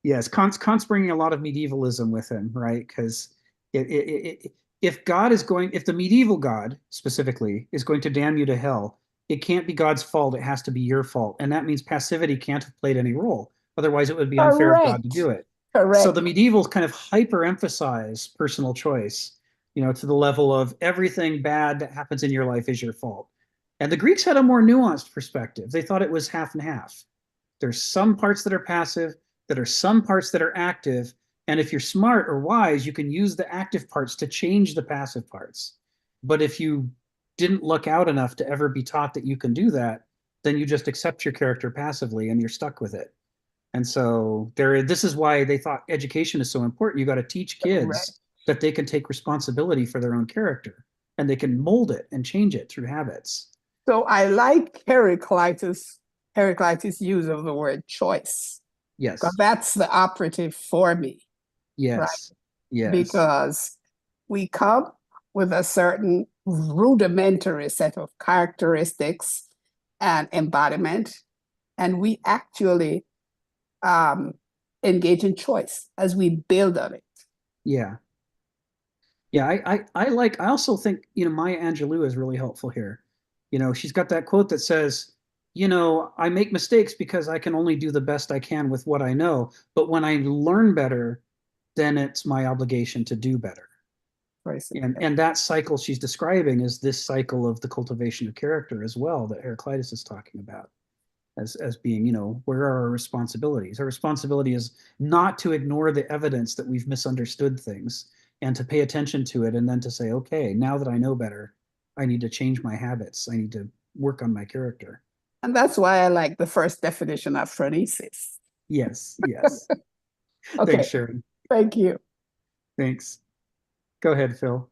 Yes. Kant's bringing a lot of medievalism with him, right? Because if the medieval God specifically is going to damn you to hell, it can't be God's fault. It has to be your fault. And that means passivity can't have played any role. Otherwise, it would be unfair of God to do it. Correct. So the medievals kind of hyper-emphasize personal choice, to the level of everything bad that happens in your life is your fault. And the Greeks had a more nuanced perspective. They thought it was half and half. There's some parts that are passive, there are some parts that are active. And if you're smart or wise, you can use the active parts to change the passive parts. But if you didn't look out enough to ever be taught that you can do that, then you just accept your character passively and you're stuck with it. And so this is why they thought education is so important. You got to teach Right. kids that they can take responsibility for their own character and they can mold it and change it through habits. So I like Heraclitus' use of the word choice, Yes. because that's the operative for me. Yes. Right. Yes. Because we come with a certain rudimentary set of characteristics and embodiment, and we actually engage in choice as we build on it. Yeah. Yeah, I also think, Maya Angelou is really helpful here. She's got that quote that says, I make mistakes because I can only do the best I can with what I know. But when I learn better, then it's my obligation to do better. Right. And that cycle she's describing is this cycle of the cultivation of character as well that Heraclitus is talking about as being, where are our responsibilities? Our responsibility is not to ignore the evidence that we've misunderstood things and to pay attention to it and then to say, okay, now that I know better, I need to change my habits. I need to work on my character. And that's why I like the first definition of phronesis. Yes, yes. Okay. Thanks, Sharon. Thank you. Thanks. Go ahead, Phil.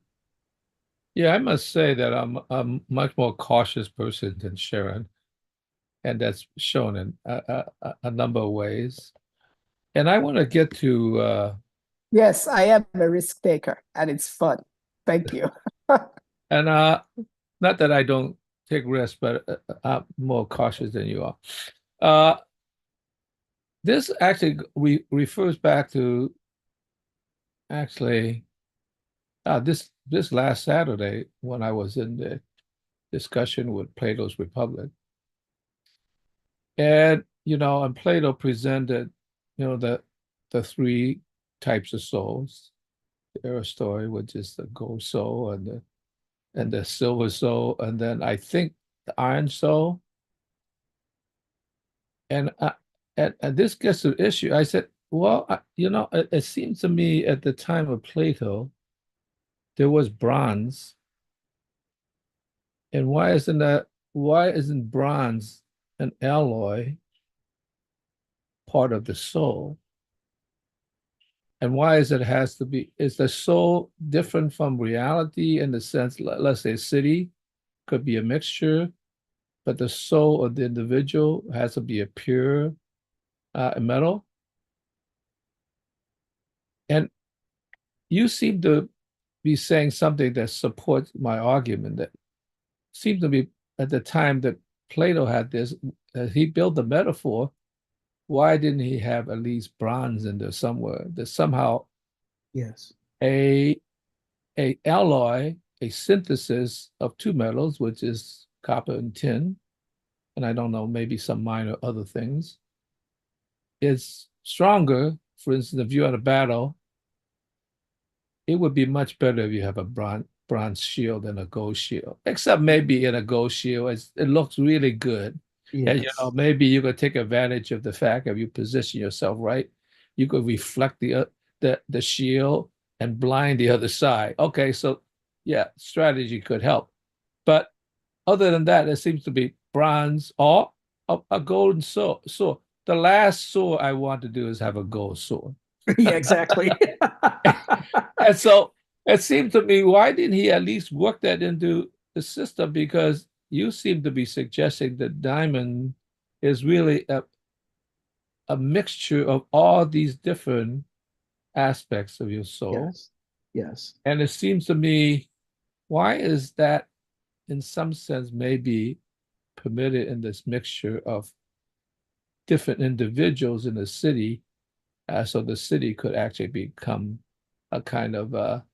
Yeah, I must say that I'm a much more cautious person than Sharon, and that's shown in a number of ways. And I want to get to Yes, I am a risk taker, and it's fun. Thank you. and not that I don't take risks, but I'm more cautious than you are. This actually refers back to actually this last Saturday when I was in the discussion with Plato's Republic. And, and Plato presented, the three types of souls, the Aristoi, which is the gold soul and the silver soul, and then I think the iron soul. And this gets to the issue. I said, well, it seems to me at the time of Plato, there was bronze. And why isn't bronze an alloy part of the soul? And why is the soul different from reality in the sense, let's say city could be a mixture, but the soul of the individual has to be a pure metal? And you seem to be saying something that supports my argument that seemed to be at the time that Plato had this, he built the metaphor. Why didn't he have at least bronze in there somewhere? That somehow, yes, a alloy, a synthesis of two metals, which is copper and tin, and I don't know, maybe some minor other things, is stronger. For instance, if you're at a battle, it would be much better if you have a bronze shield than a gold shield, except maybe in a gold shield, it looks really good. yes. And maybe you could take advantage of the fact if you position yourself right, you could reflect the shield and blind the other side. Okay, so yeah, strategy could help. But other than that, it seems to be bronze or a golden sword. So the last sword I want to do is have a gold sword. Yeah, exactly. And so it seemed to me, why didn't he at least work that into the system? Because you seem to be suggesting that diamond is really a mixture of all these different aspects of your soul. Yes. Yes. And it seems to me, why is that in some sense maybe permitted in this mixture of different individuals in the city, so the city could actually become a kind of a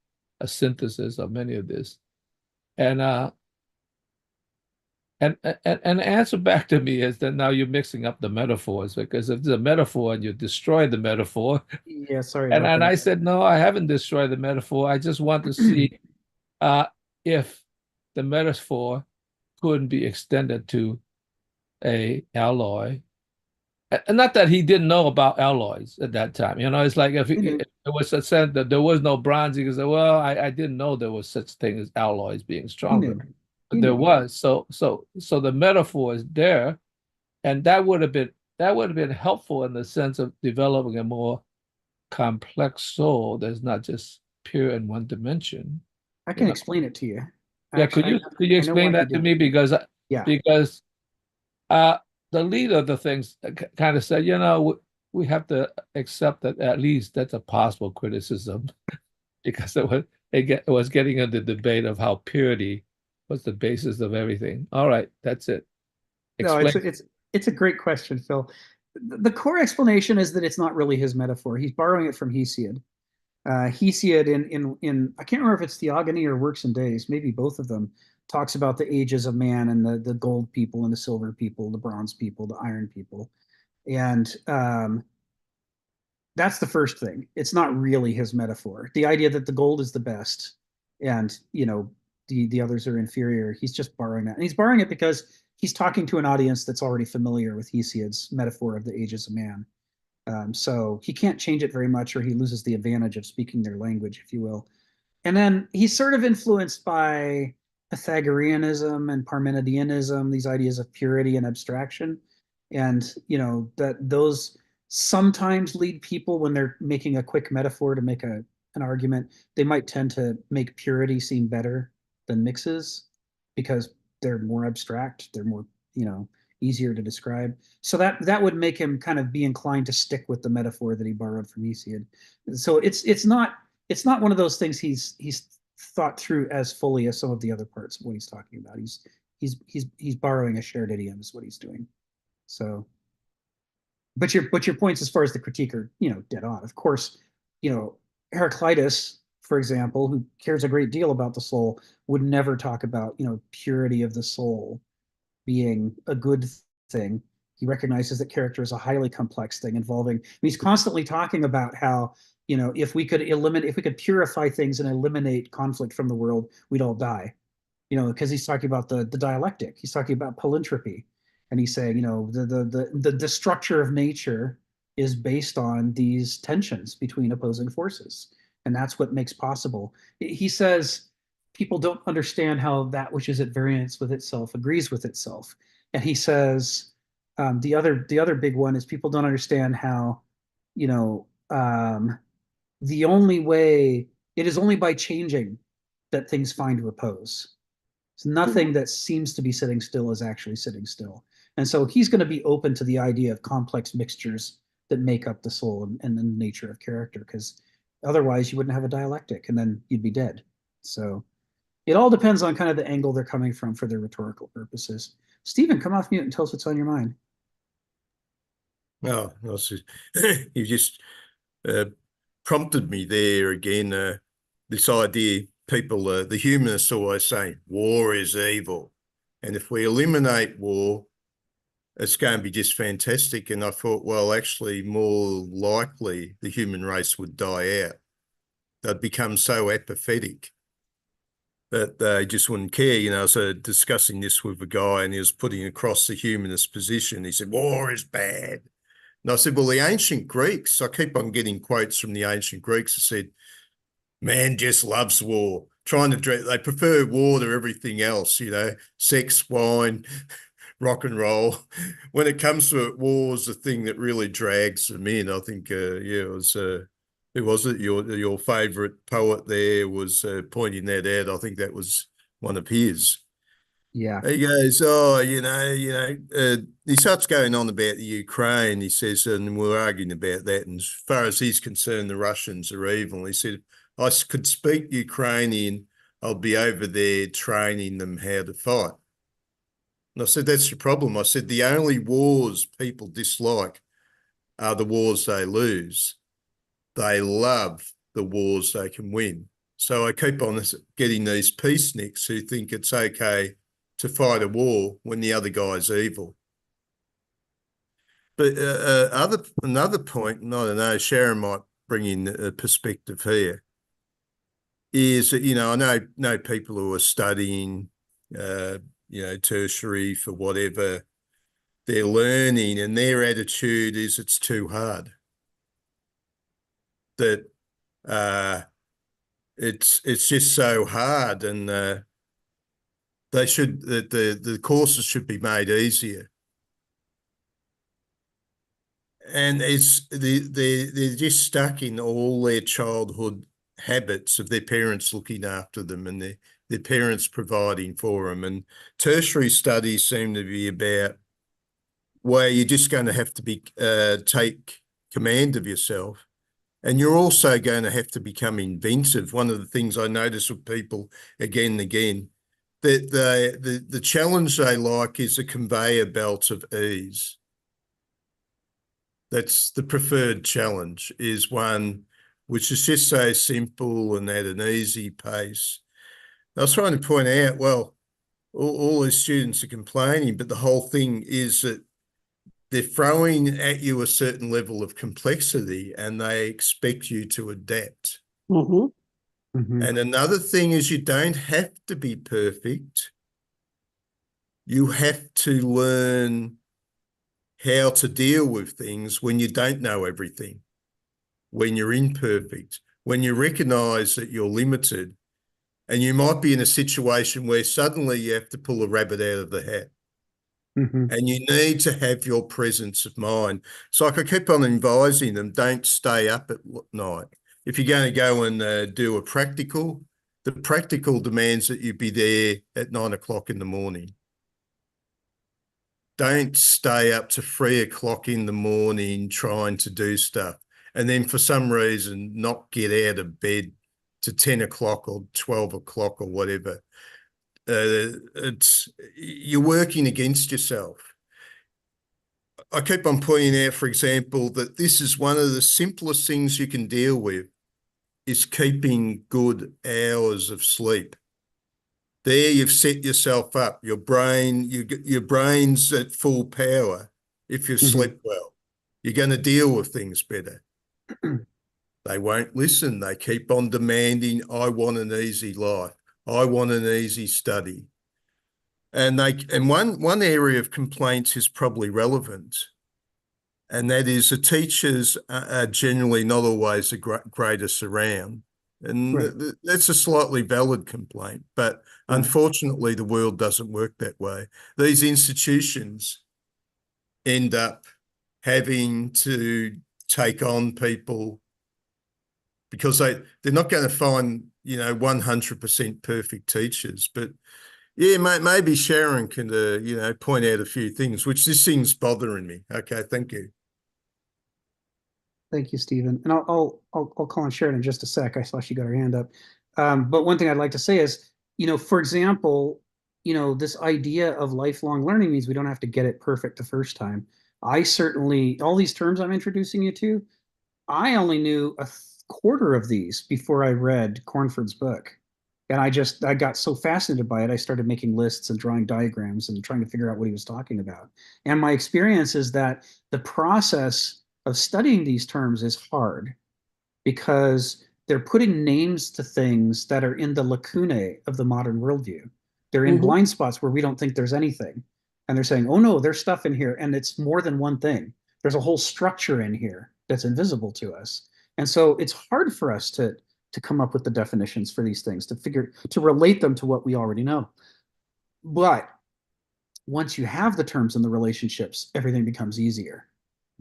synthesis of many of this. And the answer back to me is that now you're mixing up the metaphors, because if there's a metaphor and you destroy the metaphor. Yeah, sorry. And about that. I said, no, I haven't destroyed the metaphor. I just want to see if the metaphor couldn't be extended to a alloy. And not that he didn't know about alloys at that time. It's like if it was a sense that there was no bronze, he could say, well, I didn't know there was such thing as alloys being stronger. there was. So the metaphor is there, and that would have been helpful in the sense of developing a more complex soul that's not just pure in one dimension. I can explain it to you. Yeah, could you I know explain why that he to did me? it. Because Yeah. the leader of the things kind of said, we have to accept that at least that's a possible criticism, because it was getting into the debate of how purity was the basis of everything. All right, that's it. No, Explain. it's a great question, Phil. The core explanation is that it's not really his metaphor. He's borrowing it from Hesiod. Hesiod in I can't remember if it's Theogony or Works and Days, maybe both of them, talks about the ages of man and the gold people and the silver people, the bronze people, the iron people. And that's the first thing. It's not really his metaphor. The idea that the gold is the best and the others are inferior, he's just borrowing that. And he's borrowing it because he's talking to an audience that's already familiar with Hesiod's metaphor of the ages of man. So he can't change it very much, or he loses the advantage of speaking their language, if you will. And then he's sort of influenced by Pythagoreanism and Parmenideanism, these ideas of purity and abstraction. And, that those sometimes lead people, when they're making a quick metaphor to make an argument, they might tend to make purity seem better than mixes because they're more abstract, they're more, easier to describe. So that would make him kind of be inclined to stick with the metaphor that he borrowed from Hesiod. So it's not one of those things he's thought through as fully as some of the other parts of what he's talking about. He's borrowing a shared idiom is what he's doing. So, but your points as far as the critique are dead on. Of course, Heraclitus, for example, who cares a great deal about the soul, would never talk about purity of the soul being a good thing. He recognizes that character is a highly complex thing involving. He's constantly talking about how if we could purify things and eliminate conflict from the world, we'd all die. Because he's talking about the dialectic. He's talking about polyntropy, and he's saying the structure of nature is based on these tensions between opposing forces, and that's what makes possible. He says people don't understand how that which is at variance with itself agrees with itself. And he says the other big one is people don't understand how the only way it is only by changing that things find repose. It's nothing that seems to be sitting still is actually sitting still. And so he's going to be open to the idea of complex mixtures that make up the soul and the nature of character, because otherwise you wouldn't have a dialectic and then you'd be dead. So it all depends on kind of the angle they're coming from for their rhetorical purposes. Stephen, come off mute and tell us what's on your mind. No, you just prompted me there again. This idea, people, the humanists always say war is evil. And if we eliminate war, it's going to be just fantastic. And I thought, well, actually, more likely the human race would die out. They'd become so apathetic that they just wouldn't care. I was discussing this with a guy, and he was putting across the humanist position. He said, war is bad. And I said, well, the ancient Greeks, I keep on getting quotes from the ancient Greeks that said, man just loves war. They prefer war to everything else, sex, wine, rock and roll. When it comes to it, war's the thing that really drags them in. I think, it was, who was it? Your favourite poet there was pointing that out. I think that was one of his. Yeah. He goes, he starts going on about the Ukraine. He says, and we're arguing about that. And as far as he's concerned, the Russians are evil. He said, I could speak Ukrainian. I'll be over there training them how to fight. And I said, that's your problem. I said, the only wars people dislike are the wars they lose. They love the wars they can win. So I keep on getting these peaceniks who think it's okay to fight a war when the other guy's evil. But another point, and I don't know, Sharon might bring in a perspective here, is that, I know people who are studying, tertiary for whatever they're learning, and their attitude is it's too hard. That it's just so hard, and They should, the courses should be made easier. And they're just stuck in all their childhood habits of their parents looking after them and their parents providing for them. And tertiary studies seem to be about where you're just going to have to take command of yourself. And you're also going to have to become inventive. One of the things I notice with people again and again, that the challenge they like is a conveyor belt of ease. That's the preferred challenge, is one which is just so simple and at an easy pace. I was trying to point out, well, all the students are complaining, but the whole thing is that they're throwing at you a certain level of complexity and they expect you to adapt. Mm-hmm. Mhm. And another thing is you don't have to be perfect. You have to learn how to deal with things when you don't know everything, when you're imperfect, when you recognize that you're limited, and you might be in a situation where suddenly you have to pull a rabbit out of the hat. Mhm. And you need to have your presence of mind. So like I keep on advising them, don't stay up at night. If you're going to go and do a practical, the practical demands that you be there at 9 o'clock in the morning. Don't stay up to 3 o'clock in the morning trying to do stuff and then for some reason not get out of bed to 10 o'clock or 12 o'clock or whatever. You're working against yourself. I keep on pointing out, for example, that this is one of the simplest things you can deal with, is keeping good hours of sleep. There you've set yourself up. Your brain's at full power if you sleep well. You're going to deal with things better. They won't listen. They keep on demanding, I want an easy life. I want an easy study. And one area of complaints is probably relevant, and that is the teachers are generally not always the greatest around. And Right. that's a slightly valid complaint, but unfortunately the world doesn't work that way. These institutions end up having to take on people because they're not going to find, 100% perfect teachers. But yeah, maybe Sharon can, point out a few things, which this thing's bothering me. Okay, thank you. Thank you, Stephen. And I'll call on Sharon in just a sec. I saw she got her hand up. But one thing I'd like to say is, for example, this idea of lifelong learning means we don't have to get it perfect the first time. I certainly, all these terms I'm introducing you to, I only knew a quarter of these before I read Cornford's book. And I got so fascinated by it, I started making lists and drawing diagrams and trying to figure out what he was talking about. And my experience is that the process of studying these terms is hard because they're putting names to things that are in the lacunae of the modern worldview. They're in blind spots where we don't think there's anything. And they're saying, oh no, there's stuff in here. And it's more than one thing. There's a whole structure in here that's invisible to us. And so it's hard for us to come up with the definitions for these things, to relate them to what we already know. But once you have the terms and the relationships, everything becomes easier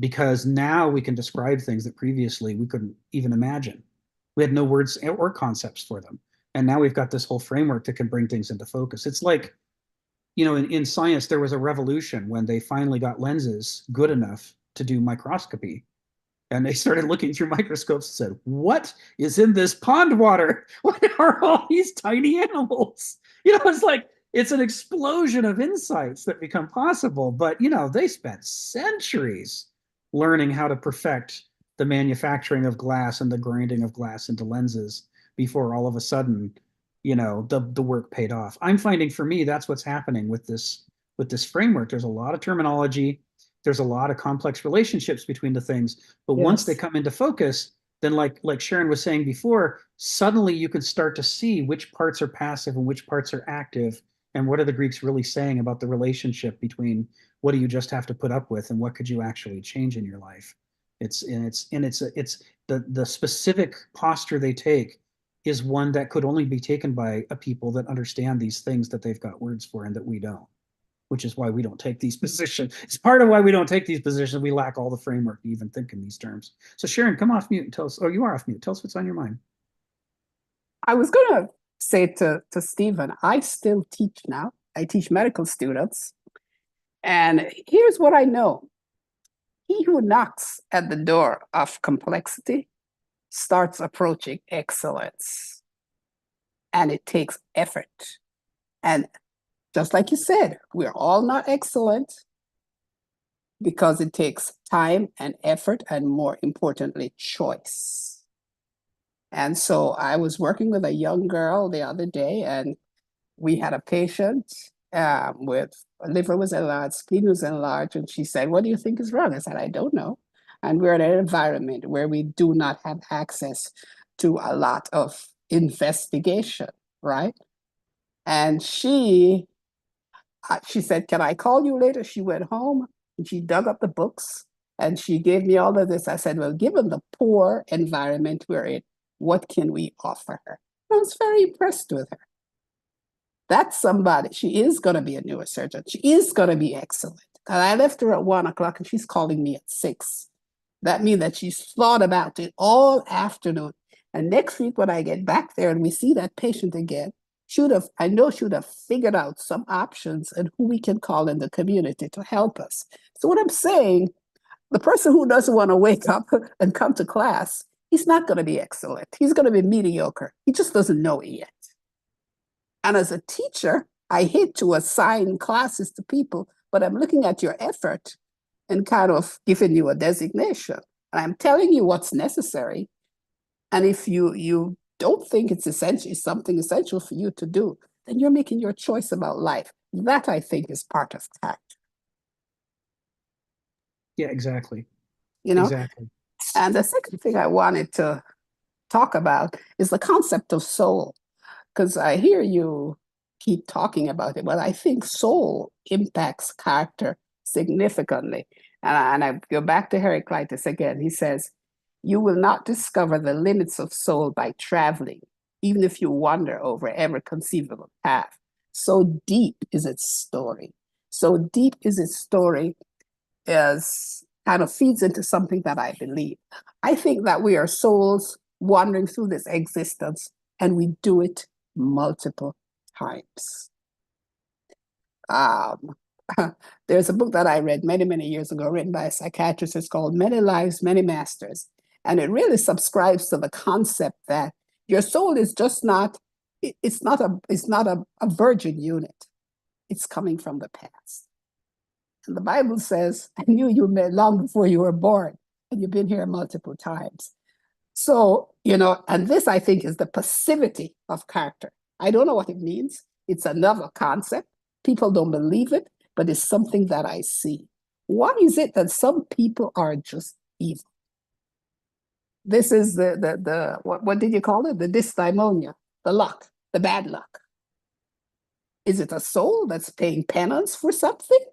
because now we can describe things that previously we couldn't even imagine. We had no words or concepts for them. And now we've got this whole framework that can bring things into focus. It's like, in science, there was a revolution when they finally got lenses good enough to do microscopy. And they started looking through microscopes and said, what is in this pond water? What are all these tiny animals? It's like, it's an explosion of insights that become possible. But, they spent centuries learning how to perfect the manufacturing of glass and the grinding of glass into lenses before all of a sudden, the work paid off. I'm finding for me, that's what's happening with this framework. There's a lot of terminology. There's a lot of complex relationships between the things, but once they come into focus, then like Sharon was saying before, suddenly you can start to see which parts are passive and which parts are active, and what are the Greeks really saying about the relationship between what do you just have to put up with and what could you actually change in your life. It's the specific posture they take is one that could only be taken by a people that understand these things that they've got words for and that we don't, which is why we don't take these positions. It's part of why we don't take these positions. We lack all the framework to even think in these terms. So Sharon, come off mute and tell us, oh, you are off mute. Tell us what's on your mind. I was going to say to Stephen, I still teach now. I teach medical students. And here's what I know. He who knocks at the door of complexity starts approaching excellence. And it takes effort. And just like you said, we're all not excellent because it takes time and effort, and more importantly, choice. And so I was working with a young girl the other day, and we had a patient with liver was enlarged, spleen was enlarged, and she said, "What do you think is wrong?" I said, "I don't know." And we're in an environment where we do not have access to a lot of investigation, right? And she said, "Can I call you later?" She went home and she dug up the books and she gave me all of this. I said, "Well, given the poor environment we're in, what can we offer her?" I was very impressed with her. That's somebody. She is going to be a neurosurgeon. She is going to be excellent. And I left her at 1 o'clock and she's calling me at 6. That means that she's thought about it all afternoon. And next week when I get back there and we see that patient again, I know she would have figured out some options and who we can call in the community to help us. So what I'm saying, the person who doesn't want to wake up and come to class, he's not going to be excellent. He's going to be mediocre. He just doesn't know it yet. And as a teacher, I hate to assign classes to people, but I'm looking at your effort and kind of giving you a designation. And I'm telling you what's necessary. And if you don't think it's something essential for you to do, then you're making your choice about life. That, I think, is part of tact. Yeah, exactly. You know? Exactly. And the second thing I wanted to talk about is the concept of soul, because I hear you keep talking about it, but I think soul impacts character significantly. And I go back to Heraclitus again. He says, "You will not discover the limits of soul by traveling, even if you wander over every conceivable path. So deep is its story." So deep is its story is kind of feeds into something that I believe. I think that we are souls wandering through this existence, and we do it multiple times. There's a book that I read many, many years ago, written by a psychiatrist. It's called Many Lives, Many Masters. And it really subscribes to the concept that your soul is just not, it's not a virgin unit. It's coming from the past. And the Bible says, "I knew you long before you were born, and you've been here multiple times." So, and this, I think, is the passivity of character. I don't know what it means. It's another concept. People don't believe it, but it's something that I see. Why is it that some people are just evil? This is what did you call it? The dysdaimonia, the luck, the bad luck. Is it a soul that's paying penance for something?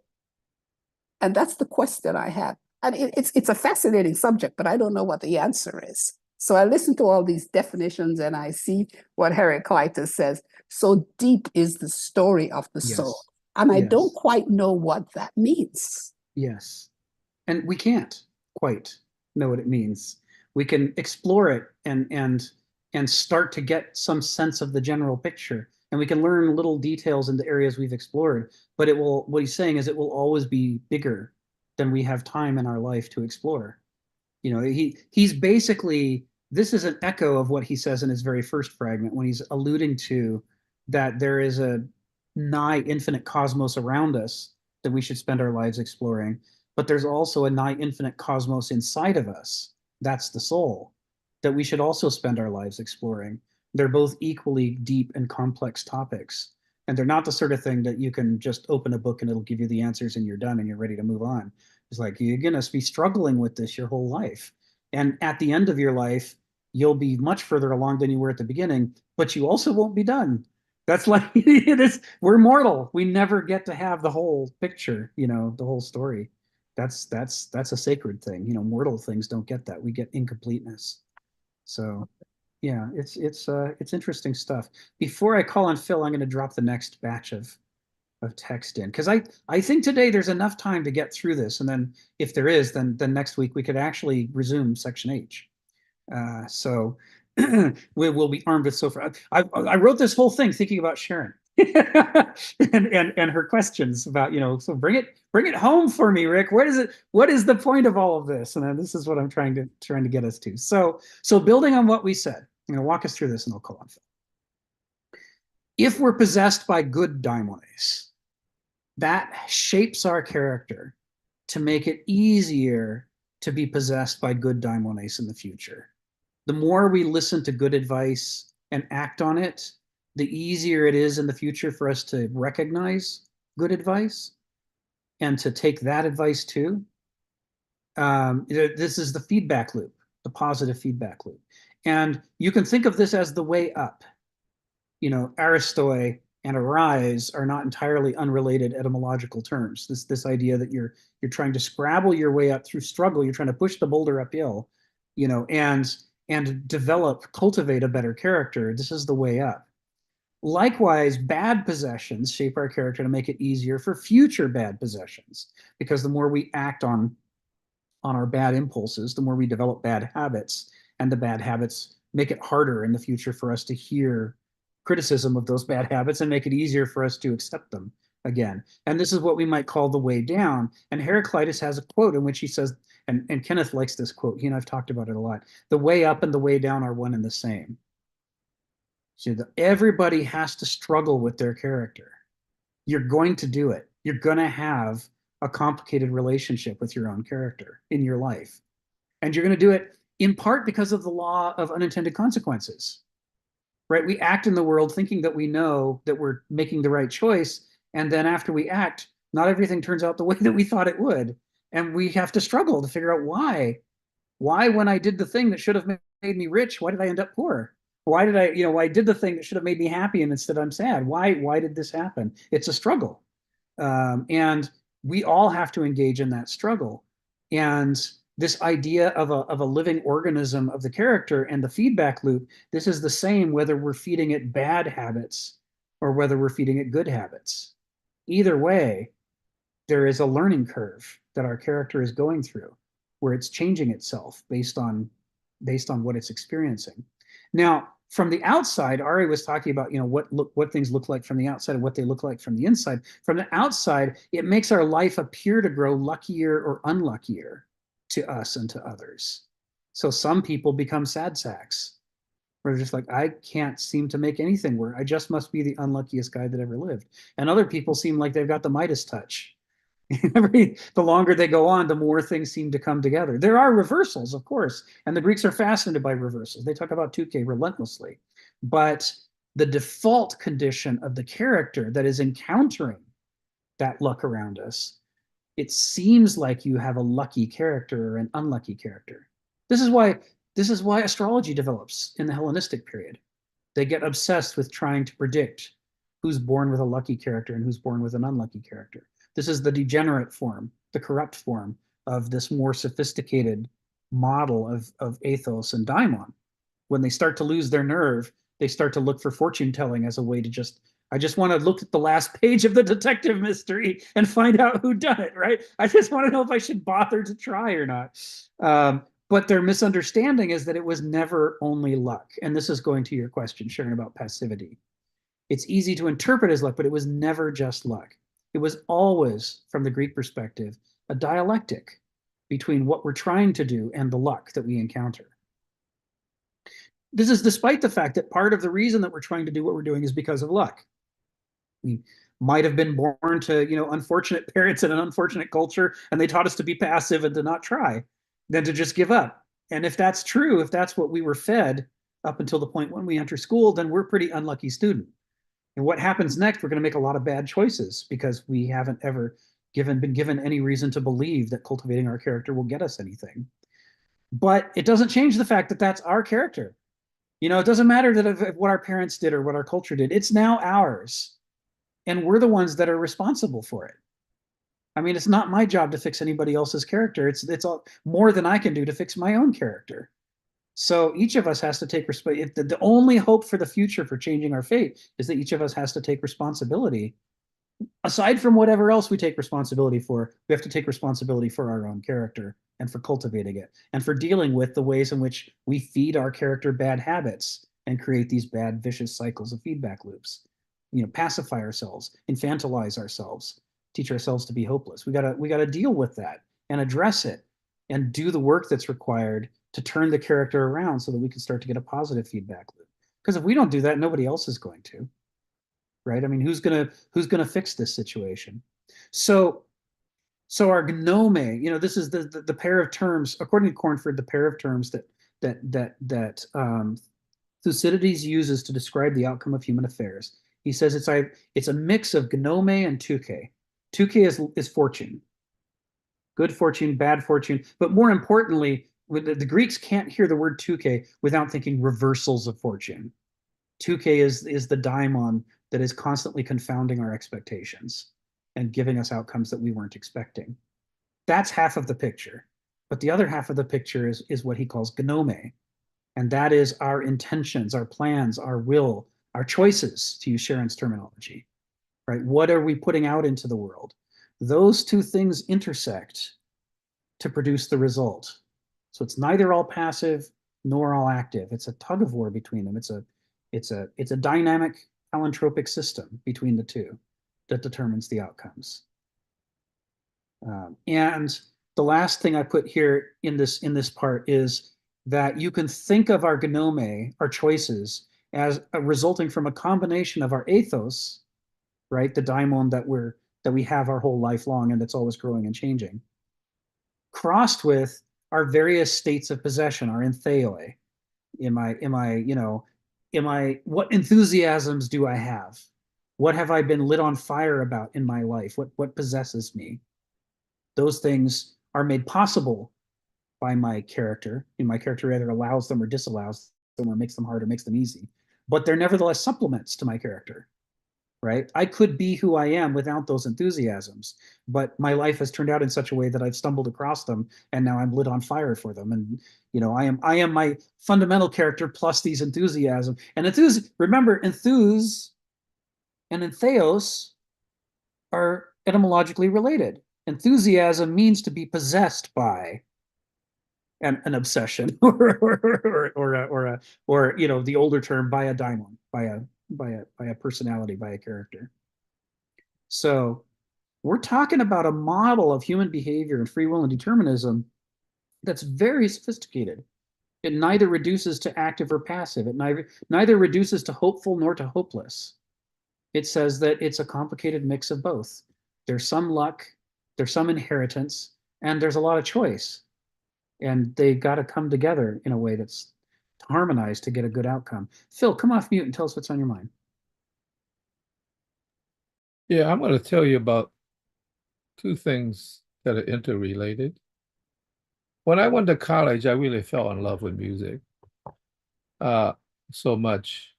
And that's the question I have. And it's a fascinating subject, but I don't know what the answer is. So I listen to all these definitions and I see what Heraclitus says. So deep is the story of the soul. And I don't quite know what that means. Yes. And we can't quite know what it means. We can explore it and start to get some sense of the general picture. And we can learn little details in the areas we've explored. But what he's saying is it will always be bigger than we have time in our life to explore. He's basically, this is an echo of what he says in his very first fragment when he's alluding to that there is a nigh infinite cosmos around us that we should spend our lives exploring. But there's also a nigh infinite cosmos inside of us. That's the soul that we should also spend our lives exploring. They're both equally deep and complex topics. And they're not the sort of thing that you can just open a book and it'll give you the answers and you're done and you're ready to move on. It's like you're going to be struggling with this your whole life. And at the end of your life, you'll be much further along than you were at the beginning, but you also won't be done. That's like it is. We're mortal. We never get to have the whole picture, the whole story. That's a sacred thing. Mortal things don't get that. We get incompleteness. So Yeah, it's interesting stuff. Before I call on Phil, I'm going to drop the next batch of text in because I think today there's enough time to get through this, and then if there is, then next week we could actually resume section H. So we will be armed with so far. I wrote this whole thing thinking about Sharon and her questions about, so bring it home for me, Rick. What is the point of all of this? And then this is what I'm trying to get us to. So building on what we said, I'm going to walk us through this and I'll call on Phil. If we're possessed by good daimones, that shapes our character to make it easier to be possessed by good daimones in the future. The more we listen to good advice and act on it, the easier it is in the future for us to recognize good advice and to take that advice too. This is the feedback loop, the positive feedback loop. And you can think of this as the way up. Aristoi and arise are not entirely unrelated etymological terms. This idea that you're trying to scrabble your way up through struggle, you're trying to push the boulder uphill, and cultivate a better character. This is the way up. Likewise, bad possessions shape our character to make it easier for future bad possessions, because the more we act on our bad impulses, the more we develop bad habits, and the bad habits make it harder in the future for us to hear criticism of those bad habits and make it easier for us to accept them again. And this is what we might call the way down. And Heraclitus has a quote in which he says, and Kenneth likes this quote, he and I've talked about it a lot, the way up and the way down are one and the same. So everybody has to struggle with their character. You're going to do it. You're going to have a complicated relationship with your own character in your life. And you're going to do it in part because of the law of unintended consequences, right? We act in the world thinking that we know that we're making the right choice. And then after we act, not everything turns out the way that we thought it would. And we have to struggle to figure out why. Why, when I did the thing that should have made me rich, why did I end up poor? Why did I did the thing that should have made me happy and instead I'm sad? Why did this happen? It's a struggle. And we all have to engage in that struggle. And this idea of a living organism of the character and the feedback loop, this is the same whether we're feeding it bad habits or whether we're feeding it good habits. Either way, there is a learning curve that our character is going through where it's changing itself based on what it's experiencing. Now, from the outside, Ari was talking about, what things look like from the outside and what they look like from the inside. From the outside, it makes our life appear to grow luckier or unluckier to us and to others. So some people become sad sacks. We're just like, I can't seem to make anything work. I just must be the unluckiest guy that ever lived. And other people seem like they've got the Midas touch. The longer they go on, the more things seem to come together. There are reversals, of course, and the Greeks are fascinated by reversals. They talk about 2K relentlessly. But the default condition of the character that is encountering that luck around us, it seems like you have a lucky character or an unlucky character. This is why astrology develops in the Hellenistic period. They get obsessed with trying to predict who's born with a lucky character and who's born with an unlucky character. This is the degenerate form, the corrupt form of this more sophisticated model of ethos and daimon. When they start to lose their nerve, they start to look for fortune telling as a way to I just want to look at the last page of the detective mystery and find out who done it, right? I just want to know if I should bother to try or not. But their misunderstanding is that it was never only luck. And this is going to your question, Sharon, about passivity. It's easy to interpret as luck, but it was never just luck. It was always, from the Greek perspective, a dialectic between what we're trying to do and the luck that we encounter. This is despite the fact that part of the reason that we're trying to do what we're doing is because of luck. We might have been born to, unfortunate parents in an unfortunate culture, and they taught us to be passive and to not try, than to just give up. And if that's true, if that's what we were fed up until the point when we enter school, then we're a pretty unlucky student. And what happens next, we're going to make a lot of bad choices because we haven't ever been given any reason to believe that cultivating our character will get us anything. But it doesn't change the fact that that's our character. It doesn't matter that if what our parents did or what our culture did, it's now ours. And we're the ones that are responsible for it. I mean, it's not my job to fix anybody else's character. It's all more than I can do to fix my own character. So each of us has to take responsibility. The only hope for the future for changing our fate is that each of us has to take responsibility. Aside from whatever else we take responsibility for, we have to take responsibility for our own character and for cultivating it and for dealing with the ways in which we feed our character bad habits and create these bad vicious cycles of feedback loops. You know, pacify ourselves, infantilize ourselves, teach ourselves to be hopeless. We gotta deal with that and address it and do the work that's required to turn the character around so that we can start to get a positive feedback loop. Because if we don't do that, nobody else is going to. Right? I mean, who's gonna fix this situation? So our gnome, you know, this is the pair of terms, according to Cornford, the pair of terms that Thucydides uses to describe the outcome of human affairs. He says it's a mix of gnome and tuke. Tuke is fortune, good fortune, bad fortune, but more importantly, the Greeks can't hear the word tuke without thinking reversals of fortune. Tuke is the daimon that is constantly confounding our expectations and giving us outcomes that we weren't expecting. That's half of the picture. But the other half of the picture is what he calls gnome. And that is our intentions, our plans, our will, our choices, to use Sharon's terminology, right? What are we putting out into the world? Those two things intersect to produce the result. So it's neither all passive nor all active. It's a tug of war between them. It's a dynamic allotropic system between the two that determines the outcomes. And the last thing I put here in this part is that you can think of our gnome, our choices, as resulting from a combination of our ethos, right, the daimon that we have our whole life long and that's always growing and changing, crossed with our various states of possession, our entheoi. What enthusiasms do I have? What have I been lit on fire about in my life? What possesses me? Those things are made possible by my character, and my character either allows them or disallows them or makes them hard or makes them easy. But they're nevertheless supplements to my character, right? I could be who I am without those enthusiasms, but my life has turned out in such a way that I've stumbled across them and now I'm lit on fire for them. And you know, I am my fundamental character plus these enthusiasm. And remember, enthuse and entheos are etymologically related. Enthusiasm means to be possessed by an obsession or you know, the older term, by a daimon, by a personality, by a character. So we're talking about a model of human behavior and free will and determinism that's very sophisticated. It neither reduces to active or passive. It neither reduces to hopeful nor to hopeless. It says that it's a complicated mix of both. There's some luck, there's some inheritance, and there's a lot of choice. And they got to come together in a way that's harmonized to get a good outcome. Phil, come off mute and tell us what's on your mind. Yeah, I'm going to tell you about two things that are interrelated. When I went to college, I really fell in love with music so much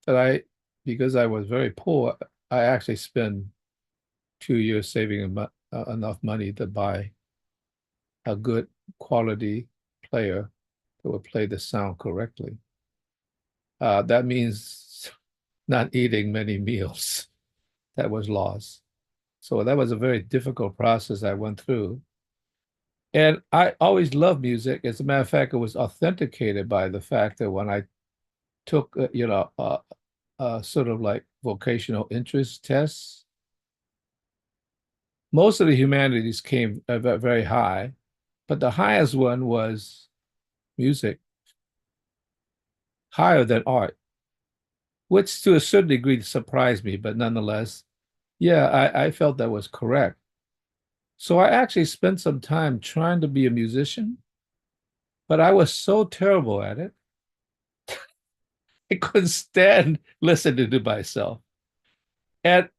that because I was very poor, I actually spent 2 years saving enough money to buy a good quality player that would play the sound correctly. That means not eating many meals. That was lost. So that was a very difficult process I went through. And I always loved music. As a matter of fact, it was authenticated by the fact that when I took, sort of like vocational interest tests, most of the humanities came very high, but the highest one was music, higher than art, which to a certain degree surprised me, but nonetheless, yeah, I felt that was correct. So I actually spent some time trying to be a musician, but I was so terrible at it. I couldn't stand listening to myself. And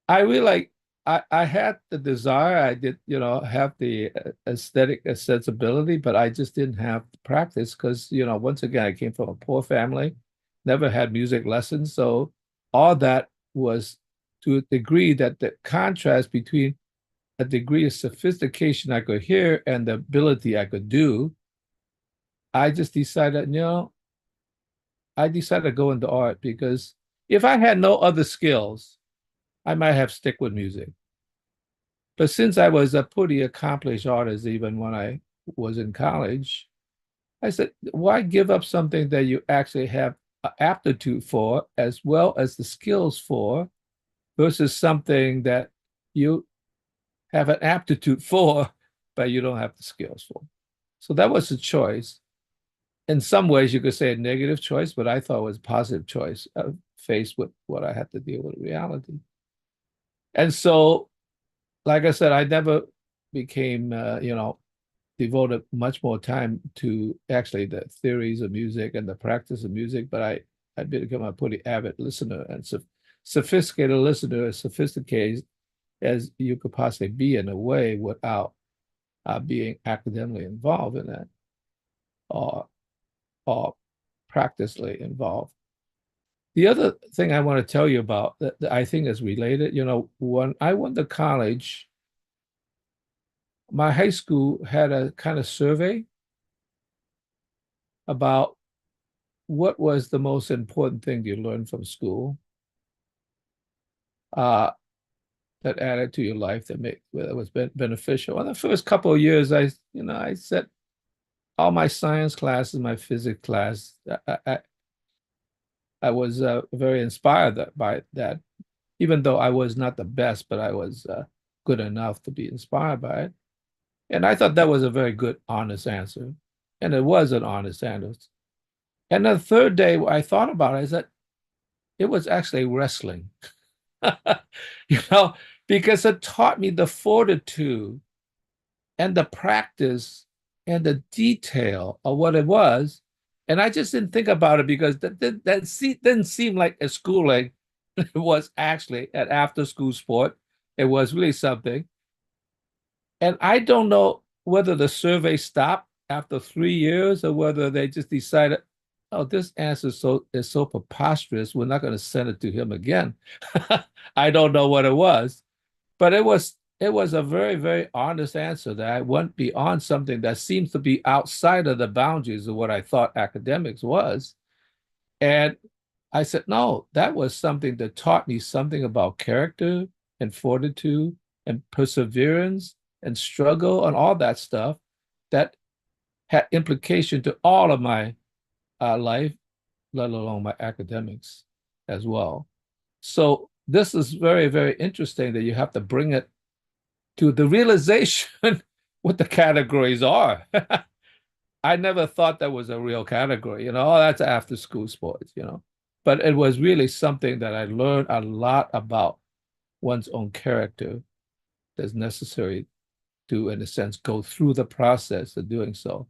I really I had the desire, I did, have the aesthetic sensibility, but I just didn't have the practice because, once again, I came from a poor family, never had music lessons. So all that was to a degree that the contrast between a degree of sophistication I could hear and the ability I could do I just decided, I decided to go into art because if I had no other skills, I might have stick with music. But since I was a pretty accomplished artist, even when I was in college, I said, why give up something that you actually have aptitude for as well as the skills for versus something that you have an aptitude for, but you don't have the skills for? So that was a choice. In some ways, you could say a negative choice, but I thought it was a positive choice faced with what I had to deal with reality. And so, like I said, I never became, devoted much more time to actually the theories of music and the practice of music, but I become a pretty avid listener and sophisticated listener, as sophisticated as you could possibly be in a way without being academically involved in that or practically involved. The other thing I want to tell you about that I think is related, when I went to college, my high school had a kind of survey about what was the most important thing you learned from school that added to your life that was beneficial. In the first couple of years, I set all my science classes, my physics class, I was very inspired by that, even though I was not the best, but I was good enough to be inspired by it. And I thought that was a very good, honest answer. And it was an honest answer. And the third day I thought about it, I said, it was actually wrestling, because it taught me the fortitude and the practice and the detail of what it was. And I just didn't think about it because that didn't seem like a schooling. It was actually an after-school sport. It was really something. And I don't know whether the survey stopped after 3 years or whether they just decided, oh, this answer is so preposterous, we're not going to send it to him again. I don't know what it was, but it was a very, very honest answer that I went beyond something that seems to be outside of the boundaries of what I thought academics was. And I said, no, that was something that taught me something about character and fortitude and perseverance and struggle and all that stuff that had implication to all of my life, let alone my academics as well. So this is very, very interesting that you have to bring it to the realization what the categories are. I never thought that was a real category, oh, that's after school sports, But it was really something that I learned a lot about one's own character that's necessary to, in a sense, go through the process of doing so.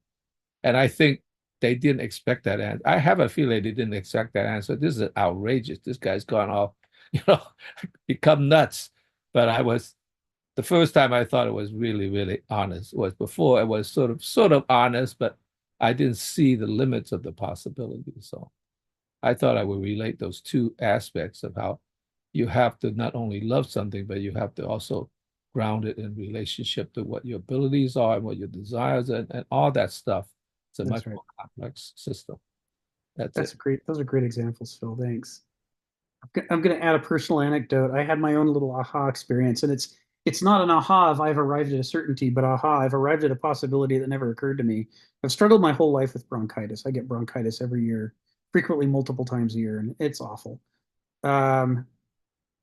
And I think they didn't expect that answer. I have a feeling they didn't expect that answer. This is outrageous. This guy's gone off, become nuts. But the first time I thought it was really, really honest. Was before it was sort of honest, but I didn't see the limits of the possibilities. So I thought I would relate those two aspects of how you have to not only love something, but you have to also ground it in relationship to what your abilities are and what your desires and all that stuff. It's a much more complex system. Those are great examples, Phil. Thanks. I'm going to add a personal anecdote. I had my own little aha experience, and it's not an aha if I've arrived at a certainty, but aha, I've arrived at a possibility that never occurred to me. I've struggled my whole life with bronchitis. I get bronchitis every year, frequently multiple times a year, and it's awful. And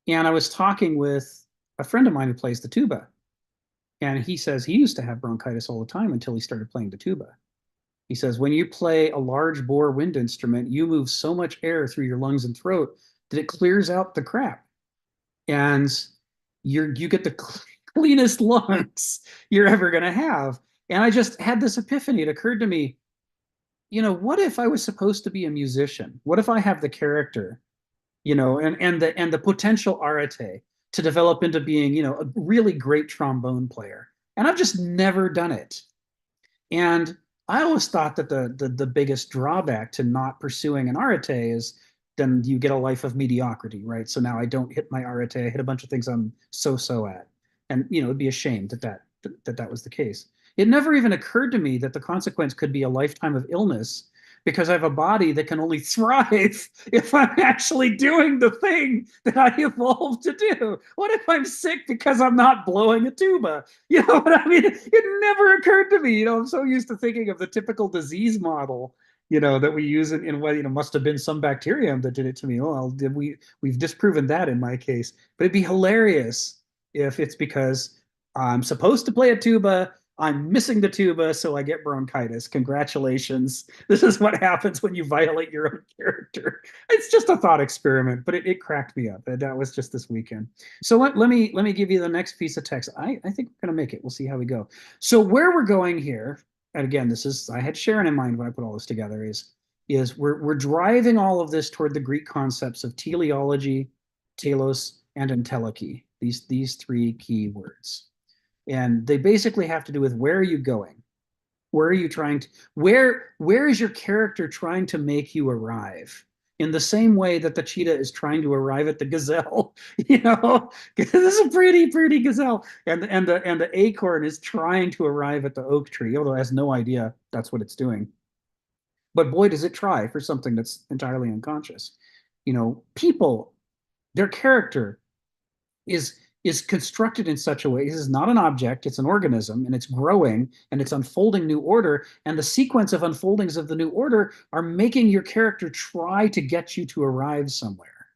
I was talking with a friend of mine who plays the tuba, and he says he used to have bronchitis all the time until he started playing the tuba. He says, when you play a large bore wind instrument, you move so much air through your lungs and throat that it clears out the crap. And you get the cleanest lungs you're ever going to have. And I just had this epiphany. It occurred to me, what if I was supposed to be a musician? What if I have the character, and the potential arete to develop into being, a really great trombone player? And I've just never done it. And I always thought that the biggest drawback to not pursuing an arete is then you get a life of mediocrity, right? So now I don't hit my arete, I hit a bunch of things I'm so at. And it'd be a shame that was the case. It never even occurred to me that the consequence could be a lifetime of illness, because I have a body that can only thrive if I'm actually doing the thing that I evolved to do. What if I'm sick because I'm not blowing a tuba? You know what I mean? It never occurred to me. You know, I'm so used to thinking of the typical disease model, you know, that we use in what, you know, must have been some bacterium that did it to me. Oh, well, we've disproven that in my case. But it'd be hilarious if it's because I'm supposed to play a tuba, I'm missing the tuba, so I get bronchitis. Congratulations. This is what happens when you violate your own character. It's just a thought experiment, but it cracked me up. That was just this weekend. So let me give you the next piece of text. I think we're going to make it. We'll see how we go. So where we're going here, and again, this is, I had Sharon in mind when I put all this together, is we're driving all of this toward the Greek concepts of teleology, telos, and entelechy, these three key words. And they basically have to do with, where are you going? Where are you trying to, where is your character trying to make you arrive? In the same way that the cheetah is trying to arrive at the gazelle, you know, this is a pretty gazelle. And the acorn is trying to arrive at the oak tree, although it has no idea that's what it's doing. But boy, does it try for something that's entirely unconscious. You know, people, their character is constructed in such a way. This is not an object, it's an organism, and it's growing and it's unfolding new order. And the sequence of unfoldings of the new order are making your character try to get you to arrive somewhere.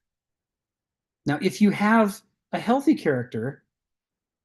Now, if you have a healthy character,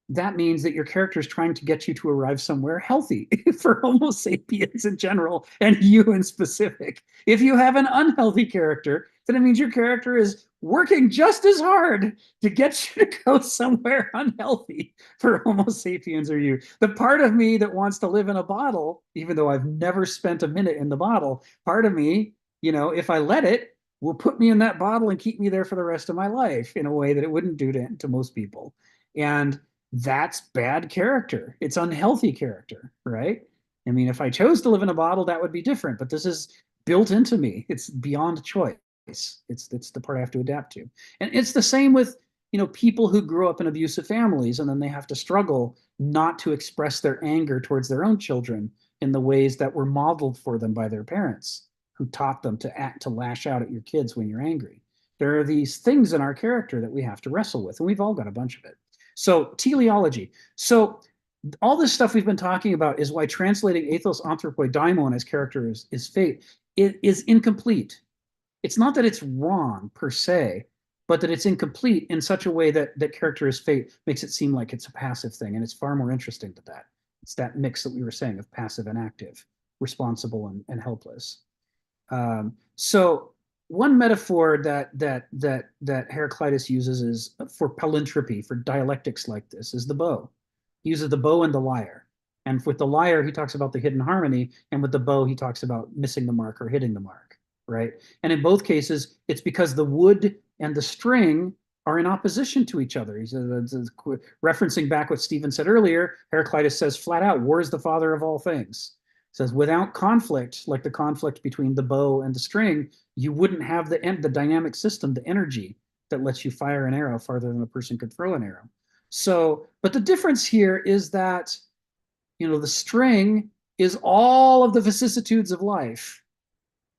that means that your character is trying to get you to arrive somewhere healthy for Homo sapiens in general and you in specific. If you have an unhealthy character, then it means your character is working just as hard to get you to go somewhere unhealthy for Homo sapiens or you. The part of me that wants to live in a bottle, even though I've never spent a minute in the bottle, part of me, you know, if I let it, will put me in that bottle and keep me there for the rest of my life in a way that it wouldn't do to most people. And that's bad character. It's unhealthy character, right? I mean, if I chose to live in a bottle, that would be different, but this is built into me. It's beyond choice. It's the part I have to adapt to. And it's the same with, you know, people who grew up in abusive families and then they have to struggle not to express their anger towards their own children in the ways that were modeled for them by their parents, who taught them to lash out at your kids when you're angry. There are these things in our character that we have to wrestle with, and we've all got a bunch of it. So teleology. So all this stuff we've been talking about is why translating ethos anthropoi daimon as character is fate. It is incomplete. It's not that it's wrong per se, but that it's incomplete in such a way that character is fate makes it seem like it's a passive thing, and it's far more interesting than that. It's that mix that we were saying of passive and active, responsible and helpless. So one metaphor that Heraclitus uses is for palintropy, for dialectics like this, is the bow. He uses the bow and the lyre. And with the lyre, he talks about the hidden harmony, and with the bow, he talks about missing the mark or hitting the mark, right? And in both cases, it's because the wood and the string are in opposition to each other. He's referencing back what Stephen said earlier. Heraclitus says flat out, war is the father of all things. Says without conflict, like the conflict between the bow and the string, you wouldn't have the dynamic system, the energy that lets you fire an arrow farther than a person could throw an arrow. So, but the difference here is that, you know, the string is all of the vicissitudes of life,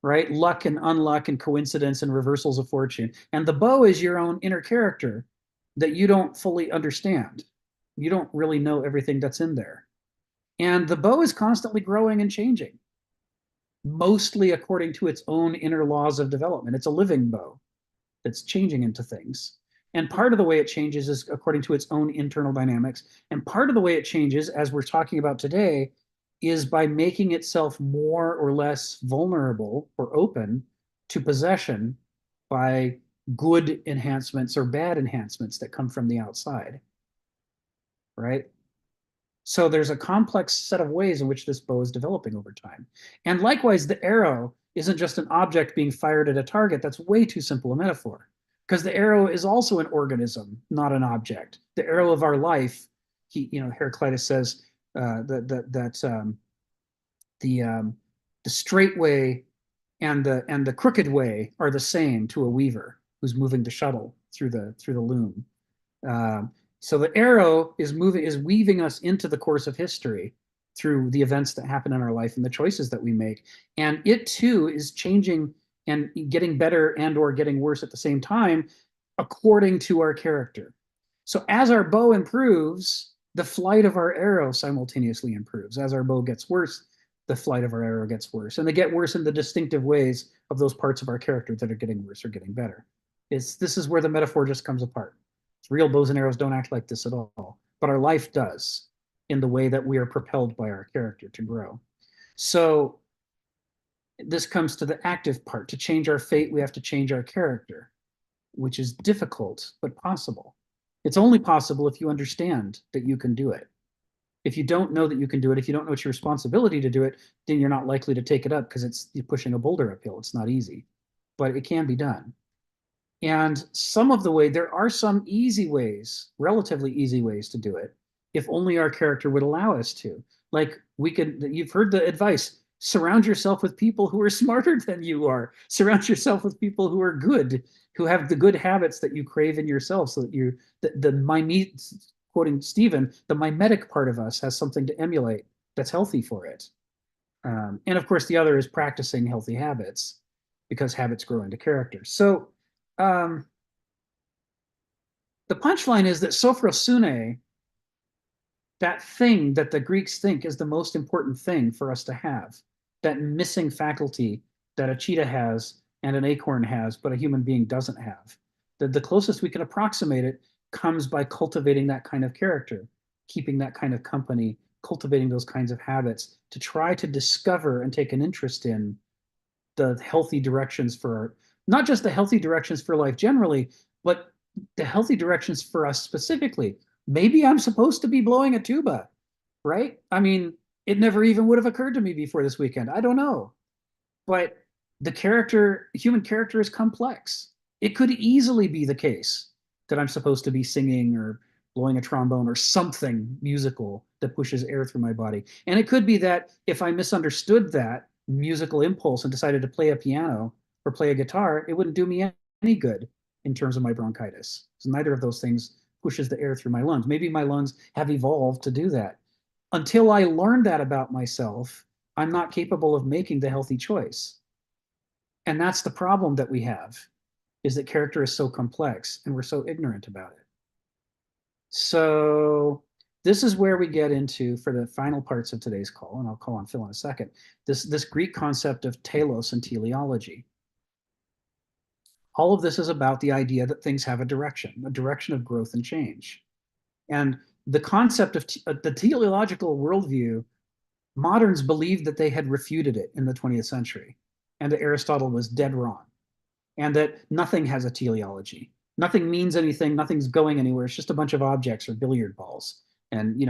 right? Luck and unluck and coincidence and reversals of fortune. And the bow is your own inner character that you don't fully understand. You don't really know everything that's in there. And the bow is constantly growing and changing, mostly according to its own inner laws of development. It's a living bow that's changing into things. And part of the way it changes is according to its own internal dynamics. And part of the way it changes, as we're talking about today, is by making itself more or less vulnerable or open to possession by good enhancements or bad enhancements that come from the outside, right? So there's a complex set of ways in which this bow is developing over time. And likewise, the arrow isn't just an object being fired at a target. That's way too simple a metaphor, because the arrow is also an organism, not an object. The arrow of our life, Heraclitus says that the straight way and the crooked way are the same to a weaver who's moving the shuttle through the loom. So the arrow is weaving us into the course of history through the events that happen in our life and the choices that we make. And it too is changing and getting better and or getting worse at the same time, according to our character. So as our bow improves, the flight of our arrow simultaneously improves. As our bow gets worse, the flight of our arrow gets worse. And they get worse in the distinctive ways of those parts of our character that are getting worse or getting better. This is where the metaphor just comes apart. Real bows and arrows don't act like this at all, but our life does, in the way that we are propelled by our character to grow. So this comes to the active part. To change our fate, we have to change our character, which is difficult, but possible. It's only possible if you understand that you can do it. If you don't know that you can do it, if you don't know it's your responsibility to do it, then you're not likely to take it up because you're pushing a boulder uphill. It's not easy, but it can be done. And some of the way, there are some easy ways, relatively easy ways to do it, if only our character would allow us to. Like you've heard the advice, surround yourself with people who are smarter than you are. Surround yourself with people who are good, who have the good habits that you crave in yourself, so that quoting Stephen, the mimetic part of us has something to emulate that's healthy for it. And of course, the other is practicing healthy habits, because habits grow into character. So the punchline is that sophrosune, that thing that the Greeks think is the most important thing for us to have, that missing faculty that a cheetah has and an acorn has, but a human being doesn't have, the closest we can approximate it comes by cultivating that kind of character, keeping that kind of company, cultivating those kinds of habits, to try to discover and take an interest in the healthy directions for not just the healthy directions for life generally, but the healthy directions for us specifically. Maybe I'm supposed to be blowing a tuba, right? I mean, it never even would have occurred to me before this weekend. I don't know. But human character is complex. It could easily be the case that I'm supposed to be singing or blowing a trombone or something musical that pushes air through my body. And it could be that if I misunderstood that musical impulse and decided to play a piano or play a guitar, it wouldn't do me any good in terms of my bronchitis. So neither of those things pushes the air through my lungs. Maybe my lungs have evolved to do that. Until I learn that about myself, I'm not capable of making the healthy choice. And that's the problem that we have, is that character is so complex and we're so ignorant about it. So this is where we get into, for the final parts of today's call, and I'll call on Phil in a second, this Greek concept of telos and teleology. All of this is about the idea that things have a direction of growth and change. And the concept of the teleological worldview, moderns believed that they had refuted it in the 20th century, and that Aristotle was dead wrong, and that nothing has a teleology. Nothing means anything, nothing's going anywhere. It's just a bunch of objects or billiard balls. And,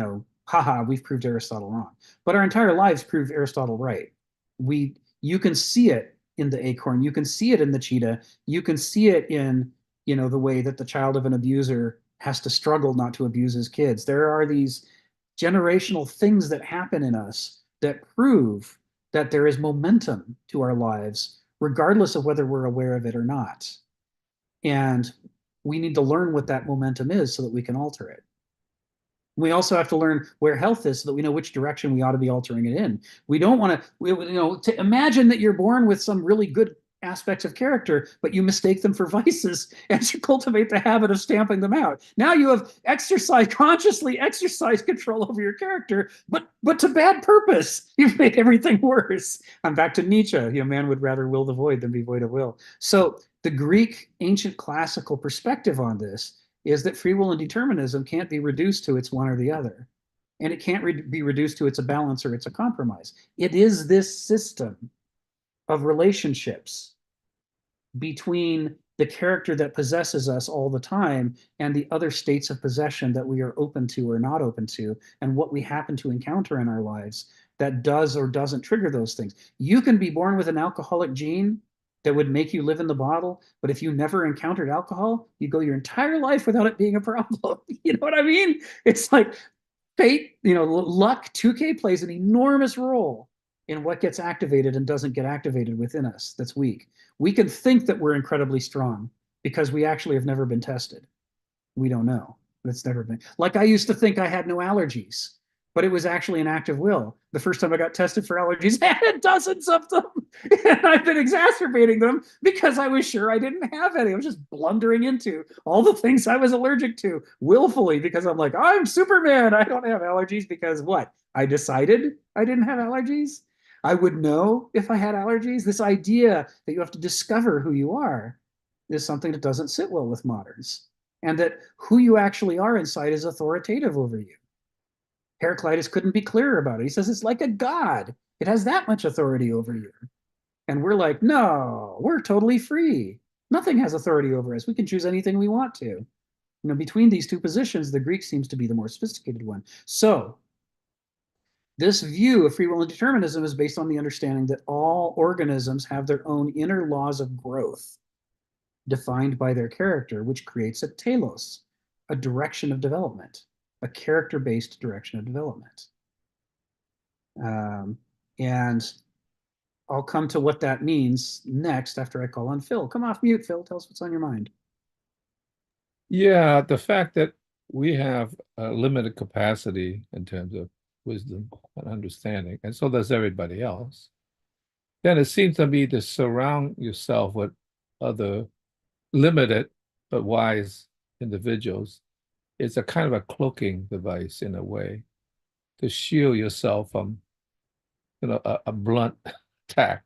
haha, we've proved Aristotle wrong. But our entire lives prove Aristotle right. You can see it in the acorn. You can see it in the cheetah. You can see it in, the way that the child of an abuser has to struggle not to abuse his kids. There are these generational things that happen in us that prove that there is momentum to our lives, regardless of whether we're aware of it or not. And we need to learn what that momentum is so that we can alter it. We also have to learn where health is so that we know which direction we ought to be altering it in. We don't want to imagine that you're born with some really good aspects of character, but you mistake them for vices and you cultivate the habit of stamping them out. Now you have consciously exercised control over your character, but to bad purpose. You've made everything worse. I'm back to Nietzsche. Man would rather will the void than be void of will. So the Greek ancient classical perspective on this is that free will and determinism can't be reduced to it's one or the other. And it can't be reduced to it's a balance or it's a compromise. It is this system of relationships between the character that possesses us all the time and the other states of possession that we are open to or not open to, and what we happen to encounter in our lives that does or doesn't trigger those things. You can be born with an alcoholic gene that would make you live in the bottle, but if you never encountered alcohol, you go your entire life without it being a problem. You know what I mean? It's like fate, luck, 2K plays an enormous role in what gets activated and doesn't get activated within us that's weak. We can think that we're incredibly strong because we actually have never been tested. We don't know, but it's never been. Like I used to think I had no allergies. but it was actually an active will. The first time I got tested for allergies, I had dozens of them. And I've been exacerbating them because I was sure I didn't have any. I was just blundering into all the things I was allergic to willfully because I'm like, I'm Superman. I don't have allergies because what? I decided I didn't have allergies. I would know if I had allergies. This idea that you have to discover who you are is something that doesn't sit well with moderns, and that who you actually are inside is authoritative over you. Heraclitus couldn't be clearer about it. He says it's like a god. It has that much authority over you. And we're like, no, we're totally free. Nothing has authority over us. We can choose anything we want to. You know, between these two positions, the Greek seems to be the more sophisticated one. So this view of free will and determinism is based on the understanding that all organisms have their own inner laws of growth defined by their character, which creates a telos, a direction of development, a character-based direction of development. And I'll come to what that means next after I call on Phil. Come off mute, Phil. Tell us what's on your mind. Yeah, the fact that we have a limited capacity in terms of wisdom and understanding, and so does everybody else, then it seems to me to surround yourself with other limited but wise individuals is a kind of a cloaking device in a way to shield yourself from, a blunt attack.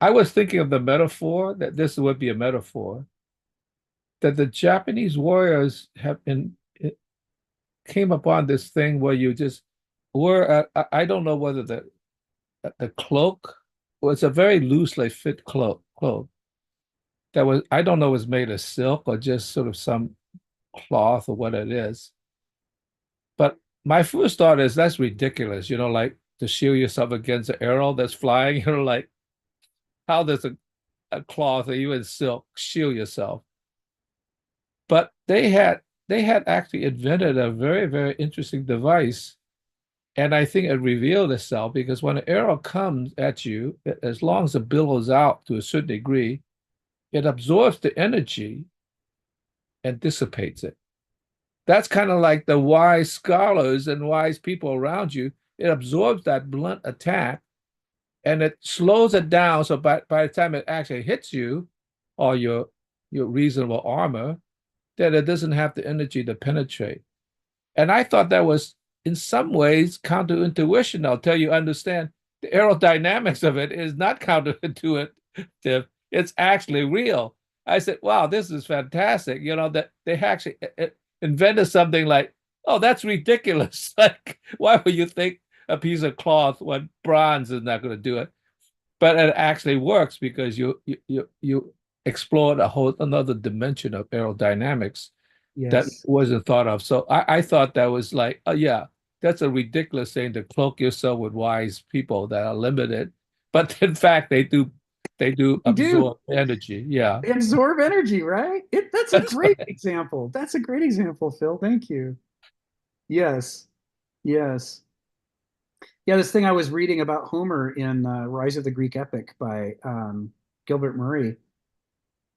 I was thinking of the metaphor that this would be a metaphor that the Japanese warriors came upon this thing where you just were. I don't know whether the cloak was a very loosely fit cloak that was, I don't know, was made of silk or just sort of some cloth or what it is. But my first thought is that's ridiculous, like to shield yourself against an arrow that's flying, like how does a cloth or even silk shield yourself? But they had actually invented a very, very interesting device. And I think it revealed itself because when an arrow comes at you, as long as it billows out to a certain degree, it absorbs the energy and dissipates it. That's kind of like the wise scholars and wise people around you. It absorbs that blunt attack and it slows it down. So by the time it actually hits you or your reasonable armor, that it doesn't have the energy to penetrate. And I thought that was in some ways counterintuition. I'll tell you, understand the aerodynamics of it is not counterintuitive. It's actually real. I said, wow, this is fantastic. That they actually invented something like, oh, that's ridiculous. Like, why would you think a piece of cloth when bronze is not going to do it? But it actually works because you explored another dimension of aerodynamics that wasn't thought of. So I thought that was like, oh yeah, that's a ridiculous thing to cloak yourself with wise people that are limited. But in fact, they do absorb energy. Yeah. They absorb energy, right? That's a great example. That's a great example, Phil. Thank you. Yes. Yes. Yeah, this thing I was reading about Homer in Rise of the Greek Epic by Gilbert Murray,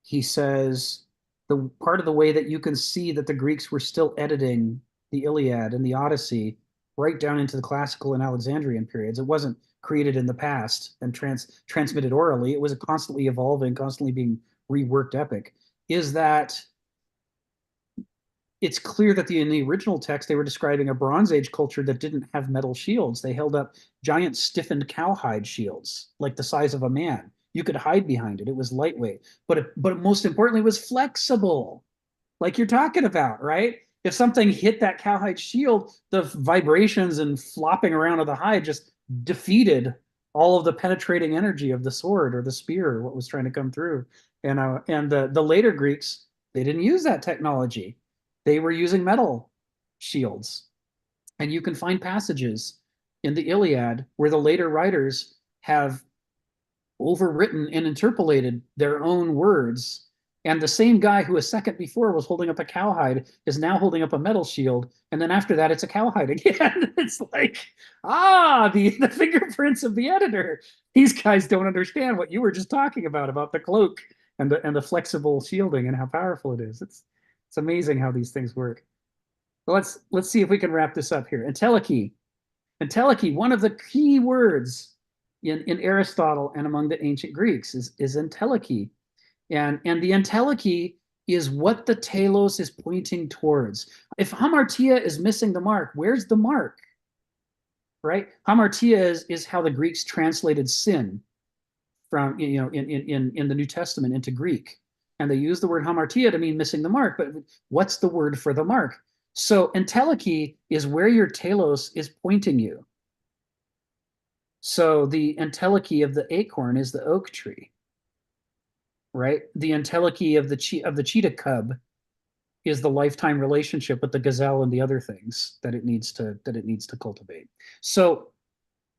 he says the part of the way that you can see that the Greeks were still editing the Iliad and the Odyssey right down into the classical and Alexandrian periods. It wasn't created in the past and transmitted orally. It was a constantly evolving, constantly being reworked epic. Is that it's clear that in the original text, they were describing a Bronze Age culture that didn't have metal shields. They held up giant stiffened cowhide shields, like the size of a man. You could hide behind it. It was lightweight, but most importantly, it was flexible, like you're talking about, right? If something hit that cowhide shield, the vibrations and flopping around of the hide just defeated all of the penetrating energy of the sword or the spear or what was trying to come through. And the later Greeks, they didn't use that technology. They were using metal shields. And you can find passages in the Iliad where the later writers have overwritten and interpolated their own words. And the same guy who a second before was holding up a cowhide is now holding up a metal shield. And then after that, it's a cowhide again. It's like, the fingerprints of the editor. These guys don't understand what you were just talking about the cloak and the flexible shielding and how powerful it is. It's amazing how these things work. Let's see if we can wrap this up here. Entelechy. Entelechy, one of the key words in Aristotle and among the ancient Greeks is entelechy. And the entelechy is what the telos is pointing towards. If hamartia is missing the mark, where's the mark? Right? Hamartia is how the Greeks translated sin from, you know, in the New Testament into Greek. And they use the word hamartia to mean missing the mark, but what's the word for the mark? So entelechy is where your telos is pointing you. So the entelechy of the acorn is the oak tree, right? The entelechy of the cheetah cub is the lifetime relationship with the gazelle and the other things that it needs to cultivate. So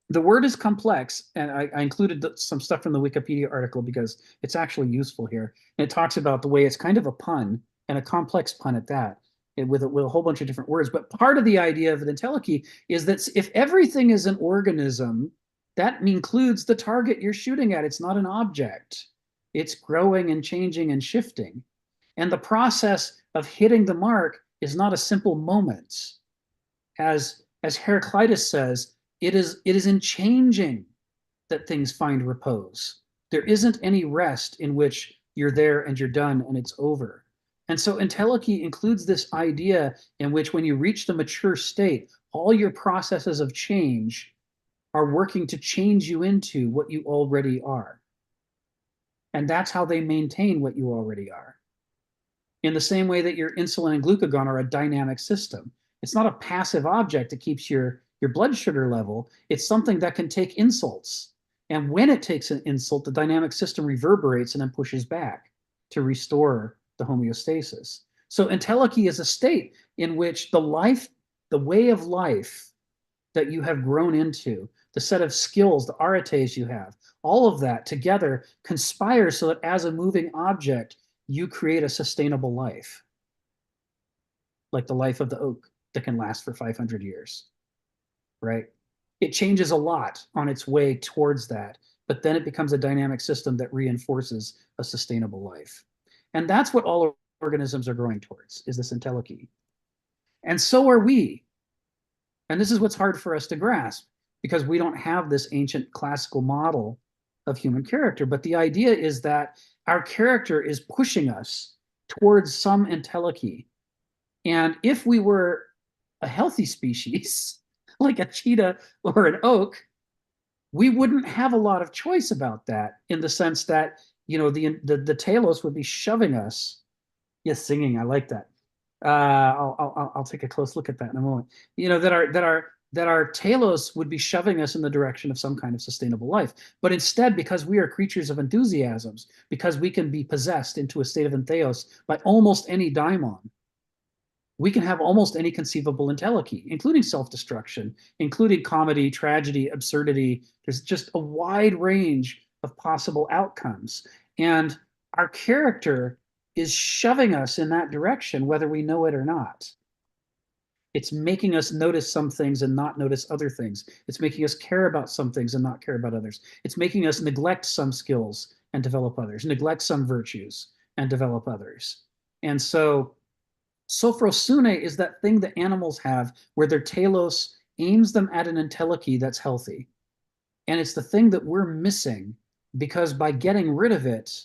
the word is complex, and I included some stuff from the Wikipedia article because it's actually useful here. And it talks about the way it's kind of a pun, and a complex pun at that, with a whole bunch of different words. But part of the idea of an entelechy is that if everything is an organism, that includes the target you're shooting at. It's not an object. It's growing and changing and shifting. And the process of hitting the mark is not a simple moment. As Heraclitus says, it is in changing that things find repose. There isn't any rest in which you're there and you're done and it's over. And so entelechy includes this idea in which when you reach the mature state, all your processes of change are working to change you into what you already are. And that's how they maintain what you already are. In the same way that your insulin and glucagon are a dynamic system. It's not a passive object that keeps your blood sugar level. It's something that can take insults. And when it takes an insult, the dynamic system reverberates and then pushes back to restore the homeostasis. So entelechy is a state in which the way of life that you have grown into, the set of skills, the arites you have, all of that together conspires so that as a moving object, you create a sustainable life, like the life of the oak that can last for 500 years, right? It changes a lot on its way towards that, but then it becomes a dynamic system that reinforces a sustainable life. And that's what all organisms are growing towards, is this entelechy. And so are we. And this is what's hard for us to grasp, because we don't have this ancient classical model of human character. But the idea is that our character is pushing us towards some entelechy. And if we were a healthy species, like a cheetah or an oak, we wouldn't have a lot of choice about that, in the sense that, you know, the telos would be shoving us. Yes, singing, I like that. I'll take a close look at that in a moment. You know, that our telos would be shoving us in the direction of some kind of sustainable life. But instead, because we are creatures of enthusiasms, because we can be possessed into a state of entheos by almost any daimon, we can have almost any conceivable entelechy, including self-destruction, including comedy, tragedy, absurdity. There's just a wide range of possible outcomes. And our character is shoving us in that direction, whether we know it or not. It's making us notice some things and not notice other things. It's making us care about some things and not care about others. It's making us neglect some skills and develop others, neglect some virtues and develop others. And so sophrosune is that thing that animals have where their telos aims them at an entelechy that's healthy. And it's the thing that we're missing, because by getting rid of it,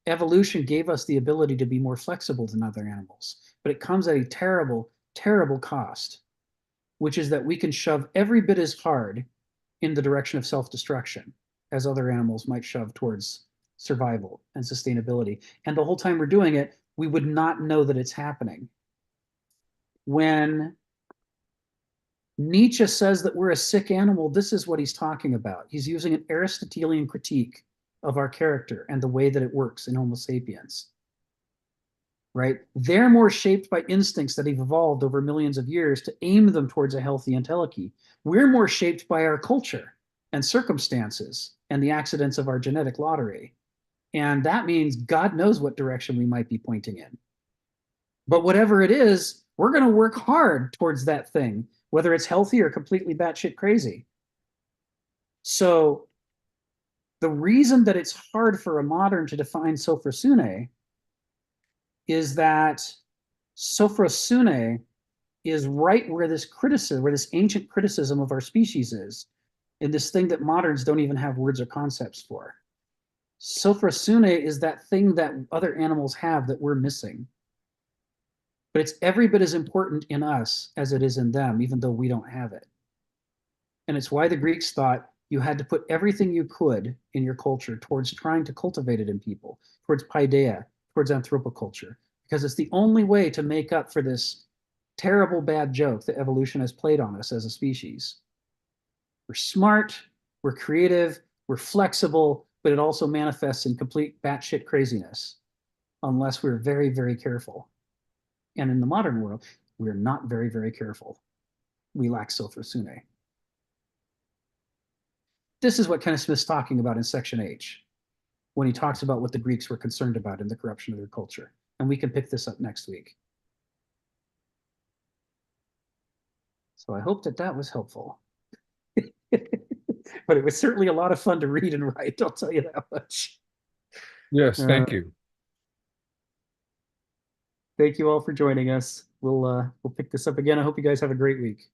evolution gave us the ability to be more flexible than other animals. But it comes at a terrible, terrible cost, which is that we can shove every bit as hard in the direction of self-destruction as other animals might shove towards survival and sustainability. And the whole time we're doing it, we would not know that it's happening. When Nietzsche says that we're a sick animal, this is what he's talking about. He's using an Aristotelian critique of our character and the way that it works in Homo sapiens. Right? They're more shaped by instincts that have evolved over millions of years to aim them towards a healthy entelechy. We're more shaped by our culture and circumstances and the accidents of our genetic lottery. And that means God knows what direction we might be pointing in. But whatever it is, we're going to work hard towards that thing, whether it's healthy or completely batshit crazy. So the reason that it's hard for a modern to define sophrosune is that sophrosune is right where this criticism, where this ancient criticism of our species is, and this thing that moderns don't even have words or concepts for. Sophrosune is that thing that other animals have that we're missing. But it's every bit as important in us as it is in them, even though we don't have it. And it's why the Greeks thought you had to put everything you could in your culture towards trying to cultivate it in people, towards paideia, towards anthropoculture, because it's the only way to make up for this terrible bad joke that evolution has played on us as a species. We're smart, we're creative, we're flexible, but it also manifests in complete batshit craziness unless we're very, very careful. And in the modern world, we're not very, very careful. We lack Sophrosune. This is what Kenneth Smith's talking about in section H, when he talks about what the Greeks were concerned about in the corruption of their culture. And we can pick this up next week. So I hope that that was helpful. But it was certainly a lot of fun to read and write, I'll tell you that much. Yes, thank you. Thank you all for joining us. We'll pick this up again. I hope you guys have a great week.